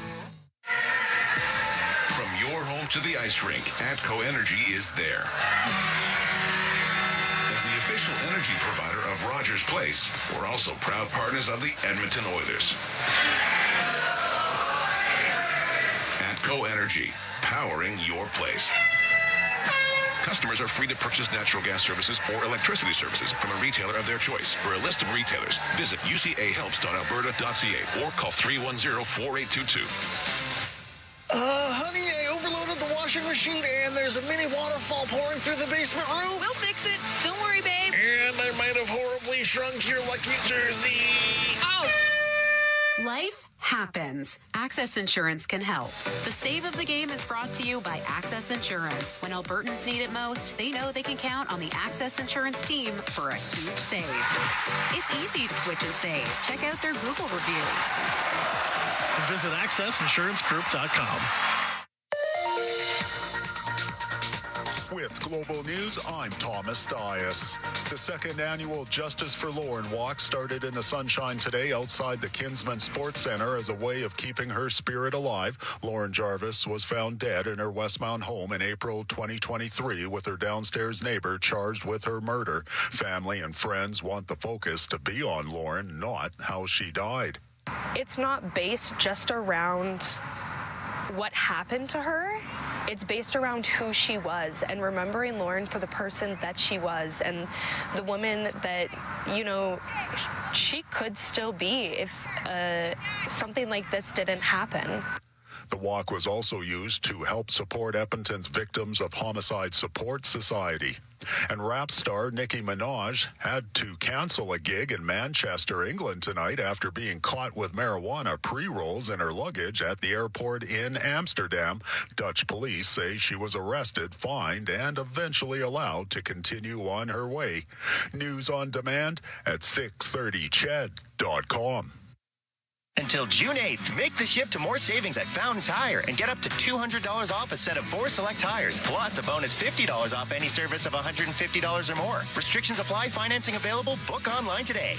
From your home to the ice rink, ATCO Energy is there. As the official energy provider of Rogers Place, we're also proud partners of the Edmonton Oilers. ATCO Energy, powering your place. Customers are free to purchase natural gas services or electricity services from a retailer of their choice. For a list of retailers, visit ucahelps.alberta.ca or call 310-4822. Honey, I overloaded the washing machine and there's a mini waterfall pouring through the basement roof. We'll fix it. Don't worry, babe. And I might have horribly shrunk your lucky jersey. Ow! Life happens. Access Insurance can help. The save of the game is brought to you by Access Insurance. When Albertans need it most, they know they can count on the Access Insurance team for a huge save. It's easy to switch and save. Check out their Google reviews. Visit accessinsurancegroup.com. With Global News, I'm Thomas Dias. The second annual Justice for Lauren Walk started in the sunshine today outside the Kinsman Sports Center as a way of keeping her spirit alive. Lauren Jarvis was found dead in her Westmount home in April 2023 with her downstairs neighbor charged with her murder. Family and friends want the focus to be on Lauren, not how she died. It's not based just around what happened to her. It's based around who she was and remembering Lauren for the person that she was and the woman that, she could still be if something like this didn't happen. The walk was also used to help support Edmonton's Victims of Homicide Support Society. And rap star Nicki Minaj had to cancel a gig in Manchester, England tonight after being caught with marijuana pre-rolls in her luggage at the airport in Amsterdam. Dutch police say she was arrested, fined, and eventually allowed to continue on her way. News on demand at 630ched.com. Until June 8th, make the shift to more savings at Fountain Tire and get up to $200 off a set of 4 select tires, plus a bonus $50 off any service of $150 or more. Restrictions apply. Financing available. Book online today.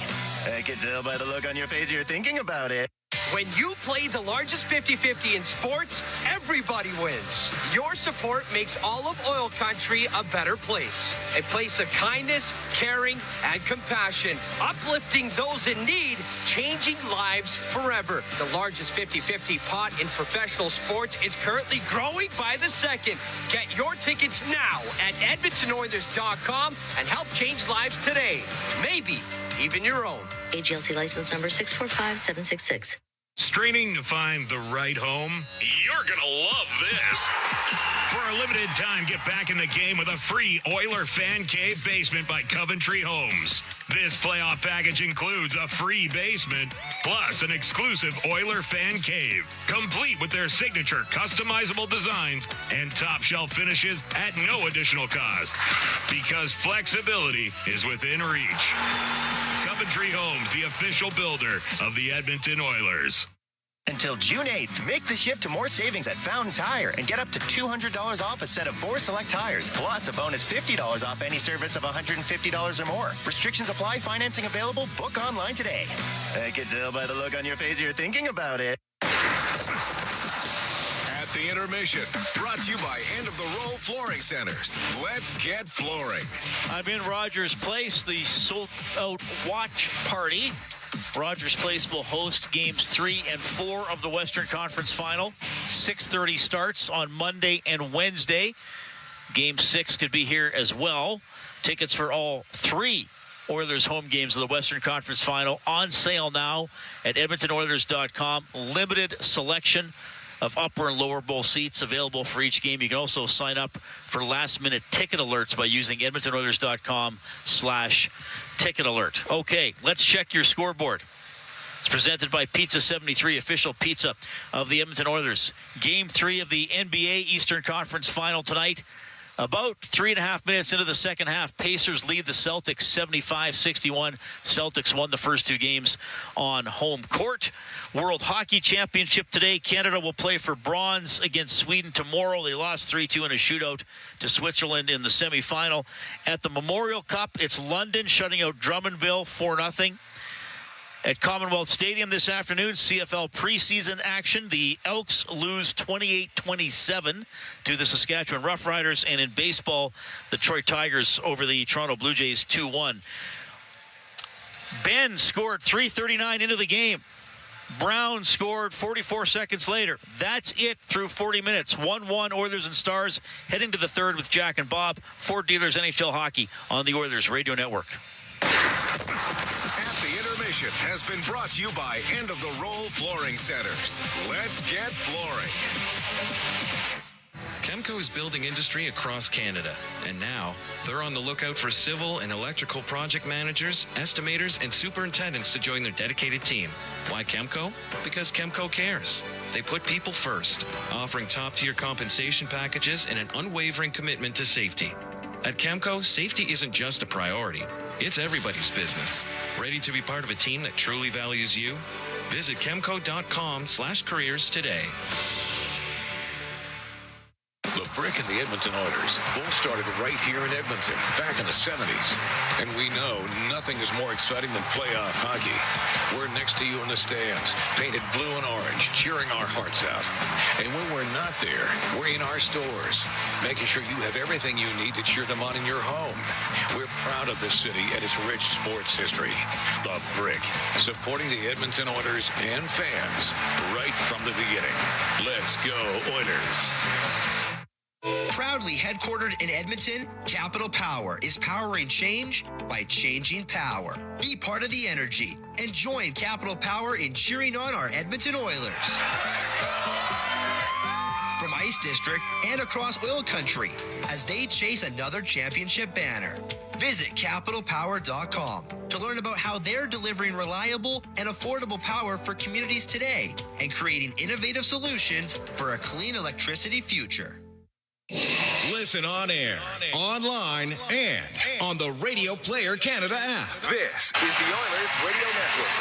I can tell by the look on your face you're thinking about it. When you play the largest 50-50 in sports, everybody wins. Your support makes all of Oil Country a better place. A place of kindness, caring, and compassion. Uplifting those in need, changing lives forever. The largest 50-50 pot in professional sports is currently growing by the second. Get your tickets now at EdmontonOilers.com and help change lives today. Maybe even your own. AGLC license number 645766. Straining to find the right home? You're going to love this. For a limited time, get back in the game with a free Oiler Fan Cave basement by Coventry Homes. This playoff package includes a free basement, plus an exclusive Oiler Fan Cave, complete with their signature customizable designs and top shelf finishes at no additional cost. Because flexibility is within reach. Coventry Homes, the official builder of the Edmonton Oilers. Until June 8th, make the shift to more savings at Fountain Tire and get up to $200 off a set of 4 select tires, plus a bonus $50 off any service of $150 or more. Restrictions apply. Financing available. Book online today. I can tell by the look on your face you're thinking about it. At the Intermission, brought to you by End of the Row Flooring Centers. Let's get flooring. I'm in Rogers Place, the sold-out watch party. Rogers Place will host games 3 and 4 of the Western Conference Final. 6:30 starts on Monday and Wednesday. Game 6 could be here as well. Tickets for all 3 Oilers home games of the Western Conference Final on sale now at EdmontonOilers.com. Limited selection of upper and lower bowl seats available for each game. You can also sign up for last-minute ticket alerts by using EdmontonOilers.com/ticket alert. Okay, let's check your scoreboard. It's presented by Pizza 73, official pizza of the Edmonton Oilers. Game 3 of the NBA Eastern Conference Final tonight. About 3.5 minutes into the second half, Pacers lead the Celtics 75-61. Celtics won the first 2 games on home court. World Hockey Championship today. Canada will play for bronze against Sweden tomorrow. They lost 3-2 in a shootout to Switzerland in the semifinal. At the Memorial Cup, it's London shutting out Drummondville 4-0. At Commonwealth Stadium this afternoon, CFL preseason action. The Elks lose 28-27 to the Saskatchewan Roughriders. And in baseball, the Detroit Tigers over the Toronto Blue Jays 2-1. Ben scored 3:39 into the game. Brown scored 44 seconds later. That's it through 40 minutes. 1-1 Oilers and Stars heading to the third with Jack and Bob. Ford Dealers NHL Hockey on the Oilers Radio Network. At the Intermission has been brought to you by End of the Roll Flooring Centers. Let's get flooring. Chemco is building industry across Canada, and now they're on the lookout for civil and electrical project managers, estimators, and superintendents to join their dedicated team. Why Chemco? Because Chemco cares. They put people first, offering top-tier compensation packages and an unwavering commitment to safety. At Chemco, safety isn't just a priority. It's everybody's business. Ready to be part of a team that truly values you? Visit chemco.com/careers today. The Brick and the Edmonton Oilers both started right here in Edmonton back in the 70s. And we know nothing is more exciting than playoff hockey. We're next to you in the stands, painted blue and orange, cheering our hearts out. And when we're not there, we're in our stores, making sure you have everything you need to cheer them on in your home. We're proud of this city and its rich sports history. The Brick, supporting the Edmonton Oilers and fans right from the beginning. Let's go, Oilers. Proudly headquartered in Edmonton, Capital Power is powering change by changing power. Be part of the energy and join Capital Power in cheering on our Edmonton Oilers. From Ice District and across oil country as they chase another championship banner. Visit capitalpower.com to learn about how they're delivering reliable and affordable power for communities today and creating innovative solutions for a clean electricity future. Listen on air, online, and on the Radio Player Canada app. This is the Oilers Radio Network.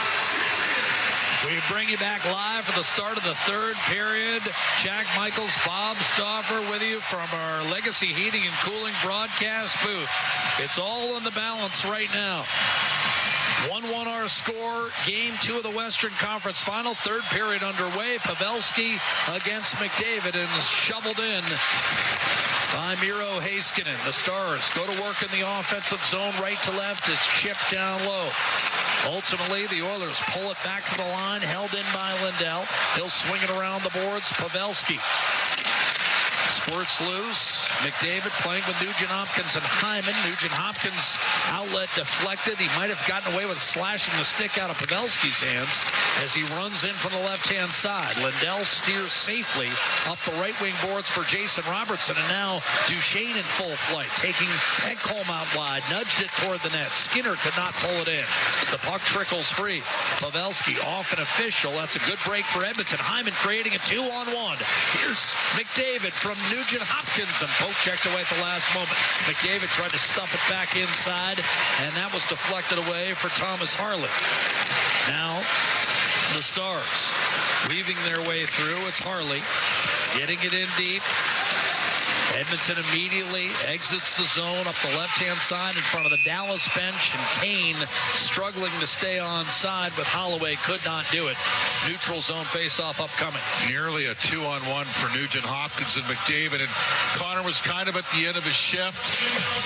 We bring you back live for the start of the third period. Jack Michaels, Bob Stauffer with you from our Legacy Heating and Cooling broadcast booth. It's all in the balance right now. 1-1 our score. Game 2 of the Western Conference Final. Third period underway. Pavelski against McDavid and shoveled in by Miro Heiskanen. The Stars go to work in the offensive zone, right to left. It's chipped down low. Ultimately, the Oilers pull it back to the line, held in by Lindell. He'll swing it around the boards. Pavelski squirts loose. McDavid playing with Nugent-Hopkins and Hyman. Nugent-Hopkins outlet deflected. He might have gotten away with slashing the stick out of Pavelski's hands as he runs in from the left-hand side. Lindell steers safely up the right wing boards for Jason Robertson, and now Duchesne in full flight, taking Ekholm out wide, nudged it toward the net. Skinner could not pull it in. The puck trickles free. Pavelski off an official. That's a good break for Edmonton. Hyman creating a 2-on-1. Here's McDavid from Nugent-Hopkins, and poke checked away at the last moment. McDavid tried to stuff it back inside, and that was deflected away for Thomas Harley. Now, the Stars weaving their way through. It's Harley getting it in deep. Edmonton immediately exits the zone up the left-hand side in front of the Dallas bench, and Kane struggling to stay on side, but Holloway could not do it. Neutral zone face-off upcoming. Nearly a 2-on-1 for Nugent-Hopkins and McDavid, and Connor was kind of at the end of his shift.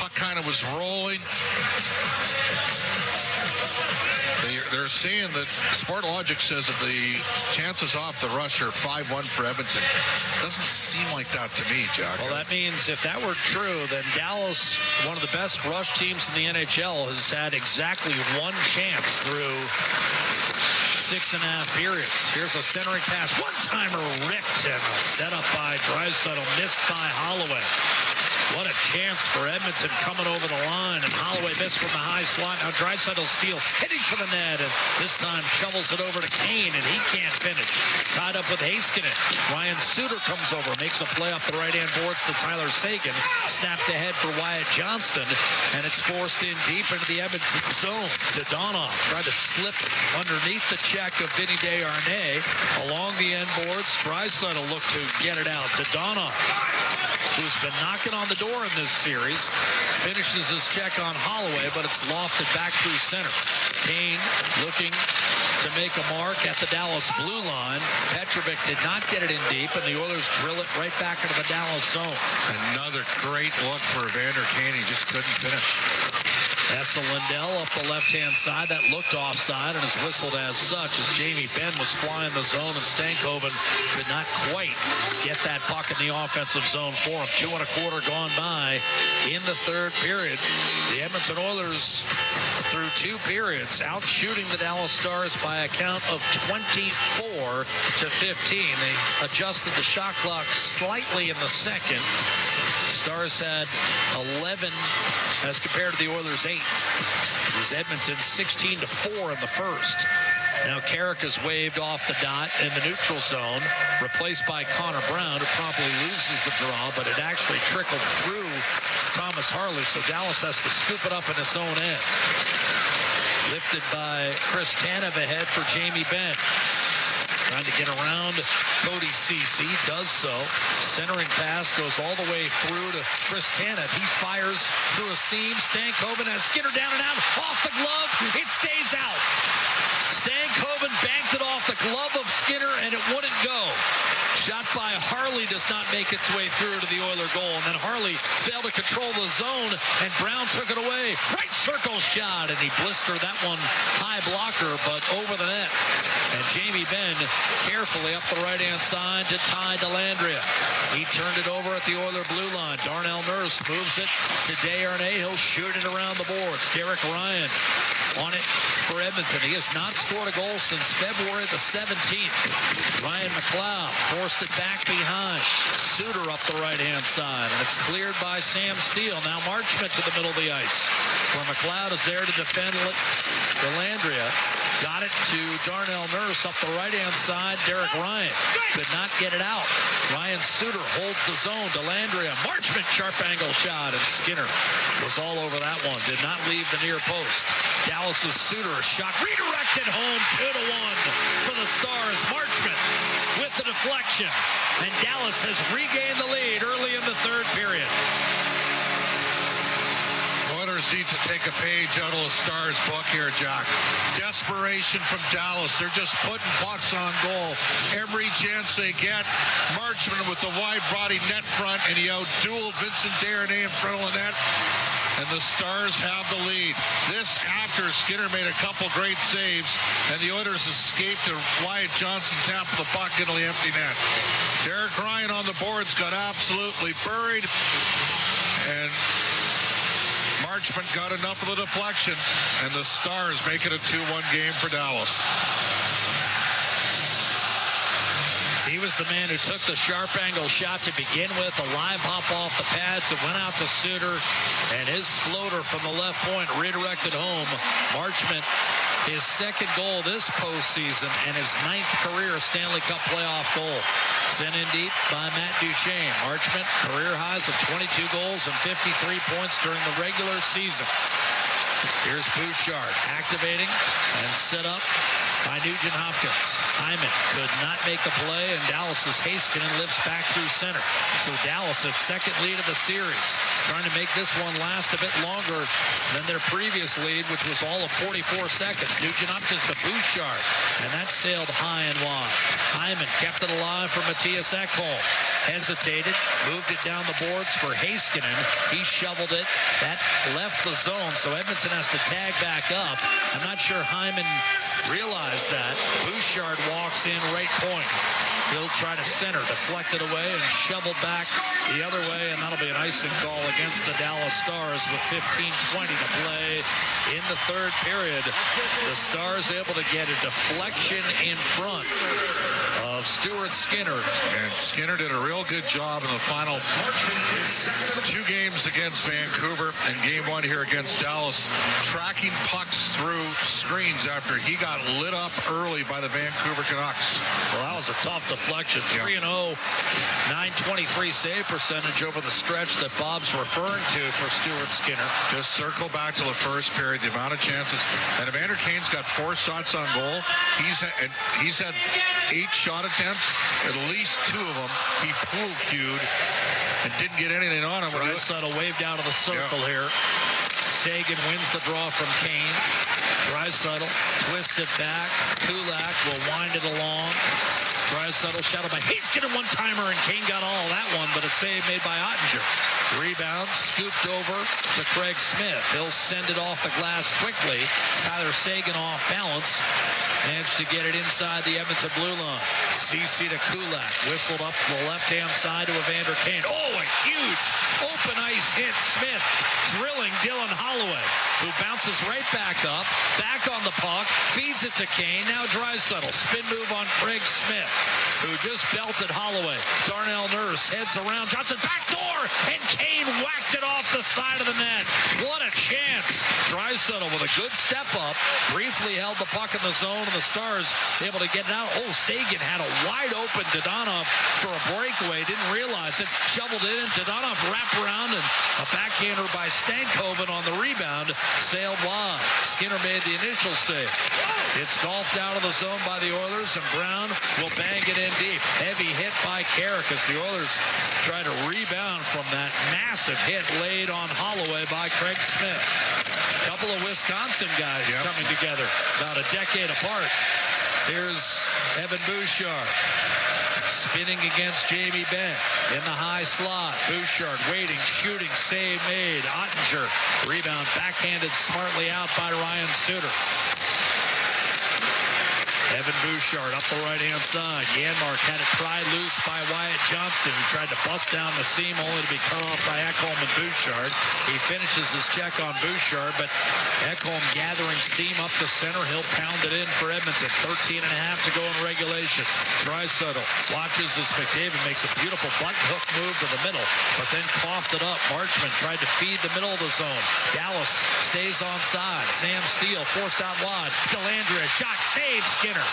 Puck kind of was rolling. They're saying that Sportlogic says that the chances off the rush are 5-1 for Edmonton. Doesn't seem like that to me, Jack. Well, that means if that were true, then Dallas, one of the best rush teams in the NHL, has had exactly one chance through 6.5 periods. Here's a centering pass. One-timer ripped and set up by Draisaitl, missed by Holloway. What a chance for Edmonton coming over the line, and Holloway missed from the high slot. Now Draisaitl steal, hitting for the net, and this time shovels it over to Kane, and he can't finish. Tied up with Heiskanen. Ryan Suter comes over, makes a play up the right-hand boards to Tyler Seguin. Snapped ahead for Wyatt Johnston, and it's forced in deep into the Edmonton zone. Dodonov tried to slip underneath the check of Vinny Desharnais. Along the end boards, Draisaitl looked to get it out. Dodonov, who's been knocking on the door in this series, finishes his check on Holloway, but it's lofted back through center. Kane looking to make a mark at the Dallas blue line. Petrovic did not get it in deep, and the Oilers drill it right back into the Dallas zone. Another great look for Evander Kane. He just couldn't finish. That's the Lindell up the left-hand side. That looked offside and is whistled as such as Jamie Benn was flying the zone, and Stankoven could not quite get that puck in the offensive zone for him. 2.25 gone by in the third period. The Edmonton Oilers, through 2 periods, out shooting the Dallas Stars by a count of 24-15. They adjusted the shot clock slightly in the second. Stars had 11 as compared to the Oilers' 8. It was Edmonton 16-4 in the first. Now Carrick is waved off the dot in the neutral zone, replaced by Connor Brown, who promptly loses the draw, but it actually trickled through Thomas Harley, so Dallas has to scoop it up in its own end. Lifted by Chris Tanev ahead for Jamie Benn. Trying to get around Cody Ceci, does so. Centering pass goes all the way through to Chris Tanev. He fires through a seam. Stankoven has Skinner down and out. Off the glove. It stays out. Stankoven banked it off the glove of Skinner, and it wouldn't go. Shot by Harley does not make its way through to the Oiler goal. And then Harley failed to control the zone, and Brown took it away. Right circle shot, and he blistered that one high blocker, but over the net. And Jamie Benn carefully up the right-hand side to Ty Dellandrea. He turned it over at the Oiler blue line. Darnell Nurse moves it to Desharnais. He'll shoot it around the boards. Derek Ryan on it for Edmonton. He has not scored a goal since February the 17th. Ryan McLeod forced it back behind. Suter up the right-hand side, and it's cleared by Sam Steele. Now Marchment to the middle of the ice, where McLeod is there to defend Dellandrea. Got it to Darnell Nurse up the right-hand side. Derek Ryan could not get it out. Ryan Suter holds the zone. Dellandrea, Marchment, sharp angle shot, and Skinner was all over that one. Did not leave the near post. Dallas's Suter shot redirected home 2-1 for the Stars. Marchment with the deflection, and Dallas has regained the lead early in the third period. Oilers need to take a page out of the Stars' book here, Jack. Desperation from Dallas. They're just putting pucks on goal every chance they get. Marchment with the wide-body net front, and he out-dueled Vincent Desharnais in front of the net. And the Stars have the lead. This after Skinner made a couple great saves, and the Oilers escaped to Wyatt Johnson tap the puck into the empty net. Derek Ryan on the boards got absolutely buried, and Marchment got enough of the deflection, and the Stars make it a 2-1 game for Dallas. He was the man who took the sharp angle shot to begin with, a live hop off the pads that went out to Suter, and his floater from the left point redirected home. Marchment, his second goal this postseason and his 9th career Stanley Cup playoff goal. Sent in deep by Matt Duchene. Marchment, career highs of 22 goals and 53 points during the regular season. Here's Bouchard activating and set up by Nugent Hopkins. Hyman could not make a play, and Dallas's Heiskanen lifts back through center. So Dallas at second lead of the series, trying to make this one last a bit longer than their previous lead, which was all of 44 seconds. Nugent Hopkins to Bouchard, and that sailed high and wide. Hyman kept it alive for Matthias Ekholm. Hesitated, moved it down the boards for Heiskanen. He shoveled it. That left the zone, so Edmonton has to tag back up. I'm not sure Hyman realized that. Bouchard walks in right point. He'll try to center, deflect it away, and shovel back the other way, and that'll be an icing call against the Dallas Stars with 15:20 to play in the third period. The Stars able to get a deflection in front of Stuart Skinner. And Skinner did a real good job in the final 2 games against Vancouver and game 1 here against Dallas, tracking pucks through screens after he got lit up early by the Vancouver Canucks. Well, that was a tough deflection. 3-0, 923 save percentage over the stretch that Bob's referring to for Stuart Skinner. Just circle back to the first period, the amount of chances. And Evander Kane's got 4 shots on goal. He's had 8 shot attempts. At least 2 of them he pool cued and didn't get anything on him. Draisaitl waved out of the circle here. Sagan wins the draw from Kane. Draisaitl twists it back. Kulak will wind it along. Draisaitl shot by Heiskanen, one-timer, and Kane got all that one, but a save made by Ottinger. Rebound scooped over to Craig Smith. He'll send it off the glass quickly. Tyler Sagan off balance. Managed to get it inside the Edmonton blue line. CC to Kulak. Whistled up the left-hand side to Evander Kane. Oh, a huge open ice hit. Smith drilling Dylan Holloway, who bounces right back up. Back on the puck. Feeds it to Kane. Now Draisaitl. Spin move on Craig Smith, who just belted Holloway. Darnell Nurse heads around. Johnson backdoor, and Kane whacked it off the side of the net. What a chance. Draisaitl with a good step up. Briefly held the puck in the zone, and the Stars able to get it out. Oh, Sagan had a wide open Dadonov for a breakaway. Didn't realize it. Shoveled it in. Dadonov wrapped around, and a backhander by Stankoven on the rebound. Sailed wide. Skinner made the initial save. It's golfed out of the zone by the Oilers, and Brown will bang it in deep. Heavy hit by Carrick as the Oilers try to rebound from that massive hit laid on Holloway by Craig Smith. A couple of Wisconsin guys coming together about a decade apart. Here's Evan Bouchard spinning against Jamie Benn in the high slot. Bouchard waiting, shooting, save made. Ottinger, rebound backhanded smartly out by Ryan Suter. Evan Bouchard up the right-hand side. Janmark had it pried loose by Wyatt Johnston, who tried to bust down the seam only to be cut off by Ekholm and Bouchard. He finishes his check on Bouchard, but Ekholm gathering steam up the center. He'll pound it in for Edmonton. 13 and a half to go in regulation. Draisaitl watches as McDavid makes a beautiful button hook move to the middle, but then coughed it up. Marchment tried to feed the middle of the zone. Dallas stays onside. Sam Steele forced out wide. Dellandrea shot, save Skinner.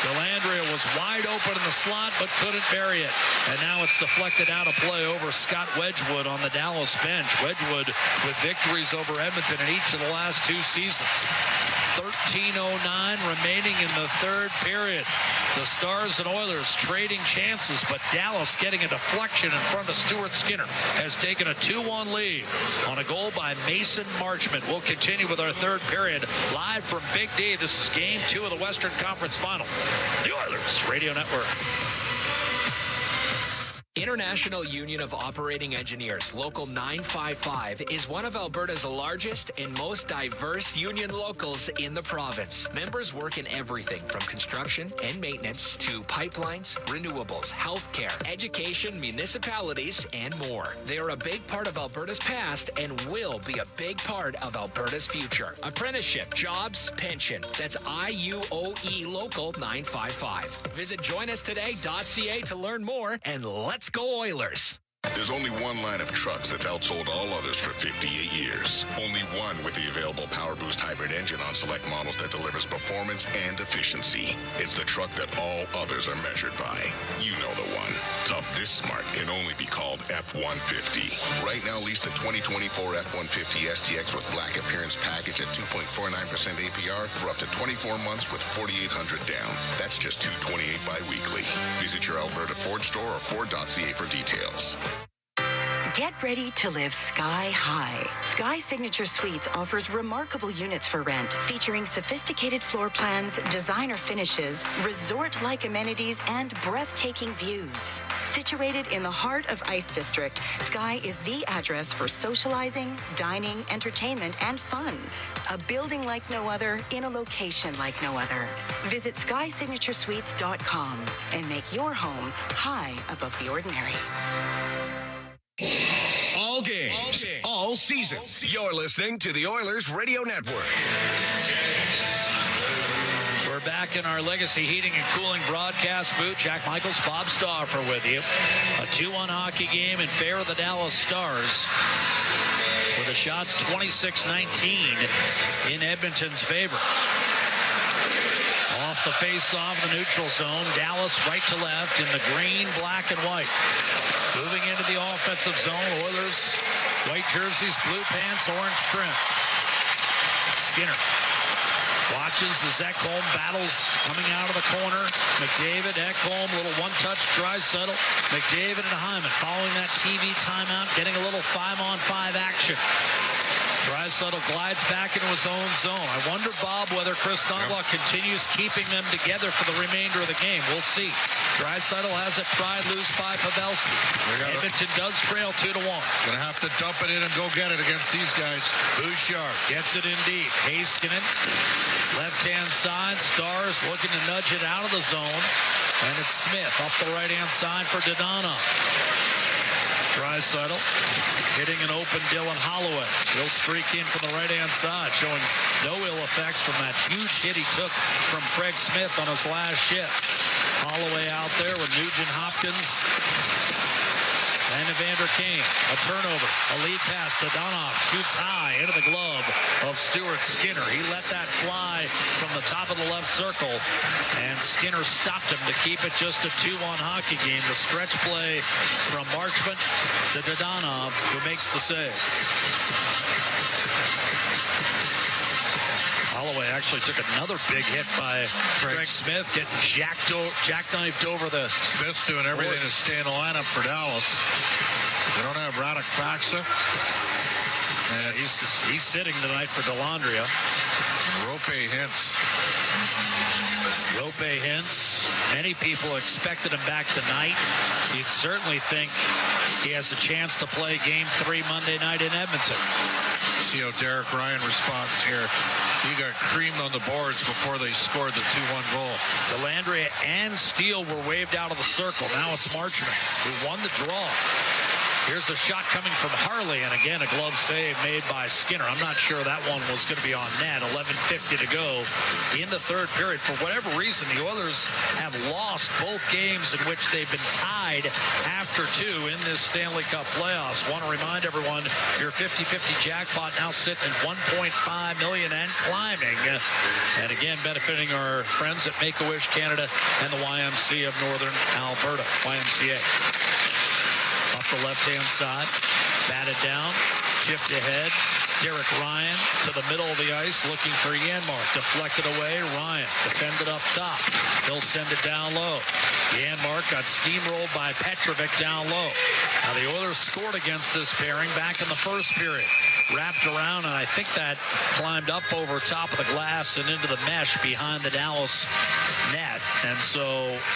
Delandria was wide open in the slot, but couldn't bury it. And now it's deflected out of play over Scott Wedgwood on the Dallas bench. Wedgwood with victories over Edmonton in each of the last two seasons. 13:09 remaining in the third period. The Stars and Oilers trading chances, but Dallas getting a deflection in front of Stuart Skinner has taken a 2-1 lead on a goal by Mason Marchment. We'll continue with our third period live from Big D. This is Game 2 of the Western Conference Final. The Oilers Radio Network. International Union of Operating Engineers, Local 955, is one of Alberta's largest and most diverse union locals in the province. Members work in everything from construction and maintenance to pipelines, renewables, healthcare, education, municipalities, and more. They are a big part of Alberta's past and will be a big part of Alberta's future. Apprenticeship, jobs, pension. That's IUOE Local 955. Visit joinustoday.ca to learn more, and let's go Oilers. There's only one line of trucks that's outsold all others for 58 years. Only one with the available Power Boost hybrid engine on select models that delivers performance and efficiency. It's the truck that all others are measured by. You know the one. Tough this smart can only be called F-150. Right now, lease the 2024 F-150 STX with black appearance package at 2.49% APR for up to 24 months with 4,800 down. That's just $228 bi-weekly. Visit your Alberta Ford store or Ford.ca for details. Get ready to live sky high. Sky Signature Suites offers remarkable units for rent, featuring sophisticated floor plans, designer finishes, resort-like amenities, and breathtaking views. Situated in the heart of Ice District, Sky is the address for socializing, dining, entertainment, and fun. A building like no other in a location like no other. Visit SkySignatureSuites.com and make your home high above the ordinary. All games, all seasons. You're listening to the Oilers Radio Network. We're back in our Legacy Heating and Cooling broadcast booth. Jack Michaels, Bob Stauffer with you. A 2-1 hockey game in favor of the Dallas Stars, with the shots 26-19 in Edmonton's favor. Off the face-off the neutral zone, Dallas right to left in the green, black, and white. Moving into the offensive zone, Oilers, white jerseys, blue pants, orange trim. Skinner watches as Ekholm battles coming out of the corner. McDavid, Ekholm, little one-touch, Draisaitl. McDavid and Hyman following that TV timeout, getting a little 5-on-5 action. Draisaitl glides back into his own zone. I wonder, Bob, whether Chris Knoblauch continues keeping them together for the remainder of the game. We'll see. Draisaitl has it pried loose by Pavelski. Edmonton does trail 2-1. Gonna have to dump it in and go get it against these guys. Bouchard gets it in deep. Heiskanen, left-hand side. Stars looking to nudge it out of the zone. And it's Smith up the right-hand side for Dadonov. Draisaitl hitting an open Dylan Holloway. He'll streak in from the right-hand side, showing no ill effects from that huge hit he took from Craig Smith on his last shift. Holloway out there with Nugent Hopkins and Evander Kane. A turnover, a lead pass to Dadonov. Shoots high into the glove of Stuart Skinner. He let that fly from the top of the left circle, and Skinner stopped him to keep it just a 2-1 hockey game. The stretch play from Marchment to Dadonov, who makes the save. Holloway actually took another big hit by Craig Smith, getting jackknifed over the... Smith's doing everything to stay in the lineup for Dallas. They don't have Radek Faksa. And he's sitting tonight for Delandria. Rope Hintz. Many people expected him back tonight. You'd certainly think he has a chance to play Game 3 Monday night in Edmonton. See how Derek Ryan responds here. He got creamed on the boards before they scored the 2-1 goal. Delandria and Steele were waved out of the circle. Now it's Marchment, who won the draw. Here's a shot coming from Harley, and again, a glove save made by Skinner. I'm not sure that one was going to be on net. 11:50 to go in the third period. For whatever reason, the Oilers have lost both games in which they've been tied after two in this Stanley Cup playoffs. Want to remind everyone, your 50-50 jackpot now sitting at $1.5 million and climbing. And again, benefiting our friends at Make-A-Wish Canada and the YMCA of Northern Alberta, YMCA. Up the left-hand side, batted down, tipped ahead. Derek Ryan to the middle of the ice, looking for Janmark. Deflected away, Ryan defended up top. He'll send it down low. Janmark got steamrolled by Petrovic down low. Now the Oilers scored against this pairing back in the first period. Wrapped around, and I think that climbed up over top of the glass and into the mesh behind the Dallas net. And so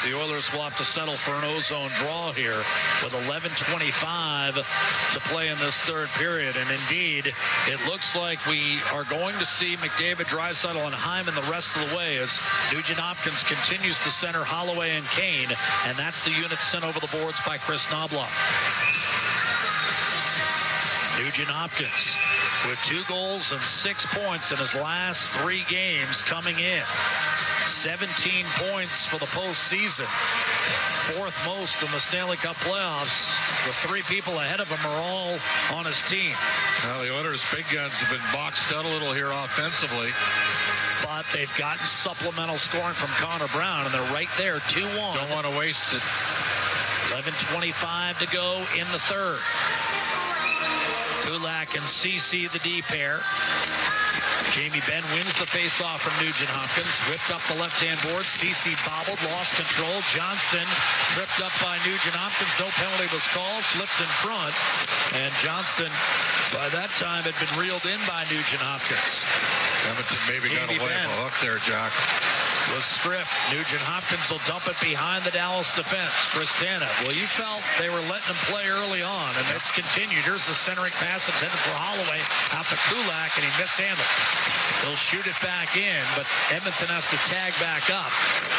the Oilers will have to settle for an ozone draw here with 11:25 to play in this third period. And indeed, it looks like we are going to see McDavid, Draisaitl, and Hyman the rest of the way as Nugent-Hopkins continues to center Holloway and Kane, and that's the unit sent over the boards by Chris Knobloch. Nugent-Hopkins with 2 goals and 6 points in his last 3 games coming in. 17 points for the postseason. 4th most in the Stanley Cup playoffs. The 3 people ahead of him are all on his team. Well, the Oilers' big guns have been boxed out a little here offensively. But they've gotten supplemental scoring from Connor Brown, and they're right there, 2-1. Don't want to waste it. 11:25 to go in the third. Kulak and CC, the D pair. Jamie Benn wins the faceoff from Nugent-Hopkins. Whipped up the left-hand board. CC bobbled, lost control. Johnston tripped up by Nugent-Hopkins. No penalty was called. Flipped in front. And Johnston, by that time, had been reeled in by Nugent-Hopkins. Edmonton maybe got away with a hook there, Jack. Was stripped. Nugent-Hopkins will dump it behind the Dallas defense. Kristana. Well, you felt they were letting him play early on, and it's continued. Here's the centering pass intended for Holloway. Out to Kulak, and he mishandled. He'll shoot it back in, but Edmonton has to tag back up.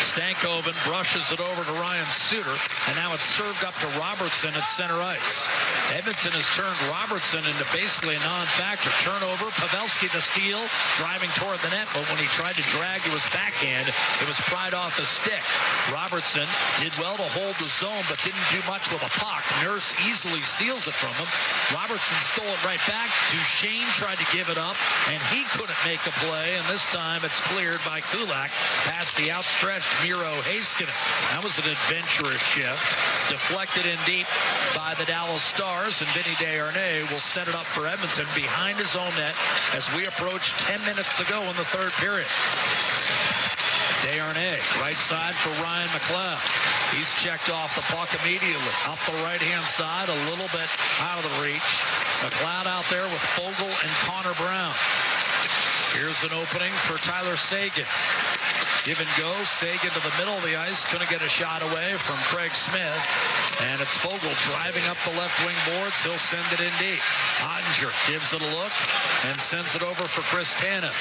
Stankoven brushes it over to Ryan Suter, and now it's served up to Robertson at center ice. Edmonton has turned Robertson into basically a non-factor. Turnover, Pavelski the steal, driving toward the net, but when he tried to drag to his backhand, it was pried off the stick. Robertson did well to hold the zone, but didn't do much with a puck. Nurse easily steals it from him. Robertson stole it right back. Duchesne tried to give it up, and he couldn't make a play, and this time it's cleared by Kulak past the outstretched Miro Heiskanen. That was an adventurous shift. Deflected in deep by the Dallas Stars, and Vinny Desharnais will set it up for Edmonton behind his own net as we approach 10 minutes to go in the third period. Desharnais, right side for Ryan McLeod. He's checked off the puck immediately. Up the right-hand side, a little bit out of the reach. McLeod out there with Fogle and Connor Brown. Here's an opening for Tyler Seguin. Give and go. Seguin to the middle of the ice. Couldn't get a shot away from Craig Smith. And it's Fogle driving up the left wing boards. He'll send it in deep. Ottinger gives it a look and sends it over for Kristana.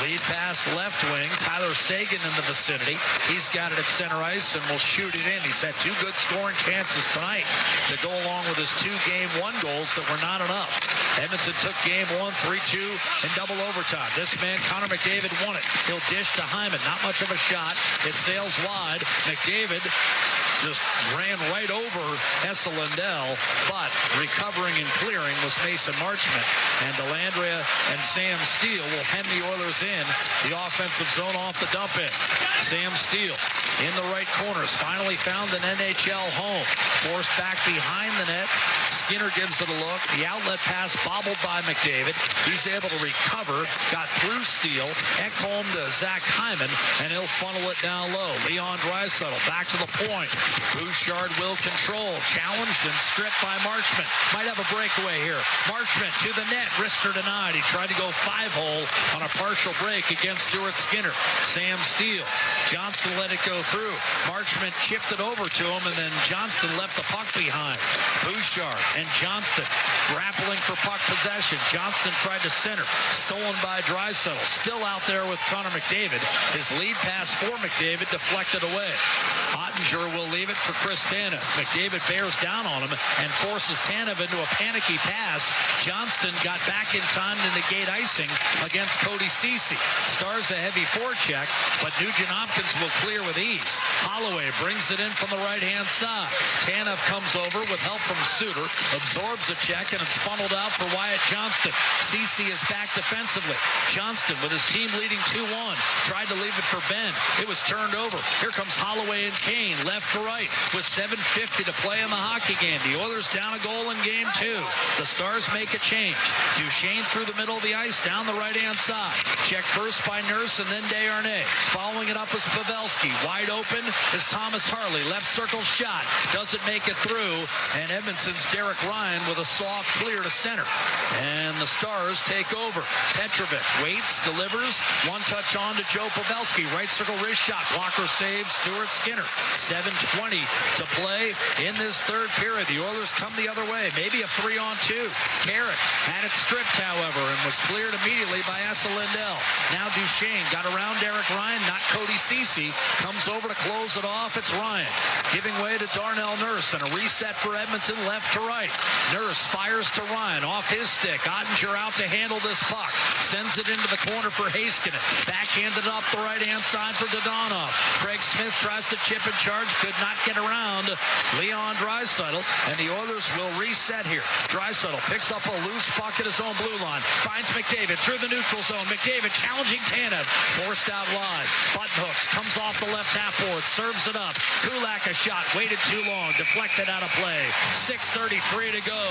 Lead pass left wing. Tyler Seguin in the vicinity. He's got it at center ice and will shoot it in. He's had 2 good scoring chances tonight to go along with his 2 game 1 goals that were not enough. Edmonton took game 1, 3-2 in double overtime. This man, Connor McDavid, won it. He'll dish to Hyman. Not much of a shot. It sails wide. McDavid just ran right over Esa Lindell, but recovering and clearing was Mason Marchment. And Delandria and Sam Steele will hem the Oilers in the offensive zone off the dump in. Sam Steele in the right corners. Finally found an NHL home. Forced back behind the net. Skinner gives it a look. The outlet pass bobbled by McDavid. He's able to recover. Got through Steele. Ekholm to Zach Hyman, and he'll funnel it down low. Leon Draisaitl back to the point. Bouchard will control. Challenged and stripped by Marchment. Might have a breakaway here. Marchment to the net. Rister denied. He tried to go 5-hole on a partial break against Stuart Skinner. Sam Steele. Johnston let it go through. Marchment chipped it over to him, and then Johnston left the puck behind. Bouchard and Johnston grappling for puck possession. Johnston tried to center. Stolen by Draisaitl. Still out there with Connor McDavid. His lead pass for McDavid deflected away. Ottinger will leave it. McDavid for Chris Tanev. McDavid bears down on him and forces Tanev into a panicky pass. Johnston got back in time to negate icing against Cody Ceci. Stars a heavy forecheck, but Nugent-Hopkins will clear with ease. Holloway brings it in from the right-hand side. Tanev comes over with help from Suter, absorbs a check, and it's funneled out for Wyatt Johnston. Ceci is back defensively. Johnston, with his team leading 2-1, tried to leave it for Ben. It was turned over. Here comes Holloway and Kane, left to right, with 7:50 to play in the hockey game. The Oilers down a goal in game 2. The Stars make a change. Duchesne through the middle of the ice, down the right-hand side. Checked first by Nurse and then Desharnais. Following it up is Pavelski. Wide open is Thomas Harley. Left circle shot. Doesn't make it through. And Edmonton's Derek Ryan with a soft clear to center. And the Stars take over. Petrovic waits, delivers. One touch on to Joe Pavelski. Right circle wrist shot. Walker saves Stuart Skinner. 7:20 to play in this third period. The Oilers come the other way. Maybe a 3-on-2. Carrick had it stripped, however, and was cleared immediately by Esa Lindell. Now Duchesne got around Derek Ryan, not Cody Ceci. Comes over to close it off. It's Ryan giving way to Darnell Nurse, and a reset for Edmonton left to right. Nurse fires to Ryan off his stick. Ottinger out to handle this puck. Sends it into the corner for Heiskanen. Backhanded up the right-hand side for Dadonov. Craig Smith tries to chip and charge. Could not get around Leon Draisaitl, and the Oilers will reset here. Draisaitl picks up a loose puck at his own blue line. Finds McDavid through the neutral zone. McDavid challenging Tanev. Forced out wide. Button hooks. Comes off the left half board. Serves it up. Kulak a shot. Waited too long. Deflected out of play. 6:33 to go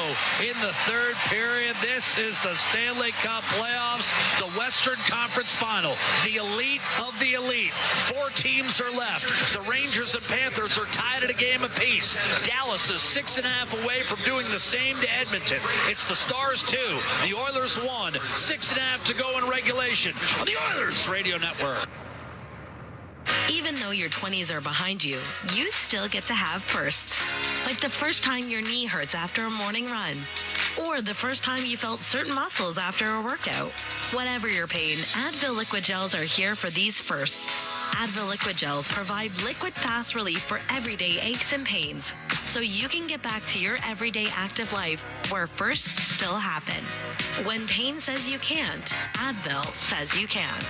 in the third period. This is the Stanley Cup playoffs. The Western Conference Final. The elite of the elite. 4 teams are left. The Rangers and Panthers are tied at a game apiece. Dallas is 6.5 away from doing the same to Edmonton. It's the Stars 2. The Oilers 1. 6.5 to go in regulation on the Oilers Radio Network. Even though your 20s are behind you, you still get to have firsts. Like the first time your knee hurts after a morning run. Or the first time you felt certain muscles after a workout. Whatever your pain, Advil Liquid Gels are here for these firsts. Advil Liquid Gels provide liquid fast relief for everyday aches and pains, so you can get back to your everyday active life where firsts still happen. When pain says you can't, Advil says you can.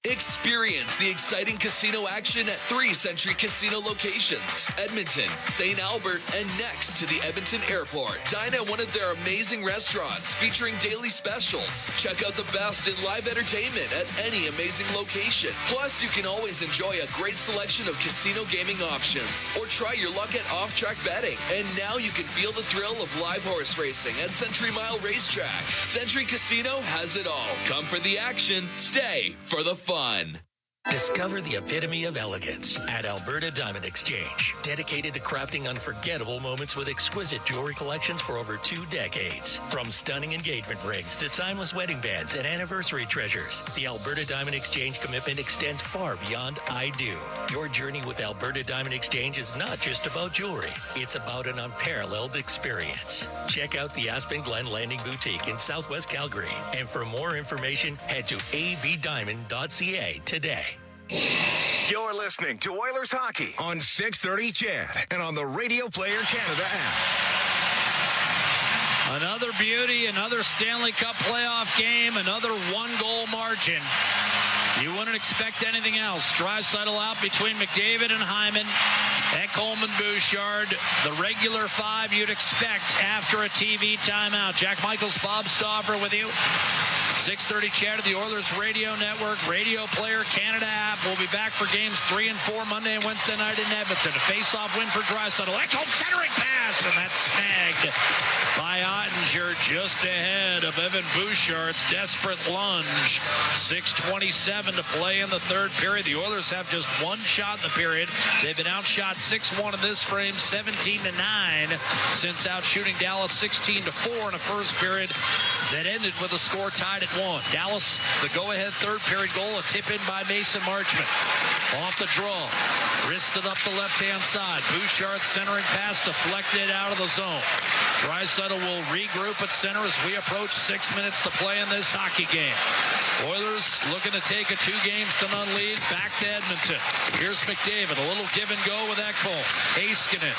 Experience the exciting casino action at 3 Century Casino locations: Edmonton, St. Albert, and next to the Edmonton Airport. Dine at one of their amazing restaurants featuring daily specials. Check out the best in live entertainment at any amazing location. Plus, you can always enjoy a great selection of casino gaming options or try your luck at off-track betting. And now you can feel the thrill of live horse racing at Century Mile Racetrack. Century Casino has it all. Come for the action, stay for the fun. Discover the epitome of elegance at Alberta Diamond Exchange, dedicated to crafting unforgettable moments with exquisite jewelry collections for over 2 decades. From stunning engagement rings to timeless wedding bands and anniversary treasures, the Alberta Diamond Exchange commitment extends far beyond I do. Your journey with Alberta Diamond Exchange is not just about jewelry, it's about an unparalleled experience. Check out the Aspen Glen Landing Boutique in Southwest Calgary, and for more information, head to abdiamond.ca today. You're listening to Oilers Hockey on 630 CHED and on the Radio Player Canada app. Another beauty, another Stanley Cup playoff game, another 1-goal margin. You wouldn't expect anything else. Draisaitl out between McDavid and Hyman. Ekholm and Bouchard. The regular 5 you'd expect after a TV timeout. Jack Michaels, Bob Stauffer with you. 630 CHED, the Oilers Radio Network, Radio Player Canada app. We'll be back for games 3 and 4 Monday and Wednesday night in Edmonton. A face-off win for Draisaitl. Ekholm centering pass, and that's snagged by Ottinger just ahead of Evan Bouchard's desperate lunge. 6:27 to play in the third period. The Oilers have just 1 shot in the period. They've been outshot 6-1 in this frame, 17-9 since outshooting Dallas 16-4 in a first period that ended with a score tied at 1. Dallas, the go-ahead third period goal, a tip in by Mason Marchment. Off the draw, wristed up the left-hand side. Bouchard centering pass deflected out of the zone. Draisaitl will regroup at center as we approach 6 minutes to play in this hockey game. Oilers looking to take a 2-0 lead back to Edmonton. Here's McDavid, a little give and go with Ekholm. Heiskanen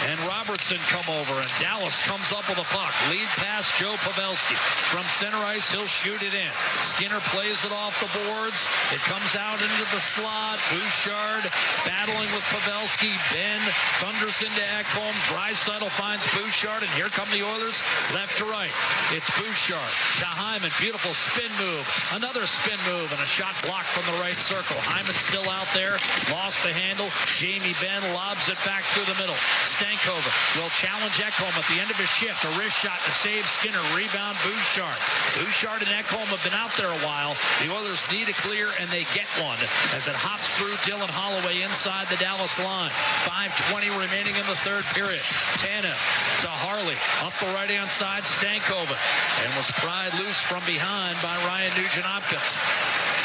and Robertson come over, and Dallas comes up with a puck. Lead pass, Joe Pavelski. From center ice, he'll shoot it in. Skinner plays it off the boards. It comes out into the slot. Bouchard battling with Pavelski. Ben thunders into Ekholm. Draisaitl finds Bouchard, and here come the Oilers left to right. It's Bouchard to Hyman. Beautiful spin move. Another spin move, and a shot blocked from the right circle. Hyman still out there. Lost the handle. Jamie Benn lobs it back through the middle. Stankoven will challenge Ekholm at the end of his shift. A wrist shot to save Skinner. Rebound Bouchard. Bouchard and Ekholm have been out there a while. The Oilers need a clear, and they get one as it hops through Dylan Holloway inside the Dallas line. 5:20 remaining in the third period. Tanev to Harley. Up the right-hand side, Stankoven. And was pried loose from behind by Ryan Nugent-Hopkins.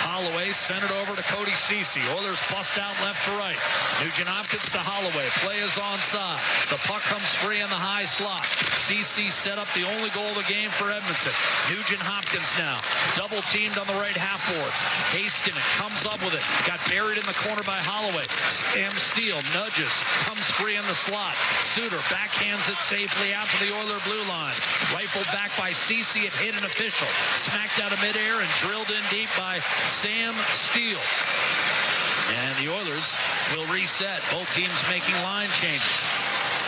Holloway sent it over to Cody Ceci. Oilers bust out left to right. Nugent-Hopkins to Holloway. Play is onside. The puck comes free in the high slot. Ceci set up the only goal of the game for Edmonton. Nugent-Hopkins now double teamed on the right half boards. Heiskanen comes up with it. Got buried in the corner by Holloway. Sam Steele nudges. Comes free in the slot. Suter backhands it safely out to the Oiler blue line. Rifled back by Ceci. It hit an official. Smacked out of midair and drilled in deep by Sam Steele. And the Oilers will reset. Both teams making line changes.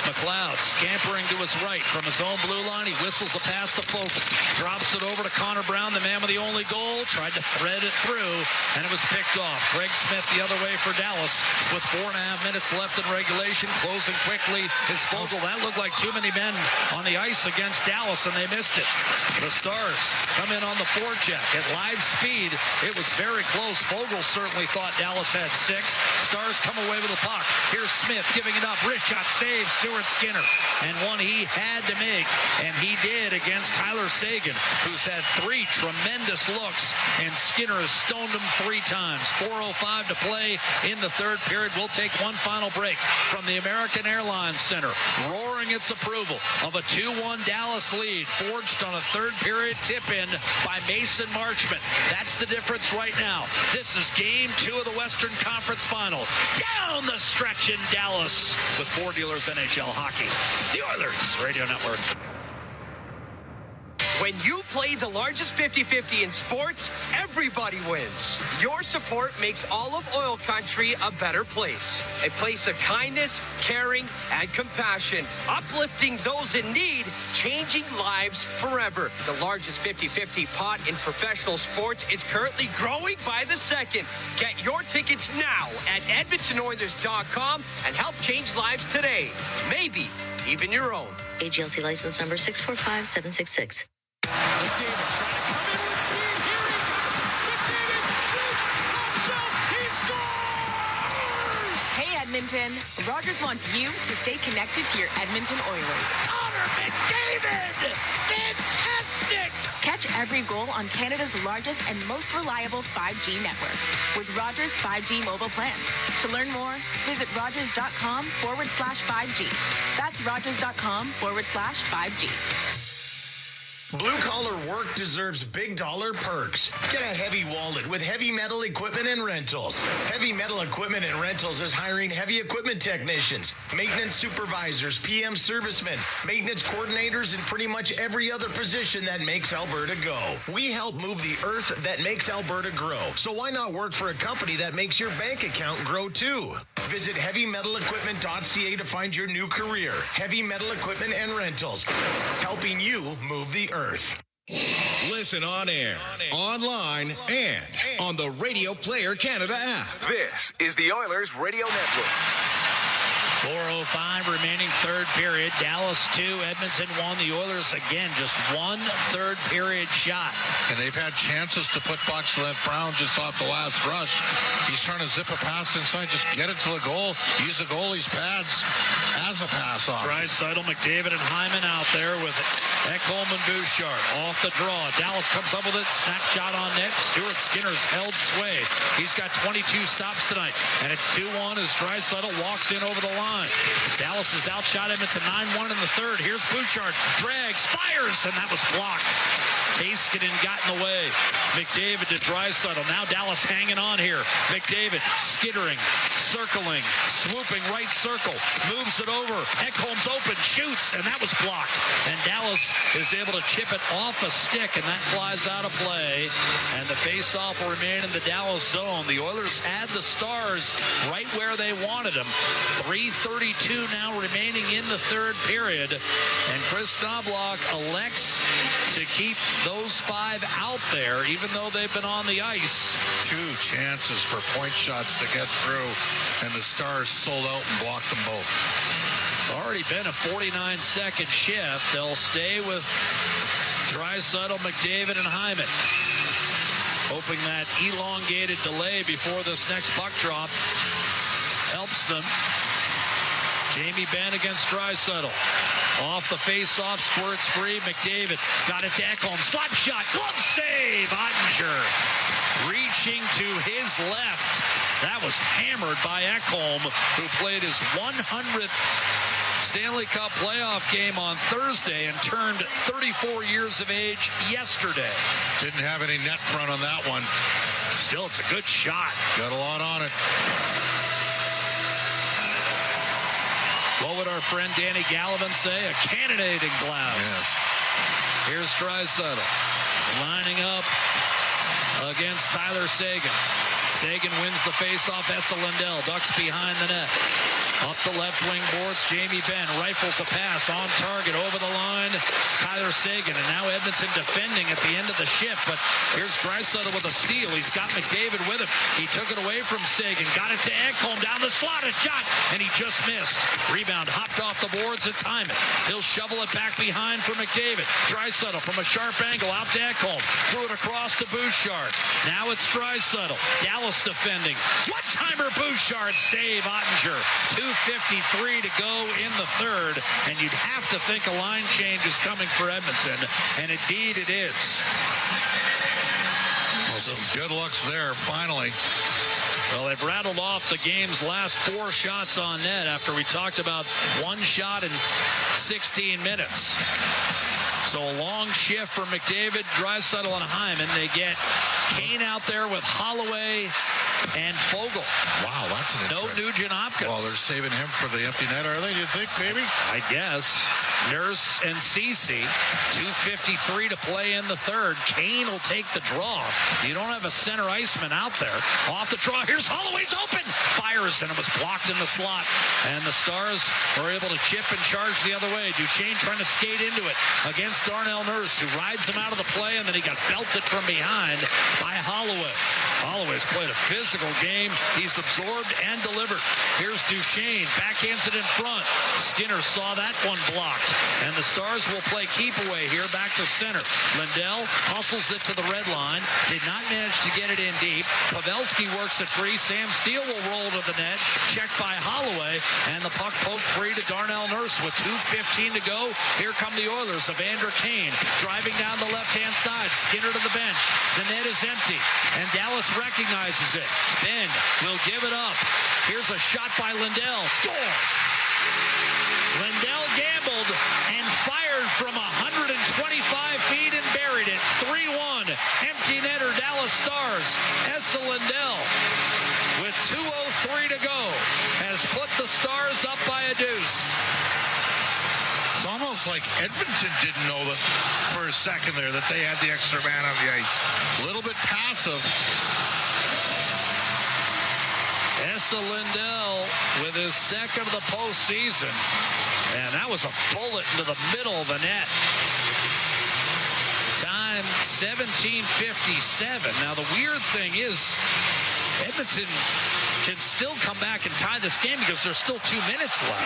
McLeod scampering to his right from his own blue line. He whistles a pass to Fogle. Drops it over to Connor Brown, the man with the only goal. Tried to thread it through, and it was picked off. Greg Smith the other way for Dallas with 4.5 minutes left in regulation. Closing quickly is Fogle. That looked like too many men on the ice against Dallas, and they missed it. The Stars come in on the forecheck at live speed. It was very close. Fogle certainly thought Dallas had 6. Stars come away with the puck. Here's Smith giving it up. Wrist shot saves Skinner, and one he had to make, and he did against Tyler Seguin, who's had 3 tremendous looks, and Skinner has stoned him 3 times. 4:05 to play in the third period. We'll take one final break from the American Airlines Center, roaring its approval of a 2-1 Dallas lead, forged on a third period tip-in by Mason Marchment. That's the difference right now. This is Game 2 of the Western Conference Final. Down the stretch in Dallas with 4 dealers NHL Hockey, the Oilers Radio Network. When you play the largest 50-50 in sports, everybody wins. Your support makes all of oil country a better place. A place of kindness, caring, and compassion. Uplifting those in need, changing lives forever. The largest 50-50 pot in professional sports is currently growing by the second. Get your tickets now at EdmontonOilers.com and help change lives today. Maybe even your own. AGLC license number 645766. McDavid trying to come in with speed. Here he comes. McDavid shoots. Top shelf. He scores! Hey, Edmonton. Rogers wants you to stay connected to your Edmonton Oilers. Connor McDavid! Fantastic! Catch every goal on Canada's largest and most reliable 5G network with Rogers 5G mobile plans. To learn more, visit Rogers.com/5G. That's Rogers.com/5G. Blue collar work deserves big dollar perks. Get a heavy wallet with Heavy Metal Equipment and Rentals. Heavy Metal Equipment and Rentals is hiring heavy equipment technicians, maintenance supervisors, PM servicemen, maintenance coordinators, and pretty much every other position that makes Alberta go. We help move the earth that makes Alberta grow. So why not work for a company that makes your bank account grow too? Visit heavymetalequipment.ca to find your new career. Heavy Metal Equipment and Rentals, helping you move the earth. Listen on air, online, and on the Radio Player Canada app. This is the Oilers Radio Network. 4:05 remaining third period. Dallas 2, Edmonton 1. The Oilers, again, just one third period shot. And they've had chances to put pucks to that Brown just off the last rush. He's trying to zip a pass inside, just get it to the goal. Use the goalie's pads as a pass off. Draisaitl, McDavid, and Hyman out there with Ekholm and Bouchard off the draw. Dallas comes up with it. Snap shot on net. Stuart Skinner's held sway. He's got 22 stops tonight. And it's 2-1 as Draisaitl walks in over the line. Dallas has outshot Edmonton 9-1 in the third. Here's Bouchard. Drags, fires, and that was blocked. Heiskanen got in the way. McDavid to Draisaitl. Now Dallas hanging on here. McDavid skittering, circling, swooping right circle. Moves it over. Ekholm's open. Shoots. And that was blocked. And Dallas is able to chip it off a stick. And that flies out of play. And the faceoff will remain in the Dallas zone. The Oilers had the Stars right where they wanted them. 3:32 now remaining in the third period. And Chris Knobloch elects to keep those 5 out there, even though they've been on the ice. 2 chances for point shots to get through, and the Stars sold out and blocked them both. It's already been a 49-second shift. They'll stay with Draisaitl, McDavid, and Hyman, hoping that elongated delay before this next puck drop helps them. Jamie Benn against Draisaitl. Off the face-off, squirts free. McDavid got it to Ekholm. Slap shot, glove save. Ottinger reaching to his left. That was hammered by Ekholm, who played his 100th Stanley Cup playoff game on Thursday and turned 34 years of age yesterday. Didn't have any net front on that one. Still, it's a good shot. Got a lot on it. What would our friend Danny Gallivan say? A cannonading blast. Yes. Here's Draisaitl lining up against Tyler Seguin. Seguin wins the faceoff. Esa Lindell ducks behind the net. Up the left wing boards, Jamie Benn rifles a pass on target over the line. Tyler Seguin, and now Edmonton defending at the end of the shift. But here's Draisaitl with a steal. He's got McDavid with him. He took it away from Seguin. Got it to Ekholm down the slot. A shot, and he just missed. Rebound hopped off the boards. It's Hyman. He'll shovel it back behind for McDavid. Draisaitl from a sharp angle out to Ekholm. Threw it across to Bouchard. Now it's Draisaitl. Dallas defending. One-timer Bouchard save Ottinger. 2:53 to go in the third, and you'd have to think a line change is coming for Edmonton, and indeed it is. Well, some good looks there, finally. Well, they've rattled off the game's last 4 shots on net after we talked about 1 shot in 16 minutes. So a long shift for McDavid, Draisaitl, and Hyman. They get Kane out there with Holloway and Fogle. Wow, that's an no Nugent Hopkins. Well, they're saving him for the empty net, are they, do you think, maybe? I guess. Nurse and Ceci, 2:53 to play in the third. Kane will take the draw. You don't have a center iceman out there. Off the draw, here's Holloway's open. Fires, and it was blocked in the slot. And the Stars are able to chip and charge the other way. Duchesne trying to skate into it against Darnell Nurse, who rides him out of the play, and then he got belted from behind by Holloway. Holloway's played a physical game. He's absorbed and delivered. Here's Duchesne. Backhands it in front. Skinner saw that one blocked. And the Stars will play keep away here back to center. Lindell hustles it to the red line. Did not manage to get it in deep. Pavelski works it free. Sam Steele will roll to the net. Checked by Holloway. And the puck poked free to Darnell Nurse with 2:15 to go. Here come the Oilers. Evander Kane driving down the left-hand side. Skinner to the bench. The net is empty. And Dallas recognizes it. Ben will give it up. Here's a shot by Lindell. Score! Lindell gambled and fired from 125 feet and buried it. 3-1. Empty netter, Dallas Stars. Esa Lindell, with 2:03 to go, has put the Stars up by a deuce. It's almost like Edmonton didn't know that for a second there that they had the extra man on the ice. A little bit passive. Esa Lindell with his second of the postseason. And that was a bullet into the middle of the net. Time 17:57. Now the weird thing is Edmonton can still come back and tie this game because there's still 2 minutes left.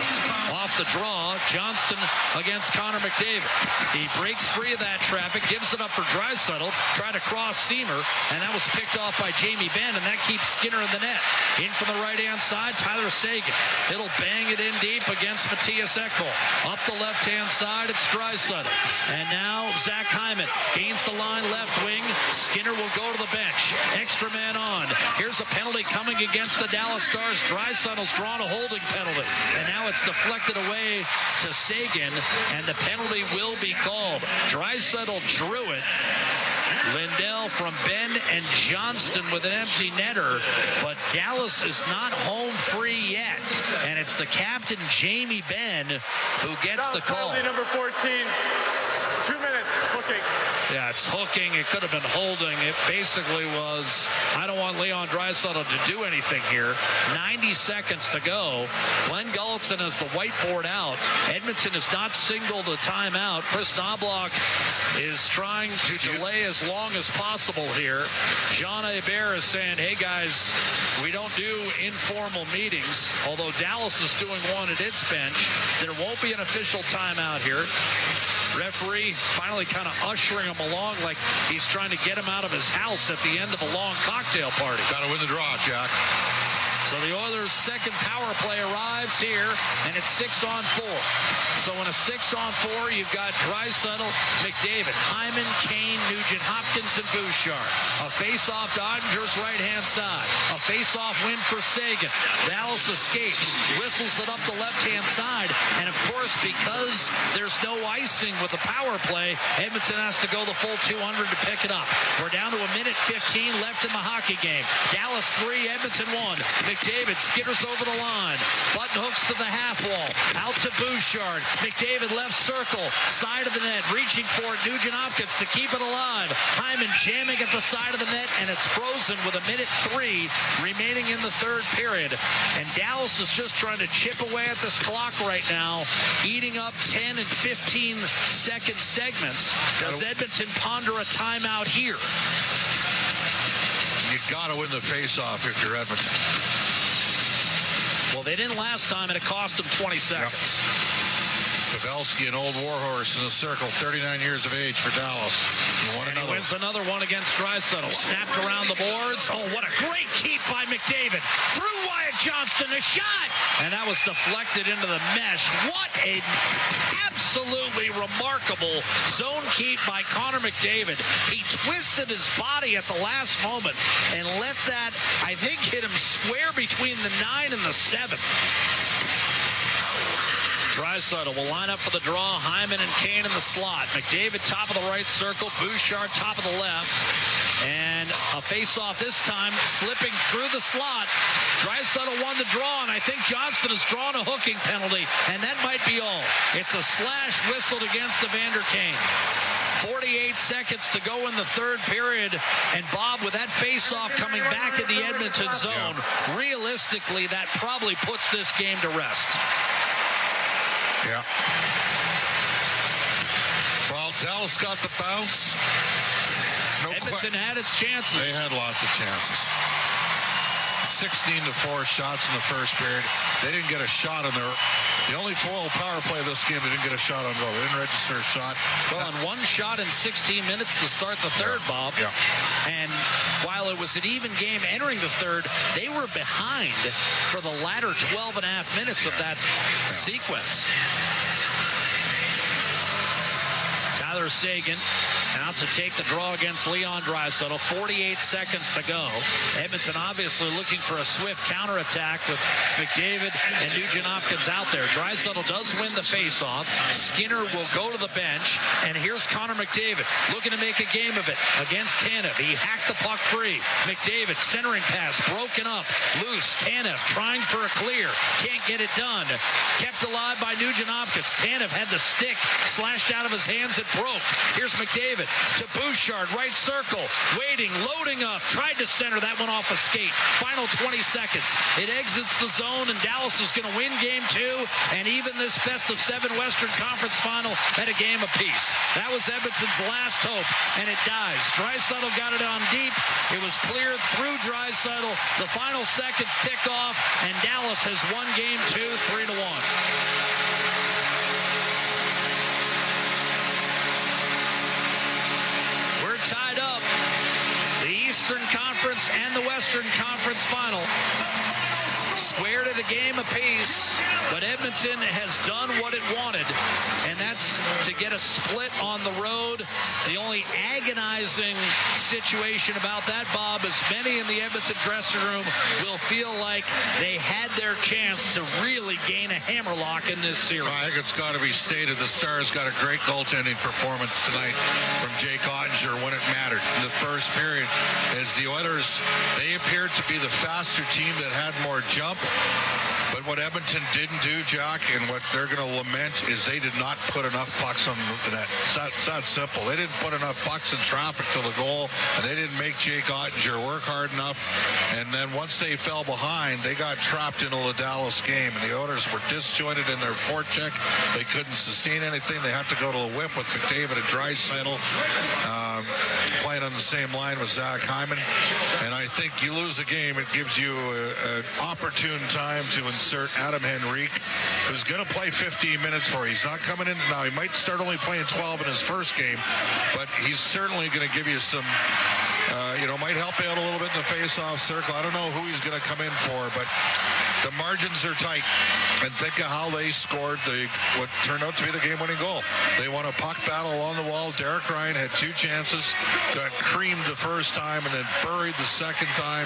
Off the draw, Johnston against Connor McDavid. He breaks free of that traffic, gives it up for Draisaitl, tried to cross Seamer, and that was picked off by Jamie Benn, and that keeps Skinner in the net. In from the right-hand side, Tyler Seguin. It'll bang it in deep against Matthias Ekholm. Up the left-hand side, it's Draisaitl. And now Zach Hyman gains the line left wing. Skinner will go to the bench. Extra man on. Here's a penalty coming against the the Dallas Stars. Draisaitl's drawn a holding penalty, and now it's deflected away to Seguin, and the penalty will be called. Draisaitl drew it. Lindell from Ben and Johnston with an empty netter, but Dallas is not home free yet, and it's the captain, Jamie Benn, who gets the call. Number 14. 2 minutes, hooking. Yeah, it's hooking. It could have been holding. It basically was, I don't want Leon Draisaitl to do anything here. 90 seconds to go. Glenn Gulletson has the whiteboard out. Edmonton has not signaled a timeout. Chris Knobloch is trying to delay as long as possible here. Jean Hebert is saying, hey guys, we don't do informal meetings. Although Dallas is doing one at its bench, there won't be an official timeout here. Referee finally kind of ushering him along like he's trying to get him out of his house at the end of a long cocktail party. Got to win the draw, Jack. So the Oilers' second power play arrives here, and it's 6-on-4. So in a 6-on-4, you've got Draisaitl, McDavid, Hyman, Kane, Nugent Hopkins, and Bouchard. A face-off to Ottinger's right-hand side. A face-off win for Seguin. Dallas escapes, whistles it up the left-hand side, and of course, because there's no icing with the power play, Edmonton has to go the full 200 to pick it up. We're down to 1:15 left in the hockey game. Dallas 3, Edmonton 1. McDavid skitters over the line. Button hooks to the half wall. Out to Bouchard. McDavid left circle. Side of the net. Reaching for it. Nugent Hopkins to keep it alive. Hyman jamming at the side of the net, and it's frozen with 1:03 remaining in the third period. And Dallas is just trying to chip away at this clock right now, eating up 10 and 15-second segments. Does Edmonton ponder a timeout here? You got to win the face-off if you're Edmonton. Well, they didn't last time, and it cost them 20 seconds. Pavelski, an old warhorse in the circle, 39 years of age for Dallas. He wins another one against Draisaitl. Snapped around the boards. Oh, what a great keep by McDavid. Through Wyatt Johnston, a shot! And that was deflected into the mesh. What a absolutely remarkable zone keep by Connor McDavid. He twisted his body at the last moment and let that, I think, hit him square between the 9 and the 7. Draisaitl will line up for the draw. Hyman and Kane in the slot. McDavid top of the right circle. Bouchard top of the left. And a face-off this time, slipping through the slot. Draisaitl won the draw, and I think Johnston has drawn a hooking penalty, and that might be all. It's a slash whistled against Evander Kane. 48 seconds to go in the third period, and Bob, with that face-off coming back in the Edmonton zone, realistically, that probably puts this game to rest. Yeah. Well, Dallas got the bounce. Edmonton had its chances. They had lots of chances. 16-4 shots in the first period. They didn't get a shot on their... The only full power play of this game, they didn't get a shot on goal. They didn't register a shot. Well, on one shot in 16 minutes to start the third, Bob. Yeah. And while it was an even game entering the third, they were behind for the latter 12 and a half minutes of that sequence. Tyler Seguin out to take the draw against Leon Draisaitl. 48 seconds to go. Edmonton obviously looking for a swift counterattack with McDavid and Nugent Hopkins out there. Draisaitl does win the faceoff. Skinner will go to the bench, and here's Connor McDavid looking to make a game of it against Tanev. He hacked the puck free. McDavid centering pass broken up, loose. Tanev trying for a clear, can't get it done. Kept alive by Nugent Hopkins. Tanev had the stick slashed out of his hands. It broke. Here's McDavid to Bouchard, right circle, waiting, loading up, tried to center, that one off a skate. Final 20 seconds. It exits the zone, and Dallas is going to win game 2, and even this best-of-7 Western Conference final at a game apiece. That was Edmonton's last hope, and it dies. Draisaitl got it on deep. It was cleared through Draisaitl. The final seconds tick off, and Dallas has won game 2, 3-1. Tied up. The Eastern Conference and the Western Conference final. squared at a game apiece, but Edmonton has done what it wanted, and that's to get a split on the road. The only agonizing situation about that, Bob, is many in the Edmonton dressing room will feel like they had their chance to really gain a hammerlock in this series. I think it's got to be stated the Stars got a great goaltending performance tonight from Jake Ottinger when it mattered. In the first period, as the Oilers, they appeared to be the faster team that had more jump. But what Edmonton didn't do, Jack, and what they're going to lament is they did not put enough pucks on the net. It's that simple. They didn't put enough pucks in traffic to the goal, and they didn't make Jake Ottinger work hard enough. And then once they fell behind, they got trapped into the Dallas game, and the Oilers were disjointed in their forecheck. They couldn't sustain anything. They had to go to the whip with McDavid and Draisaitl playing on the same line with Zach Hyman. And I think you lose a game, it gives you an opportune time to insert Adam Henrique, who's going to play 15 minutes for you. He's not coming in now. He might start only playing 12 in his first game, but he's certainly going to give you some, might help you out a little bit in the face-off circle. I don't know who he's going to come in for, but the margins are tight. And think of how they scored what turned out to be the game-winning goal. They won a puck battle along the wall. Derek Ryan had two chances, got creamed the first time, and then buried the second time,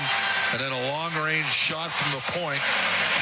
and then a long-range shot from the point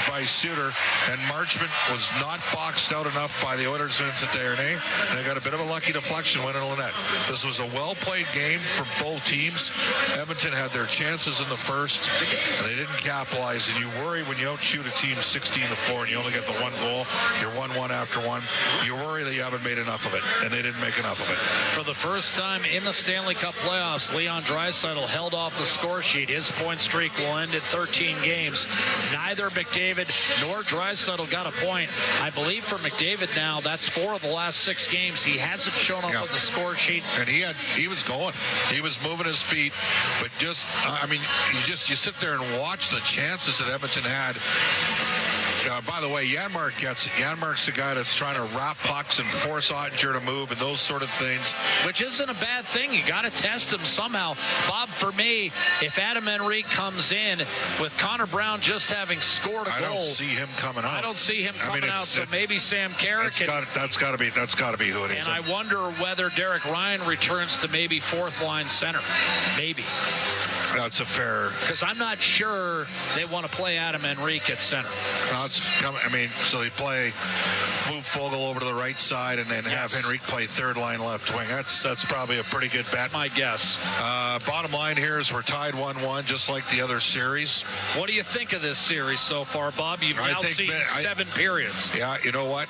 by Suter, and Marchment was not boxed out enough by the Oilers' Vincent Desharnais, and they got a bit of a lucky deflection winning the net. This was a well-played game for both teams. Edmonton had their chances in the first, and they didn't capitalize, and you worry when you outshoot a team 16-4 and you only get the one goal, you're 1-1 after one, you worry that you haven't made enough of it, and they didn't make enough of it. For the first time in the Stanley Cup playoffs, Leon Draisaitl held off the score sheet. His point streak will end at 13 games. Neither McDavid nor Draisaitl got a point. I believe for McDavid now, that's 4 of the last 6 games. He hasn't shown up on the score sheet. And he was going. He was moving his feet. But you sit there and watch the chances that Edmonton had. By the way, Janmark gets it. Janmark's the guy that's trying to wrap pucks and force Ottinger to move and those sort of things. Which isn't a bad thing. You got to test him somehow. Bob, for me, if Adam Henrique comes in with Connor Brown just having scored a goal, I don't see him coming out. I don't see him coming out. So maybe Sam Carrick. That's got to be who it is. And I wonder whether Derek Ryan returns to maybe fourth line center. Maybe. That's a fair. Because I'm not sure they want to play Adam Henrique at center. So they move Fogle over to the right side and then have Henrique play third line left wing. That's probably a pretty good bet. That's my guess. Bottom line here is we're tied 1-1, just like the other series. What do you think of this series so far, Bob? You've now seen 7 periods. Yeah, you know what?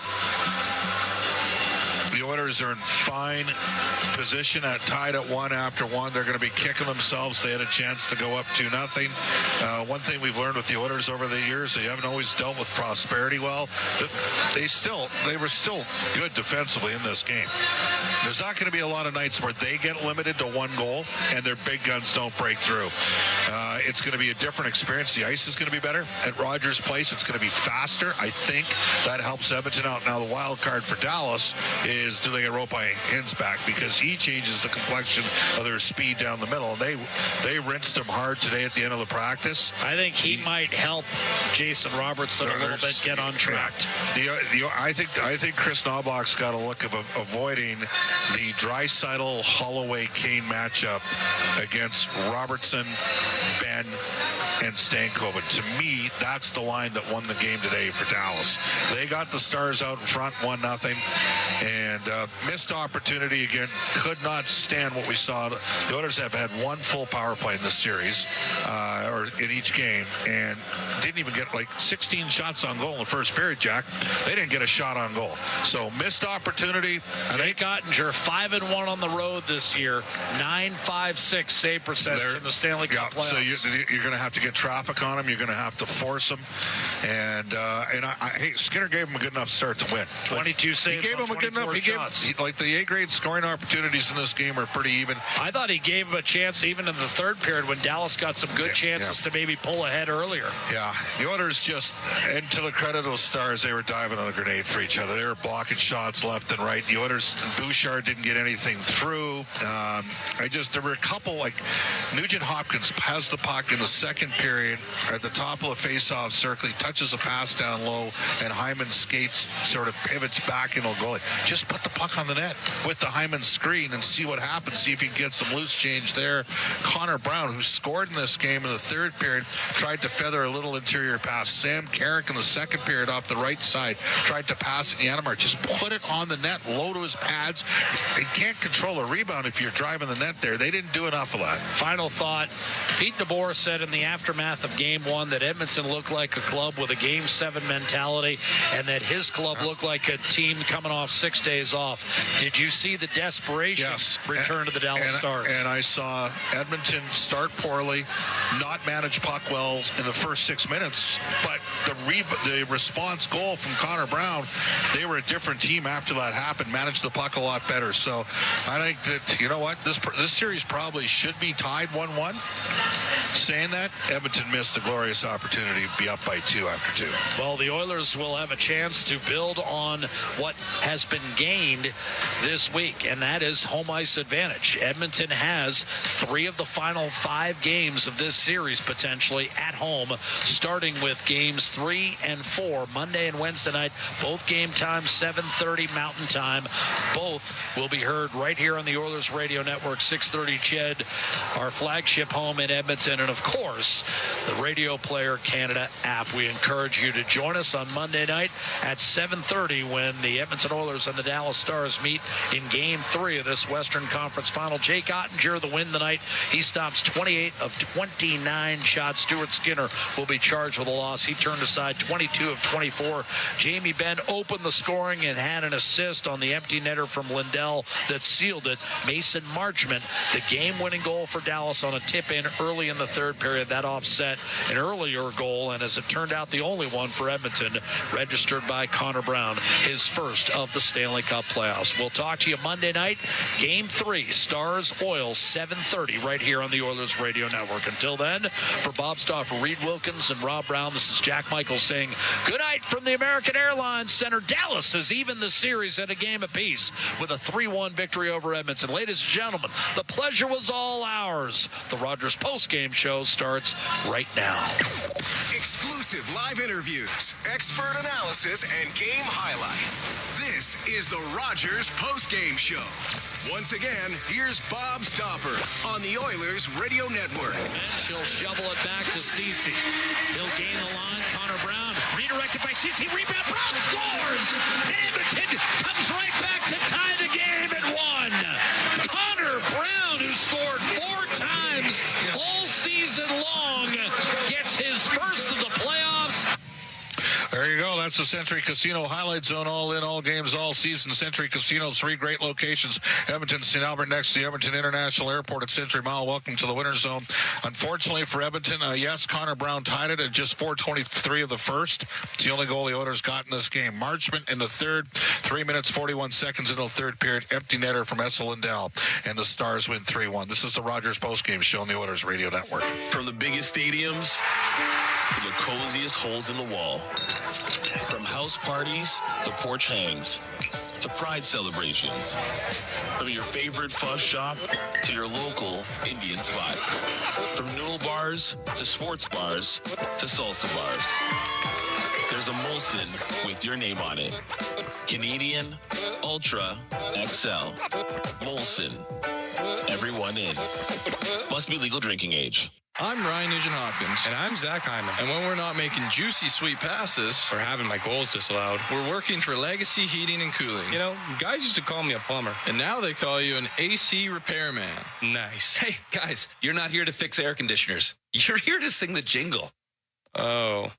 The Oilers are in fine position tied at 1 after 1. They're going to be kicking themselves. They had a chance to go up 2-0. One thing we've learned with the Oilers over the years, they haven't always dealt with prosperity well. They were still good defensively in this game. There's not going to be a lot of nights where they get limited to 1 goal and their big guns don't break through. It's going to be a different experience. The ice is going to be better at Rogers Place. It's going to be faster. I think that helps Edmonton out. Now, the wild card for Dallas is, do they get Rope Hintz back? Because he changes the complexion of their speed down the middle. And they rinsed him hard today at the end of the practice. I think he might help Jason Robertson a little bit get on track. I think Chris Knobloch's got a look of avoiding the Draisaitl Holloway Kane matchup against Robertson, Ben, and Stankoven. To me, that's the line that won the game today for Dallas. They got the Stars out in front 1-0, and missed opportunity again. Could not stand what we saw. The Oilers have had 1 full power play in this series, or in each game, and didn't even get 16 shots on goal in the first period, Jack. They didn't get a shot on goal. So missed opportunity. Jake Ottinger, 5-1 on the road this year, 9.56 save percentage in the Stanley Cup playoffs. So you're going to have to get traffic on him. You're going to have to force him. And Skinner gave him a good enough start to win. 22 saves. He gave him a good enough. shots. The A-grade scoring opportunities in this game are pretty even. I thought he gave him a chance even in the third period when Dallas got some good chances to maybe pull ahead earlier. Yeah, the Oilers just, and to the credit of those Stars, they were diving on a grenade for each other. They were blocking shots left and right. The Oilers, Bouchard didn't get anything through. There were a couple, like Nugent Hopkins has the puck in the second period at the top of the face-off circle. He touches a pass down low, and Hyman skates, sort of pivots back and will go. Just put the puck on the net with the Hyman screen and see what happens. See if you can get some loose change there. Connor Brown, who scored in this game in the third period, tried to feather a little interior pass. Sam Carrick in the second period off the right side tried to pass it. Yanamar just put it on the net, low to his pads. You can't control a rebound if you're driving the net there. They didn't do enough of that. Final thought. Pete DeBoer said in the aftermath of Game 1 that Edmonton looked like a club with a Game 7 mentality and that his club looked like a team coming off 6 days off. Did you see the desperation return to the Dallas Stars? And I saw Edmonton start poorly, not manage puck well in the first 6 minutes, but the response goal from Connor Brown, they were a different team after that happened, managed the puck a lot better. So I think that, you know what, this series probably should be tied 1-1. Saying that, Edmonton missed a glorious opportunity to be up by 2 after 2. Well, the Oilers will have a chance to build on what has been gained this week, and that is home ice advantage. Edmonton has 3 of the final 5 games of this series potentially at home, starting with games 3 and 4, Monday and Wednesday night, both game times 7:30 Mountain Time. Both will be heard right here on the Oilers Radio Network, 6:30 CHED, our flagship home in Edmonton, and of course, the Radio Player Canada app. We encourage you to join us on Monday night at 7:30 when the Edmonton Oilers and the Dallas Stars meet in Game 3 of this Western Conference Final. Jake Ottinger, the win tonight. He stops 28 of 29 shots. Stuart Skinner will be charged with a loss. He turned aside 22 of 24. Jamie Benn opened the scoring and had an assist on the empty netter from Lindell that sealed it. Mason Marchment, the game-winning goal for Dallas on a tip-in early in the third period. That offset an earlier goal, and as it turned out, the only one for Edmonton, registered by Connor Brown, his first of the Stanley Cup playoffs. We'll talk to you Monday night, Game 3, Stars-Oilers, 7:30, right here on the Oilers Radio Network. Until then, for Bob Stauffer, Reed Wilkins, and Rob Brown, this is Jack Michaels saying good night from the American Airlines Center. Dallas has evened the series at a game apiece with a 3-1 victory over Edmonton. Ladies and gentlemen, the pleasure was all ours. The Rogers Postgame Show starts right now. Exclusive live interviews, expert analysis, and game highlights. This is the Rogers Postgame Show. Once again, here's Bob Stauffer on the Oilers Radio Network. And she'll shovel it back to Ceci. He'll gain the line. Connor Brown, redirected by Ceci. Rebound. Brown scores! And Edmonton comes right back to tie the game at 1. Connor Brown, who scored 4 times all season long, gets his first of the playoffs. There you go. That's the Century Casino Highlight Zone. All in, all games, all season. Century Casino, 3 great locations. Edmonton, St. Albert, next to the Edmonton International Airport at Century Mile. Welcome to the Winter Zone. Unfortunately for Edmonton, yes, Connor Brown tied it at just 4:23 of the first. It's the only goal the Oilers got in this game. Marchment in the third, 3 minutes, 41 seconds into the third period. Empty netter from Essa Lindell, and the Stars win 3-1. This is the Rogers Postgame Show on the Oilers Radio Network. From the biggest stadiums to the coziest holes in the wall. From house parties to porch hangs to pride celebrations. From your favorite fuzz shop to your local Indian spot. From noodle bars to sports bars to salsa bars. There's a Molson with your name on it. Canadian Ultra XL. Molson. Everyone in. Must be legal drinking age. I'm Ryan Nugent-Hopkins. And I'm Zach Hyman. And when we're not making juicy, sweet passes, or having my goals disallowed, we're working for Legacy Heating and Cooling. You know, guys used to call me a plumber. And now they call you an AC repairman. Nice. Hey, guys, you're not here to fix air conditioners. You're here to sing the jingle. Oh.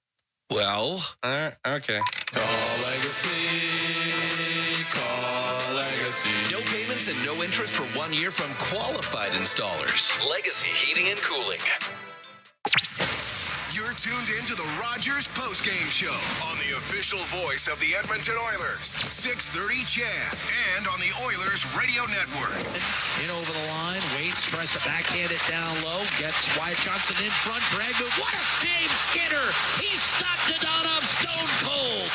Well. Okay. Call Legacy. Call Legacy. No payments and no interest for 1 year from qualified installers. Legacy Heating and Cooling. You're You're tuned into the Rogers Postgame Show on the official voice of the Edmonton Oilers, 630 CHED, and on the Oilers Radio Network. In over the line, waits, tries to backhand it down low, gets Wyatt Johnston in front, drag move. What a save, Skinner! He stopped it on off stone cold.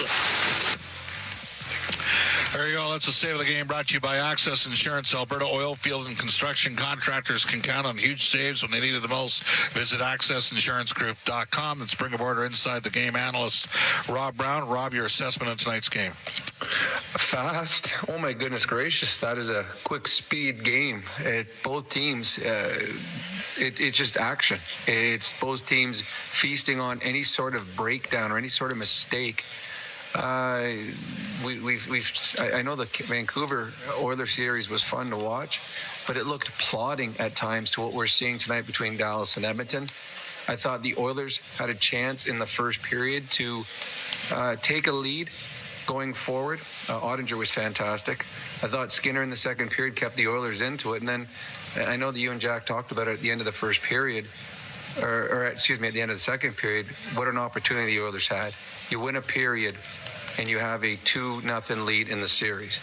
There you go. That's the save of the game brought to you by Access Insurance. Alberta oil field and construction contractors can count on huge saves when they need it the most. Visit accessinsuranceGroup.com. Let's bring aboard our Inside the Game analyst, Rob Brown. Rob, your assessment of tonight's game. Fast. Oh, my goodness gracious. That is a quick speed game. Both teams, it's just action. It's both teams feasting on any sort of breakdown or any sort of mistake. I know the Vancouver Oilers series was fun to watch, but it looked plodding at times to what we're seeing tonight between Dallas and Edmonton. I thought the Oilers had a chance in the first period to take a lead going forward. Ottinger was fantastic. I thought Skinner in the second period kept the Oilers into it. And then I know that you and Jack talked about it at the end of the first period, or at the end of the second period, what an opportunity the Oilers had. You win a period and you have a 2-0 lead in the series.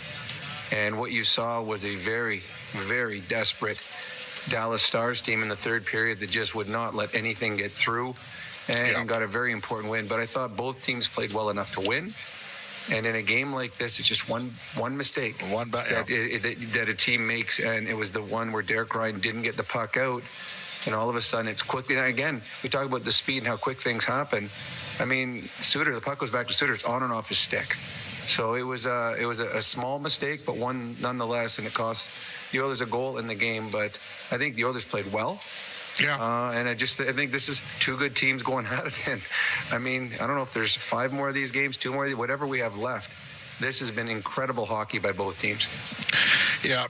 And what you saw was a very, very desperate Dallas Stars team in the third period that just would not let anything get through and got a very important win. But I thought both teams played well enough to win. And in a game like this, it's just one mistake that a team makes, and it was the one where Derek Ryan didn't get the puck out, and all of a sudden it's quickly. Again, we talk about the speed and how quick things happen. I mean, Suter, the puck goes back to Suter. It's on and off his stick. So it was a small mistake, but one nonetheless, and it cost the Oilers a goal in the game. But I think the Oilers played well. Yeah. And I think this is two good teams going at it. And I mean, I don't know if there's 5 more of these games, 2 more, whatever we have left. This has been incredible hockey by both teams. Yeah,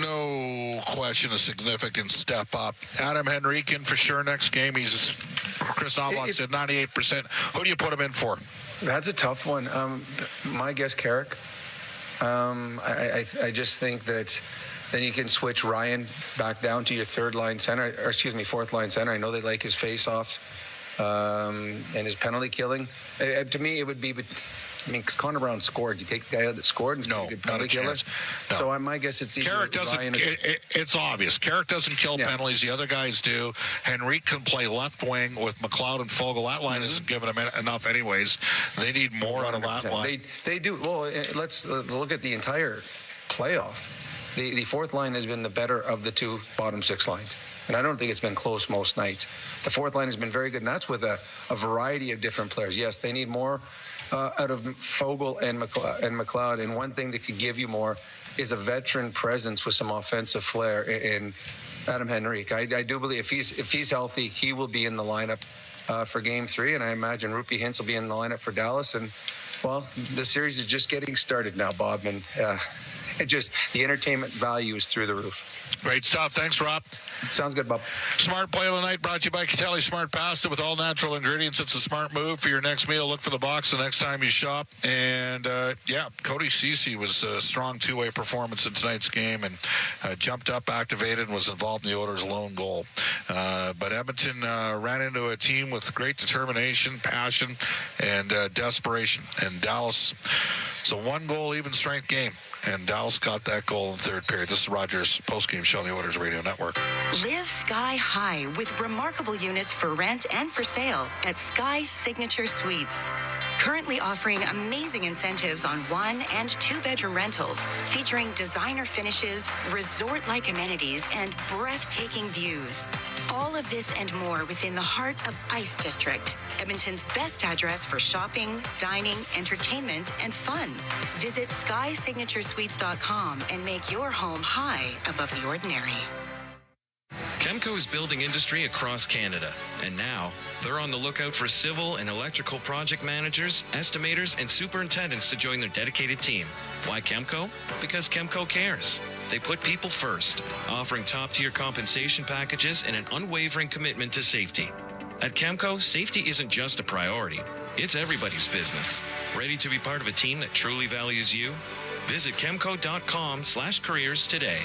no question, a significant step up. Adam Henrique in for sure next game. He's, Chris Avlon said 98%. Who do you put him in for? That's a tough one. My guess, Carrick. I just think that then you can switch Ryan back down to your fourth line center. I know they like his face-offs and his penalty killing. To me, it would be... because Connor Brown scored. You take the guy out that scored and a good penalty killer. No. So my guess it's either Carrick doesn't. It's obvious. Carrick doesn't kill penalties. The other guys do. Henrique can play left wing with McLeod and Fogle. That line isn't giving them enough, anyways. They need more out of that line. They do. Well, let's look at the entire playoff. The fourth line has been the better of the 2 bottom 6 lines. And I don't think it's been close most nights. The fourth line has been very good, and that's with a variety of different players. Yes, they need more out of Fogle and McLeod, and one thing that could give you more is a veteran presence with some offensive flair in Adam Henrique. I do believe if he's healthy, he will be in the lineup for Game 3, and I imagine Rupi Hintz will be in the lineup for Dallas. And well, the series is just getting started now, Bob, and the entertainment value is through the roof. Great stuff. Thanks, Rob. Sounds good, Bob. Smart Play of the Night brought to you by Catelli Smart Pasta with all natural ingredients. It's a smart move for your next meal. Look for the box the next time you shop. And, Cody Ceci was a strong two-way performance in tonight's game and jumped up, activated, and was involved in the Oilers' lone goal. But Edmonton ran into a team with great determination, passion, and desperation. And Dallas, it's a 1-goal even strength game. And Dallas got that goal in the third period. This is Rogers' postgame show on the Oilers Radio Network. Live sky high with remarkable units for rent and for sale at Sky Signature Suites. Currently offering amazing incentives on 1- and 2-bedroom rentals featuring designer finishes, resort-like amenities, and breathtaking views. All of this and more within the heart of Ice District, Edmonton's best address for shopping, dining, entertainment, and fun. Visit SkySignatureSuites.com and make your home high above the ordinary. Chemco is building industry across Canada, and now they're on the lookout for civil and electrical project managers, estimators, and superintendents to join their dedicated team. Why Chemco? Because Chemco cares. They put people first, offering top-tier compensation packages and an unwavering commitment to safety. At Chemco, safety isn't just a priority, it's everybody's business. Ready to be part of a team that truly values you? Visit chemco.com/careers today.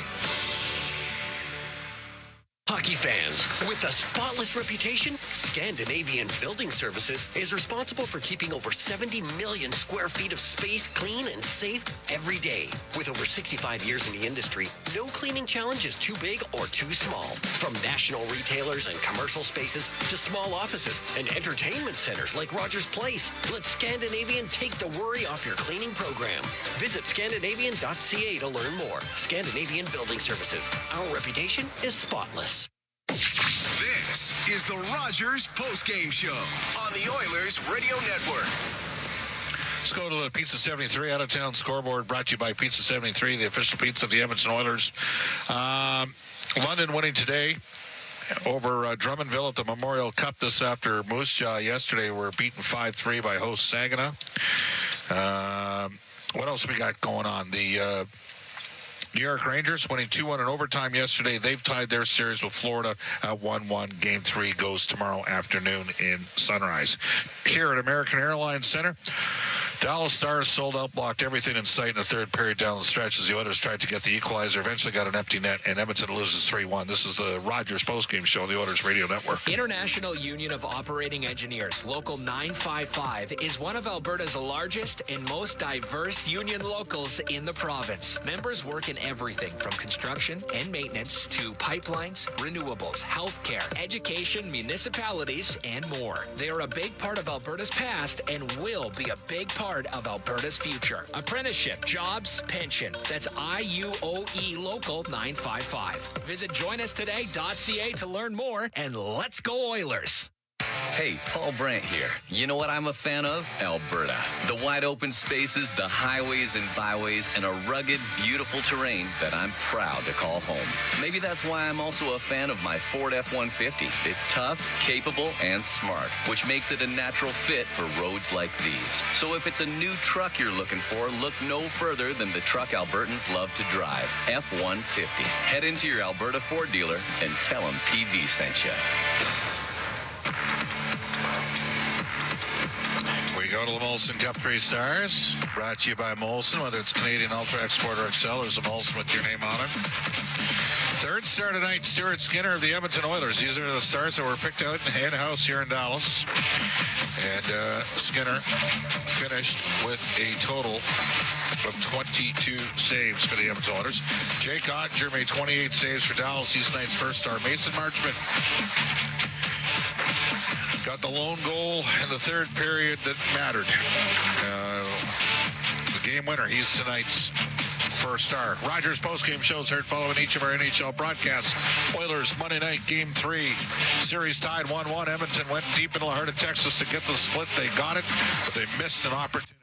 Hockey fans, with a spotless reputation, Scandinavian Building Services is responsible for keeping over 70 million square feet of space clean and safe every day. With over 65 years in the industry, no cleaning challenge is too big or too small. From national retailers and commercial spaces to small offices and entertainment centers like Rogers Place, let Scandinavian take the worry off your cleaning program. Visit Scandinavian.ca to learn more. Scandinavian Building Services. Our reputation is spotless. This is the Rogers Postgame Show on the Oilers Radio Network. Let's go to the Pizza 73 out-of-town scoreboard, brought to you by Pizza 73, the official pizza of the Edmonton Oilers. London winning today over Drummondville at the Memorial Cup this after Moose Jaw yesterday were beaten 5-3 by host Saginaw. What else we got going on? The New York Rangers winning 2-1 in overtime yesterday. They've tied their series with Florida at 1-1. Game 3 goes tomorrow afternoon in Sunrise. Here at American Airlines Center, Dallas Stars sold out, blocked everything in sight in the third period down the stretch as the Oilers tried to get the equalizer, eventually got an empty net, and Edmonton loses 3-1. This is the Rogers Postgame Show on the Oilers Radio Network. International Union of Operating Engineers, Local 955, is one of Alberta's largest and most diverse union locals in the province. Members work in everything from construction and maintenance to pipelines, renewables, healthcare, education, municipalities, and more. They are a big part of Alberta's past and will be a big part of Alberta's future. Apprenticeship, jobs, pension. That's IUOE Local 955. Visit joinustoday.ca to learn more, and let's go Oilers. Hey, Paul Brandt here. You know what I'm a fan of? Alberta. The wide open spaces, the highways and byways, and a rugged, beautiful terrain that I'm proud to call home. Maybe that's why I'm also a fan of my Ford F-150. It's tough, capable, and smart, which makes it a natural fit for roads like these. So if it's a new truck you're looking for, look no further than the truck Albertans love to drive, F-150. Head into your Alberta Ford dealer and tell them PV sent you. Go to the Molson Cup 3 Stars, brought to you by Molson, whether it's Canadian Ultra Export or XL, there's a Molson with your name on it. Third star tonight, Stuart Skinner of the Edmonton Oilers. These are the stars that were picked out in-house here in Dallas. And Skinner finished with a total of 22 saves for the Edmonton Oilers. Jake Ottinger made 28 saves for Dallas. He's tonight's first star. Mason Marchment got the lone goal in the third period that mattered. The game winner. He's tonight's first star. Rogers postgame shows heard following each of our NHL broadcasts. Oilers Monday night game 3. Series tied 1-1. Edmonton went deep into the heart of Texas to get the split. They got it, but they missed an opportunity.